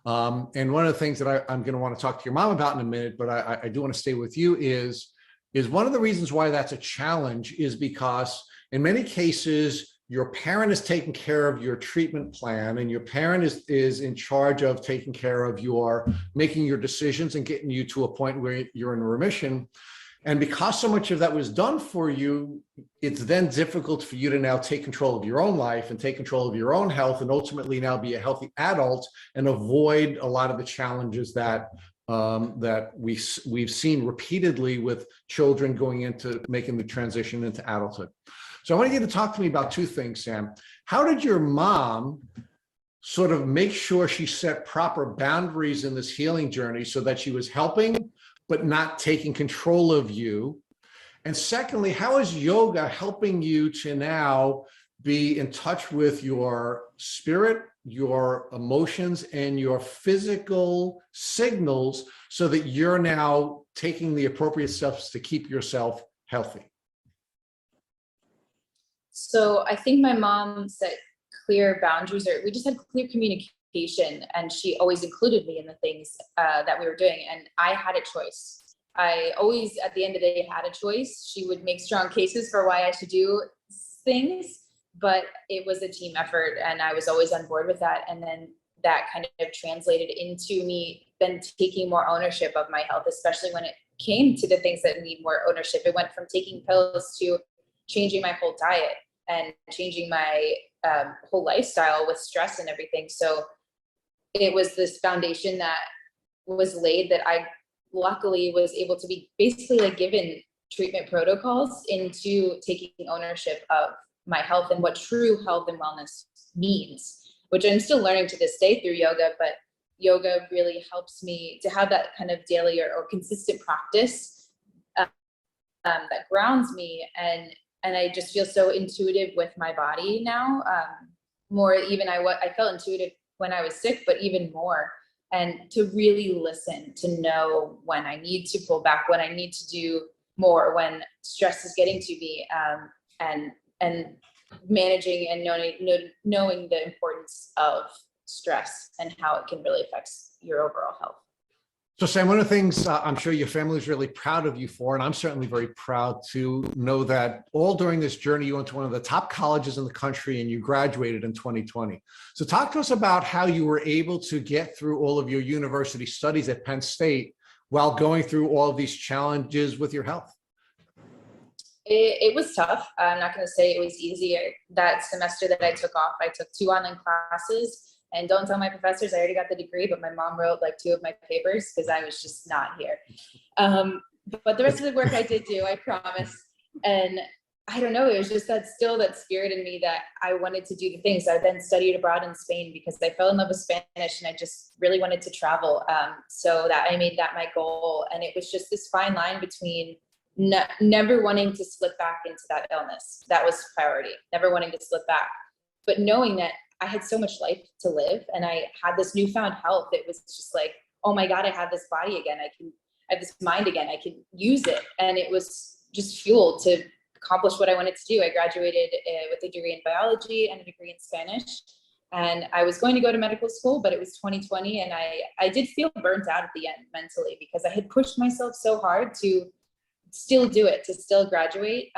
And one of the things that I'm going to want to talk to your mom about in a minute, but I do want to stay with you is one of the reasons why that's a challenge is because in many cases, your parent is taking care of your treatment plan, and your parent is in charge of taking care of making your decisions and getting you to a point where you're in remission. And because so much of that was done for you, it's then difficult for you to now take control of your own life and take control of your own health, and ultimately now be a healthy adult and avoid a lot of the challenges that we've seen repeatedly with children going into making the transition into adulthood. So I want you to talk to me about two things, Sam. How did your mom sort of make sure she set proper boundaries in this healing journey so that she was helping but not taking control of you? And secondly, how is yoga helping you to now be in touch with your spirit, your emotions, and your physical signals so that you're now taking the appropriate steps to keep yourself healthy? So I think my mom set clear boundaries, or we just had clear communication, and she always included me in the things that we were doing, and I had a choice. I always, at the end of the day, had a choice. She would make strong cases for why I should do things, but it was a team effort, and I was always on board with that. And then that kind of translated into me then taking more ownership of my health, especially when it came to the things that need more ownership. It went from taking pills to changing my whole diet and changing my whole lifestyle with stress and everything. So it was this foundation that was laid that I luckily was able to be basically like given treatment protocols into taking ownership of my health and what true health and wellness means, which I'm still learning to this day through yoga. But yoga really helps me to have that kind of daily or consistent practice that grounds me, and I just feel so intuitive with my body now. More even I felt intuitive when I was sick, but even more, and to really listen, to know when I need to pull back, when I need to do more, when stress is getting to me, and managing and knowing the importance of stress and how it can really affect your overall health. So Sam, one of the things I'm sure your family is really proud of you for, and I'm certainly very proud to know that all during this journey, you went to one of the top colleges in the country and you graduated in 2020. So talk to us about how you were able to get through all of your university studies at Penn State while going through all of these challenges with your health. It was tough. I'm not going to say it was easy. That semester that I took off, I took 2 online classes. And don't tell my professors, I already got the degree, but my mom wrote like 2 of my papers because I was just not here. But the rest of the work I did do, I promise. And I don't know, it was just that spirit in me that I wanted to do the things. I then studied abroad in Spain because I fell in love with Spanish and I just really wanted to travel. So that I made that my goal. And it was just this fine line between never wanting to slip back into that illness. That was priority, never wanting to slip back. But knowing that I had so much life to live and I had this newfound health, it was just like, oh my God, I have this body again. I have this mind again. I can use it. And it was just fuel to accomplish what I wanted to do. I graduated with a degree in biology and a degree in Spanish. And I was going to go to medical school, but it was 2020. And I did feel burnt out at the end mentally because I had pushed myself so hard to still do it, to still graduate.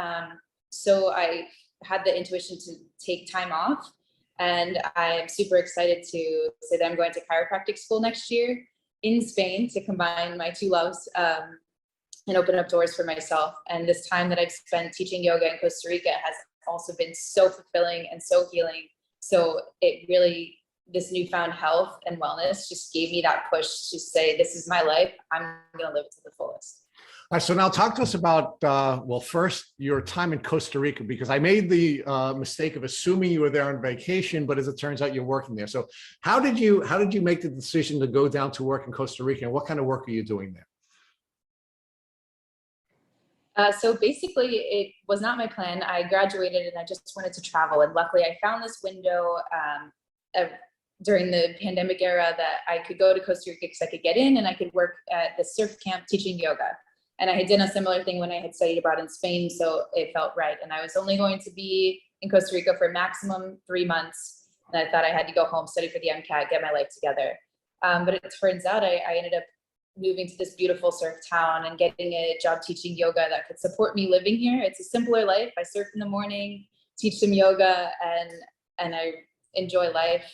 So I had the intuition to take time off. And I'm super excited to say that I'm going to chiropractic school next year in Spain to combine my two loves and open up doors for myself. And this time that I've spent teaching yoga in Costa Rica has also been so fulfilling and so healing. So it really, this newfound health and wellness just gave me that push to say, this is my life. I'm going to live it to the fullest. All right, so now talk to us about, well, first your time in Costa Rica, because I made the mistake of assuming you were there on vacation, but as it turns out, you're working there. So how did you make the decision to go down to work in Costa Rica, and what kind of work are you doing there? So basically, it was not my plan. I graduated and I just wanted to travel. And luckily, I found this window during the pandemic era that I could go to Costa Rica because I could get in and I could work at the surf camp teaching yoga. And I had done a similar thing when I had studied abroad in Spain, so it felt right. And I was only going to be in Costa Rica for maximum 3 months. And I thought I had to go home, study for the MCAT, get my life together. But it turns out I ended up moving to this beautiful surf town and getting a job teaching yoga that could support me living here. It's a simpler life. I surf in the morning, teach some yoga, and I enjoy life.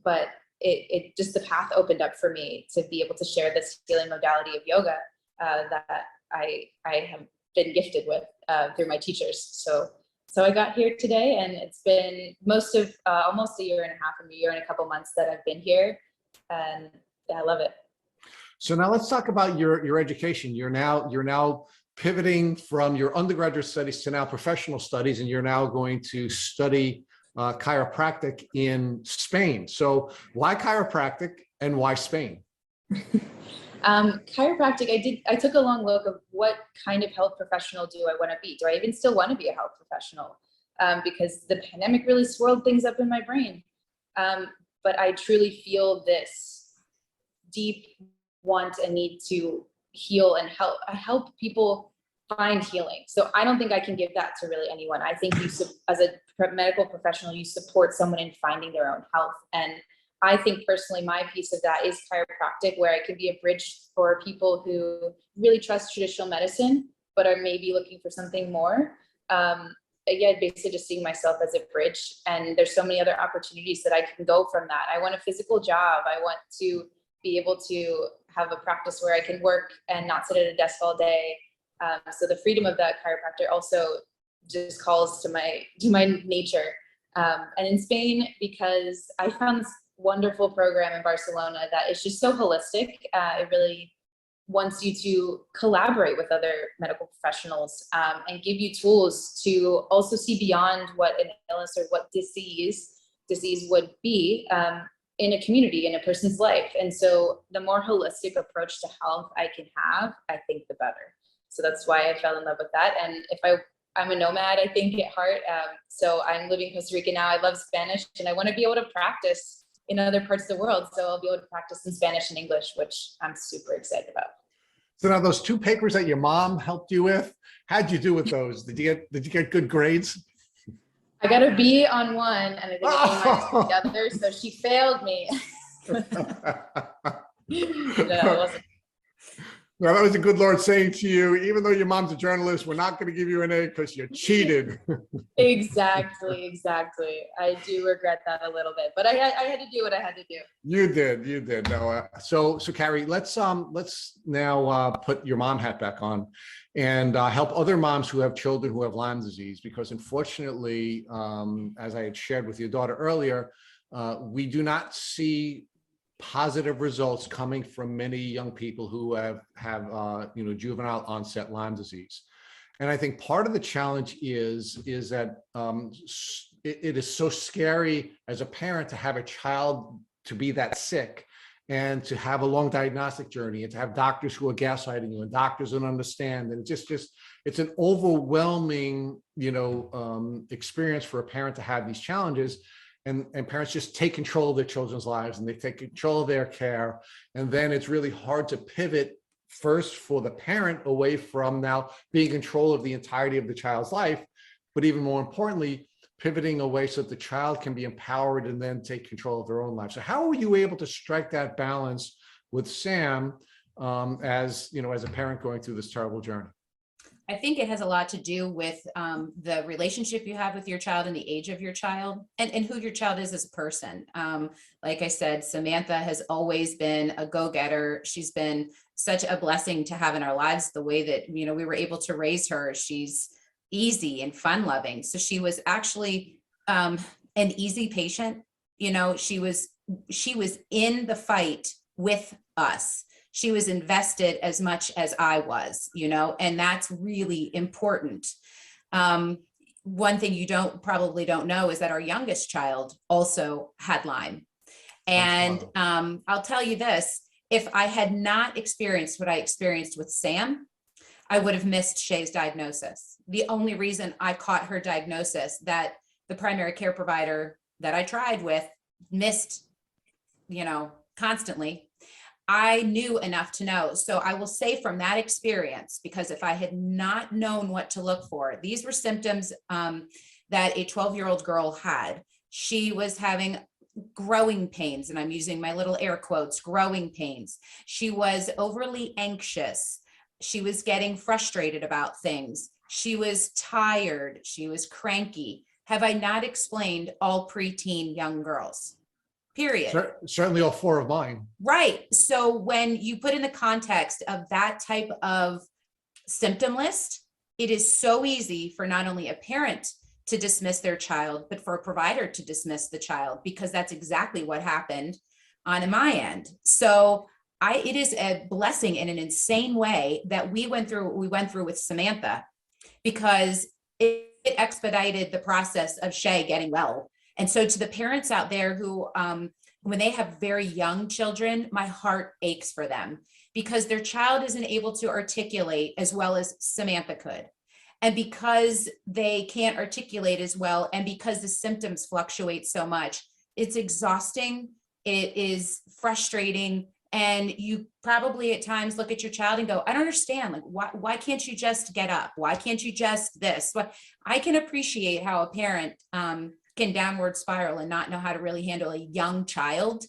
But it just, the path opened up for me to be able to share this healing modality of yoga that I have been gifted with through my teachers. So I got here today, and it's been most of almost a year and a half, a year and a couple months that I've been here, and yeah, I love it. So now let's talk about your education. You're now pivoting from your undergraduate studies to now professional studies, and you're now going to study chiropractic in Spain. So why chiropractic and why Spain? Chiropractic, I took a long look of what kind of health professional do I want to be? Do I even still want to be a health professional? Because the pandemic really swirled things up in my brain. But I truly feel this deep want and need to heal and help people find healing. So I don't think I can give that to really anyone. I think you, as a medical professional, you support someone in finding their own health. And I think personally, my piece of that is chiropractic, where I can be a bridge for people who really trust traditional medicine, but are maybe looking for something more. Again, basically just seeing myself as a bridge. And there's so many other opportunities that I can go from that. I want a physical job. I want to be able to have a practice where I can work and not sit at a desk all day. So the freedom of that chiropractor also just calls to my nature. And in Spain, because I found this wonderful program in Barcelona that is just so holistic. It really wants you to collaborate with other medical professionals and give you tools to also see beyond what an illness or what disease would be in a community, in a person's life. And so the more holistic approach to health I can have, I think the better. So that's why I fell in love with that. And I'm a nomad, I think, at heart. So I'm living in Costa Rica now. I love Spanish, and I want to be able to practice in other parts of the world. So I'll be able to practice in Spanish and English, which I'm super excited about. So now those 2 papers that your mom helped you with, how'd you do with those? Did you get good grades? I got a B on one and I did A- the other, so she failed me. No, it wasn't. Well, that was a good Lord saying to you, even though your mom's a journalist, we're not going to give you an A because you cheated. Exactly. I do regret that a little bit, but I had to do what I had to do. You did. No, so Carrie, let's now put your mom hat back on and help other moms who have children who have Lyme disease, because unfortunately, as I had shared with your daughter earlier, we do not see positive results coming from many young people who have juvenile onset Lyme disease. And I think part of the challenge is that it is so scary as a parent to have a child to be that sick and to have a long diagnostic journey and to have doctors who are gaslighting you and doctors don't understand. And it's an overwhelming, experience for a parent to have these challenges. And parents just take control of their children's lives and they take control of their care. And then it's really hard to pivot first for the parent away from now being in control of the entirety of the child's life, but even more importantly, pivoting away so that the child can be empowered and then take control of their own life. So how were you able to strike that balance with Sam as a parent going through this terrible journey? I think it has a lot to do with the relationship you have with your child and the age of your child and who your child is as a person. Like I said, Samantha has always been a go-getter. She's been such a blessing to have in our lives. The way that, we were able to raise her, she's easy and fun loving. So she was actually an easy patient. She was in the fight with us. She was invested as much as I was, and that's really important. One thing you probably don't know is that our youngest child also had Lyme. And I'll tell you this, if I had not experienced what I experienced with Sam, I would have missed Shay's diagnosis. The only reason I caught her diagnosis that the primary care provider that I tried with missed, constantly, I knew enough to know. So I will say from that experience, because if I had not known what to look for, these were symptoms that a 12-year-old girl had. She was having growing pains, and I'm using my little air quotes, growing pains. She was overly anxious. She was getting frustrated about things. She was tired. She was cranky. Have I not explained all preteen young girls? Period. Certainly all four of mine. Right. So when you put in the context of that type of symptom list, it is so easy for not only a parent to dismiss their child, but for a provider to dismiss the child, because that's exactly what happened on my end. So it is a blessing in an insane way that we went through what we went through with Samantha, because it expedited the process of Shay getting well. And so to the parents out there who, when they have very young children, my heart aches for them because their child isn't able to articulate as well as Samantha could. And because they can't articulate as well, and because the symptoms fluctuate so much, it's exhausting, it is frustrating. And you probably at times look at your child and go, I don't understand, like, why can't you just get up? Why can't you just this? I can appreciate how a parent can downward spiral and not know how to really handle a young child.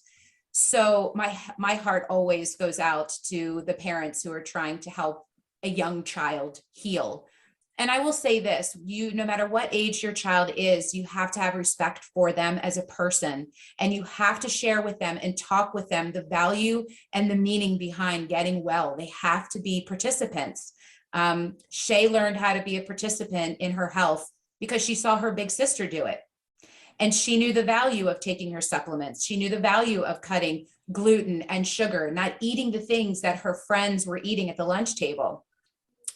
So my heart always goes out to the parents who are trying to help a young child heal. And I will say this, no matter what age your child is, you have to have respect for them as a person, and you have to share with them and talk with them the value and the meaning behind getting well. They have to be participants. Shay learned how to be a participant in her health because she saw her big sister do it. And she knew the value of taking her supplements. She knew the value of cutting gluten and sugar, not eating the things that her friends were eating at the lunch table.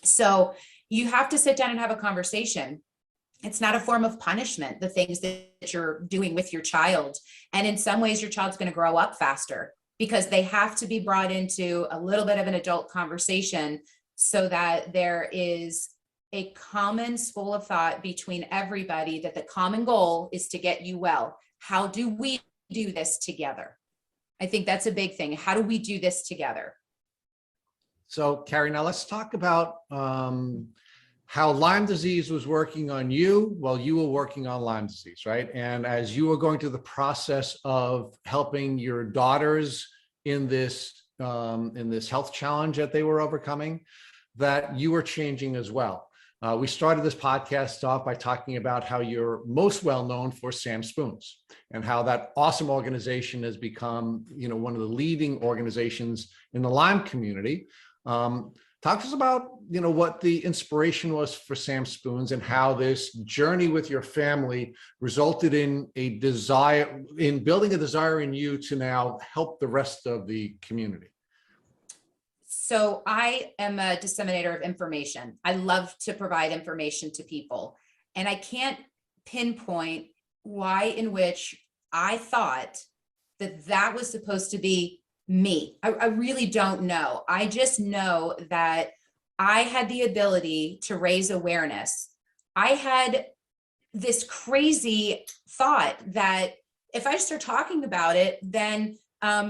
So you have to sit down and have a conversation. It's not a form of punishment, the things that you're doing with your child. And in some ways, your child's going to grow up faster because they have to be brought into a little bit of an adult conversation so that there is a common school of thought between everybody, that the common goal is to get you well. How do we do this together? I think that's a big thing. How do we do this together? So Carrie, now let's talk about how Lyme disease was working on you while you were working on Lyme disease, right? And as you were going through the process of helping your daughters in this health challenge that they were overcoming, that you were changing as well. We started this podcast off by talking about how you're most well known for Sam Spoons and how that awesome organization has become, one of the leading organizations in the Lyme community. Talk to us about, what the inspiration was for Sam Spoons and how this journey with your family resulted in building a desire in you to now help the rest of the community. So I am a disseminator of information. I love to provide information to people. And I can't pinpoint why in which I thought that that was supposed to be me. I really don't know. I just know that I had the ability to raise awareness. I had this crazy thought that if I start talking about it, then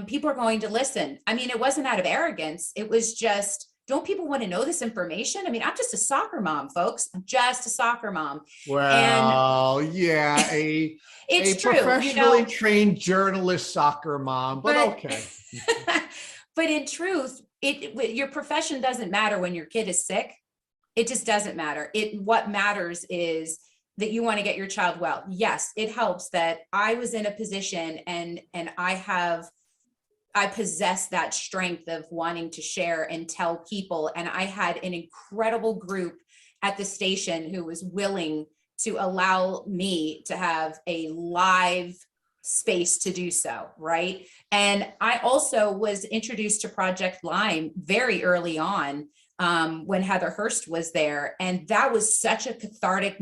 people are going to listen. I mean, it wasn't out of arrogance. It was just, don't people want to know this information? I mean, I'm just a soccer mom, folks. I'm just a soccer mom. Well, yeah, It's a true, professionally trained journalist soccer mom, but okay. But in truth, your profession doesn't matter when your kid is sick. It just doesn't matter. What matters is that you want to get your child well. Yes, it helps that I was in a position and I possess that strength of wanting to share and tell people. And I had an incredible group at the station who was willing to allow me to have a live space to do so, right? And I also was introduced to Project Lyme very early on when Heather Hurst was there. And that was such a cathartic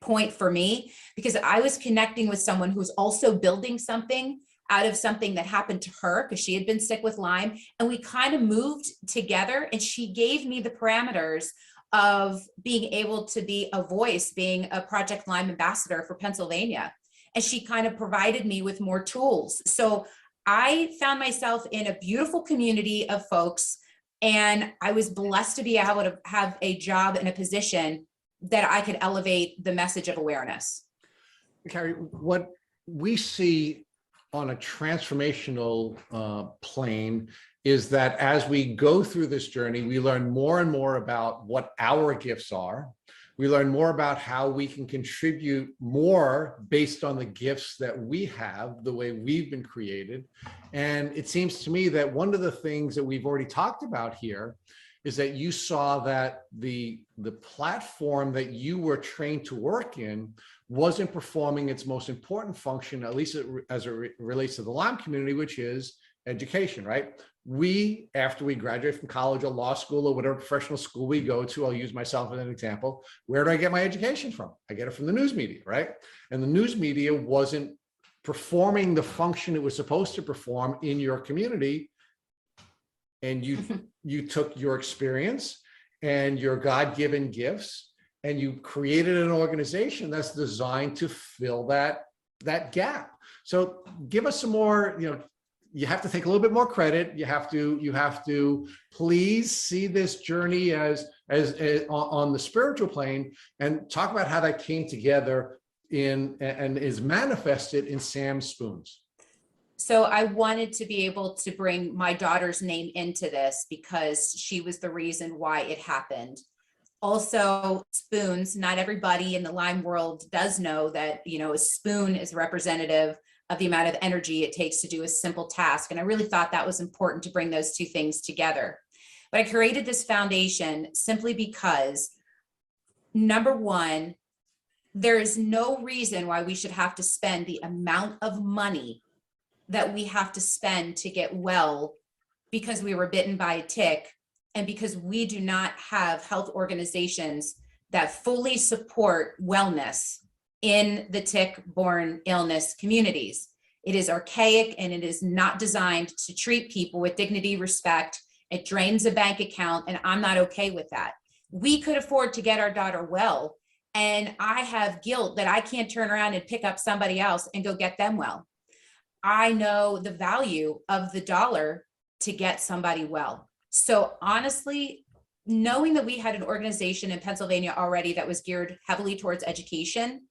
point for me because I was connecting with someone who's also building something out of something that happened to her because she had been sick with Lyme. And we kind of moved together and she gave me the parameters of being able to be a voice, being a Project Lyme ambassador for Pennsylvania. And she kind of provided me with more tools. So I found myself in a beautiful community of folks. And I was blessed to be able to have a job and a position that I could elevate the message of awareness. Carrie, what we see on a transformational plane is that as we go through this journey, we learn more and more about what our gifts are. We learn more about how we can contribute more based on the gifts that we have, the way we've been created. And it seems to me that one of the things that we've already talked about here is that you saw that the platform that you were trained to work in wasn't performing its most important function, at least as it relates to the Lyme community, which is education, right? We, after we graduate from college or law school or whatever professional school we go to, I'll use myself as an example, where do I get my education from? I get it from the news media, right? And the news media wasn't performing the function it was supposed to perform in your community. And you took your experience and your God-given gifts and you created an organization that's designed to fill that gap. So give us some more, you have to take a little bit more credit. You have to please see this journey as on the spiritual plane and talk about how that came together and is manifested in Sam's Spoons. So I wanted to be able to bring my daughter's name into this because she was the reason why it happened. Also, spoons, not everybody in the Lyme world does know that, a spoon is representative of the amount of energy it takes to do a simple task. And I really thought that was important to bring those two things together. But I created this foundation simply because, number one, there is no reason why we should have to spend the amount of money that we have to spend to get well because we were bitten by a tick and because we do not have health organizations that fully support wellness in the tick-borne illness communities. It is archaic and it is not designed to treat people with dignity, respect. It drains a bank account, and I'm not okay with that. We could afford to get our daughter well, and I have guilt that I can't turn around and pick up somebody else and go get them well. I know the value of the dollar to get somebody well. So honestly, knowing that we had an organization in Pennsylvania already that was geared heavily towards education,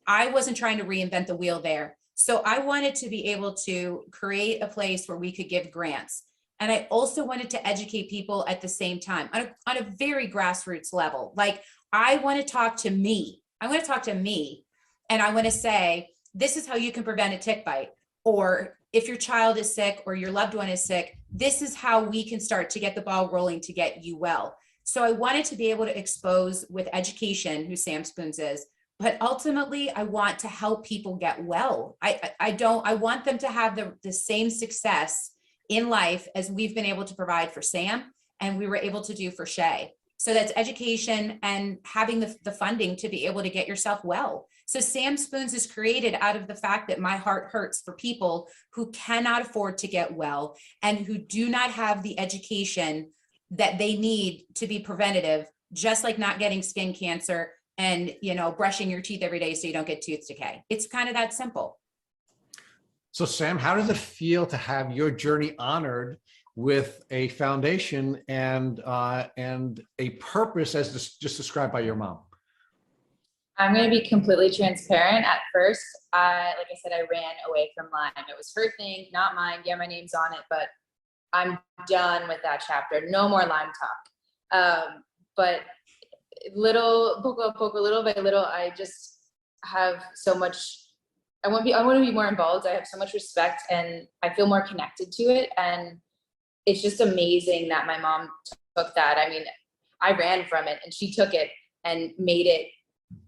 I wasn't trying to reinvent the wheel there. So I wanted to be able to create a place where we could give grants. And I also wanted to educate people at the same time on a very grassroots level. Like, I want to talk to me. I want to talk to me. And I want to say, this is how you can prevent a tick bite. Or if your child is sick or your loved one is sick, this is how we can start to get the ball rolling to get you well. So I wanted to be able to expose with education who Sam Spoons is, but ultimately I want to help people get well. I want them to have the same success in life as we've been able to provide for Sam and we were able to do for Shay. So that's education and having the funding to be able to get yourself well. So Sam Spoons is created out of the fact that my heart hurts for people who cannot afford to get well and who do not have the education that they need to be preventative, just like not getting skin cancer and, you know, brushing your teeth every day so you don't get tooth decay. It's kind of that simple. So Sam, how does it feel to have your journey honored with a foundation and a purpose as just described by your mom? I'm going to be completely transparent. At first, like I said, I ran away from Lyme. It was her thing, not mine. Yeah, my name's on it, but I'm done with that chapter. No more Lyme talk. But little by little, I just have so much. I want to be more involved. I have so much respect, and I feel more connected to it. And it's just amazing that my mom took that. I mean, I ran from it, and she took it and made it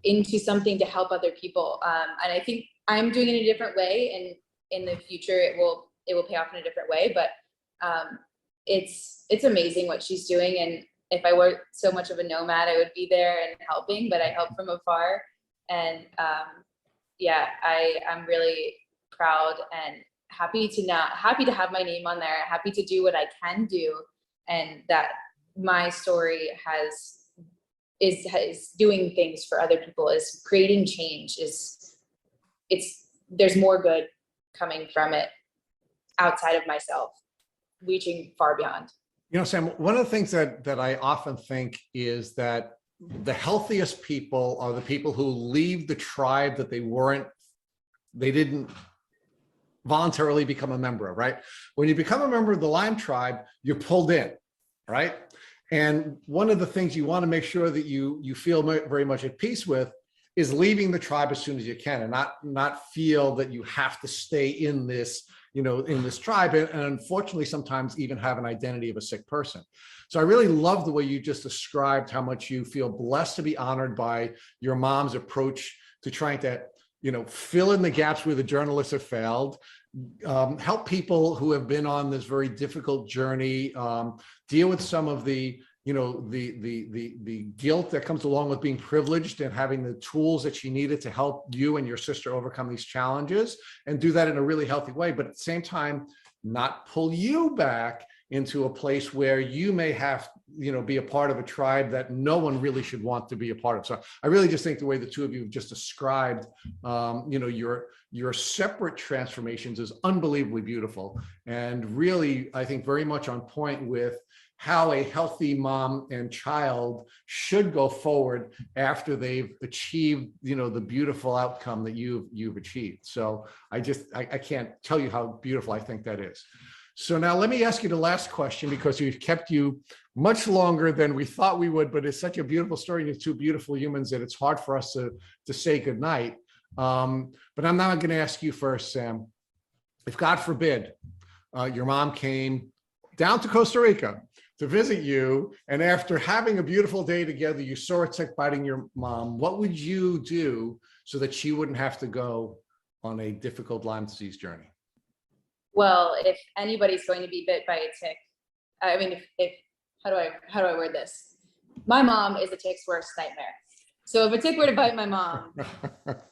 into something to help other people. And I think I'm doing it in a different way, and in the future it will pay off in a different way. But it's amazing what she's doing. And if I were so much of a nomad, I would be there and helping, but I help from afar. And yeah, I'm really proud and happy to have my name on there, happy to do what I can do, and that my story is doing things for other people, is creating change, there's more good coming from it outside of myself, reaching far beyond. You know, Sam, one of the things that I often think is that the healthiest people are the people who leave the tribe that they didn't voluntarily become a member of, right? When you become a member of the Lyme tribe, you're pulled in, right? And one of the things you want to make sure that you feel very much at peace with is leaving the tribe as soon as you can, and not feel that you have to stay in this, you know, in this tribe, and unfortunately sometimes even have an identity of a sick person. So I really love the way you just described how much you feel blessed to be honored by your mom's approach to trying to, you know, fill in the gaps where the journalists have failed, help people who have been on this very difficult journey, deal with some of the, you know, the guilt that comes along with being privileged and having the tools that she needed to help you and your sister overcome these challenges, and do that in a really healthy way, but at the same time, not pull you back into a place where you may have, you know, be a part of a tribe that no one really should want to be a part of. So I really just think the way the two of you have just described, you know, your separate transformations is unbelievably beautiful, and really, I think, very much on point with how a healthy mom and child should go forward after they've achieved, you know, the beautiful outcome that you've achieved. So I can't tell you how beautiful I think that is. So now let me ask you the last question, because we've kept you much longer than we thought we would, but it's such a beautiful story. You're two beautiful humans that it's hard for us to say goodnight. But I'm not going to ask you first, Sam. If God forbid, your mom came down to Costa Rica to visit you, and after having a beautiful day together, you saw a tick biting your mom, what would you do so that she wouldn't have to go on a difficult Lyme disease journey? Well, if anybody's going to be bit by a tick, I mean, if how do I word this? My mom is a tick's worst nightmare. So if a tick were to bite my mom,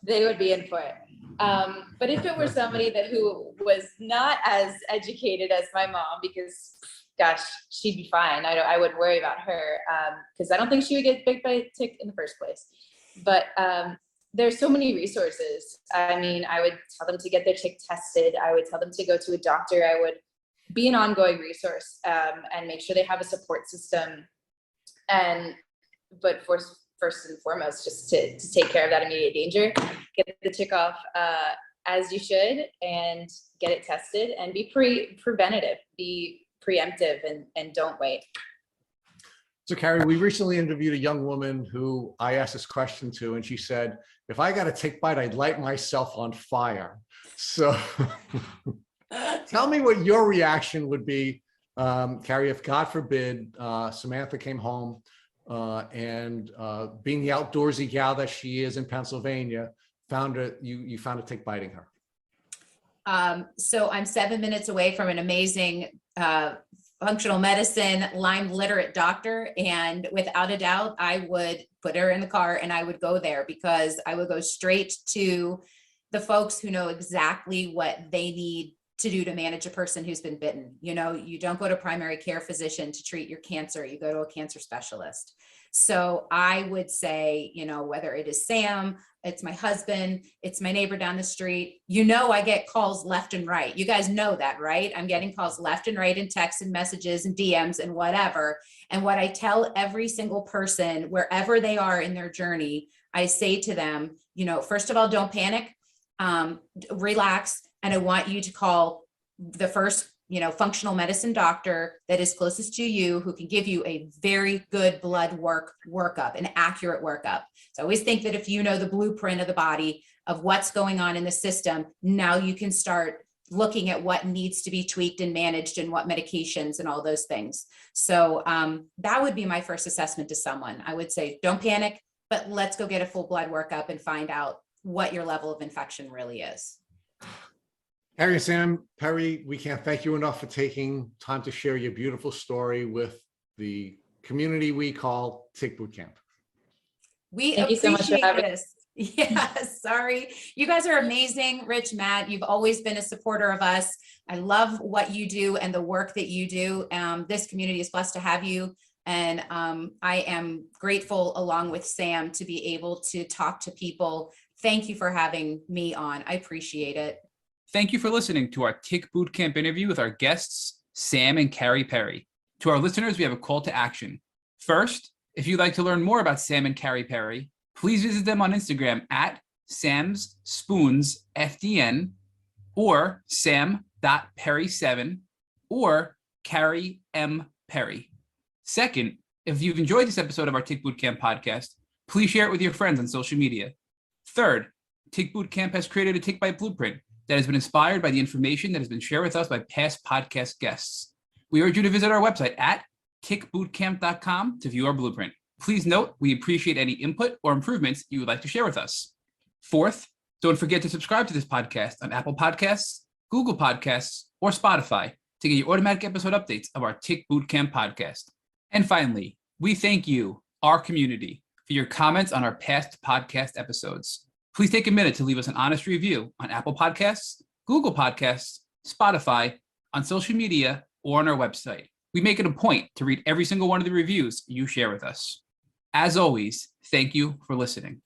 they would be in for it. But if it were somebody who was not as educated as my mom, because gosh, she'd be fine. I wouldn't worry about her, because I don't think she would get bit by a tick in the first place. But there's so many resources. I mean, I would tell them to get their tick tested. I would tell them to go to a doctor. I would be an ongoing resource, and make sure they have a support system. But first and foremost, just to take care of that immediate danger, get the tick off as you should, and get it tested, and be preventative, be preemptive, and don't wait. So Carrie, we recently interviewed a young woman who I asked this question to, and she said, if I got a tick bite, I'd light myself on fire. So tell me what your reaction would be, Carrie, if God forbid, Samantha came home and being the outdoorsy gal that she is in Pennsylvania, you found a tick biting her. So I'm 7 minutes away from an amazing functional medicine, Lyme literate doctor. And without a doubt, I would put her in the car and I would go there, because I would go straight to the folks who know exactly what they need to do to manage a person who's been bitten. You know, you don't go to primary care physician to treat your cancer, you go to a cancer specialist. So I would say, you know, whether it is Sam, it's my husband, it's my neighbor down the street, you know, I get calls left and right. You guys know that, right? I'm getting calls left and right, and texts and messages and DMs and whatever. And what I tell every single person, wherever they are in their journey, I say to them, you know, first of all, don't panic, relax. And I want you to call the first, you know, functional medicine doctor that is closest to you, who can give you a very good blood workup, an accurate workup. So I always think that if you know the blueprint of the body of what's going on in the system, now you can start looking at what needs to be tweaked and managed and what medications and all those things. So that would be my first assessment to someone. I would say, don't panic, but let's go get a full blood workup and find out what your level of infection really is. Carrie and Sam Perry, we can't thank you enough for taking time to share your beautiful story with the community we call Tick Boot Camp. We Thank you so much for appreciate having this. Yeah, sorry. You guys are amazing. Rich, Matt, you've always been a supporter of us. I love what you do and the work that you do. This community is blessed to have you. And I am grateful, along with Sam, to be able to talk to people. Thank you for having me on. I appreciate it. Thank you for listening to our Tick Boot Camp interview with our guests, Sam and Carrie Perry. To our listeners, we have a call to action. First, if you'd like to learn more about Sam and Carrie Perry, please visit them on Instagram at Sam's Spoons FDN, or sam.perry7, or Carrie M. Perry. Second, if you've enjoyed this episode of our Tick Boot Camp podcast, please share it with your friends on social media. Third, Tick Boot Camp has created a Tick Bite Blueprint that has been inspired by the information that has been shared with us by past podcast guests. We urge you to visit our website at tickbootcamp.com to view our blueprint. Please note, we appreciate any input or improvements you would like to share with us. Fourth, don't forget to subscribe to this podcast on Apple Podcasts, Google Podcasts, or Spotify to get your automatic episode updates of our Tick Boot Camp podcast. And finally, we thank you, our community, for your comments on our past podcast episodes. Please take a minute to leave us an honest review on Apple Podcasts, Google Podcasts, Spotify, on social media, or on our website. We make it a point to read every single one of the reviews you share with us. As always, thank you for listening.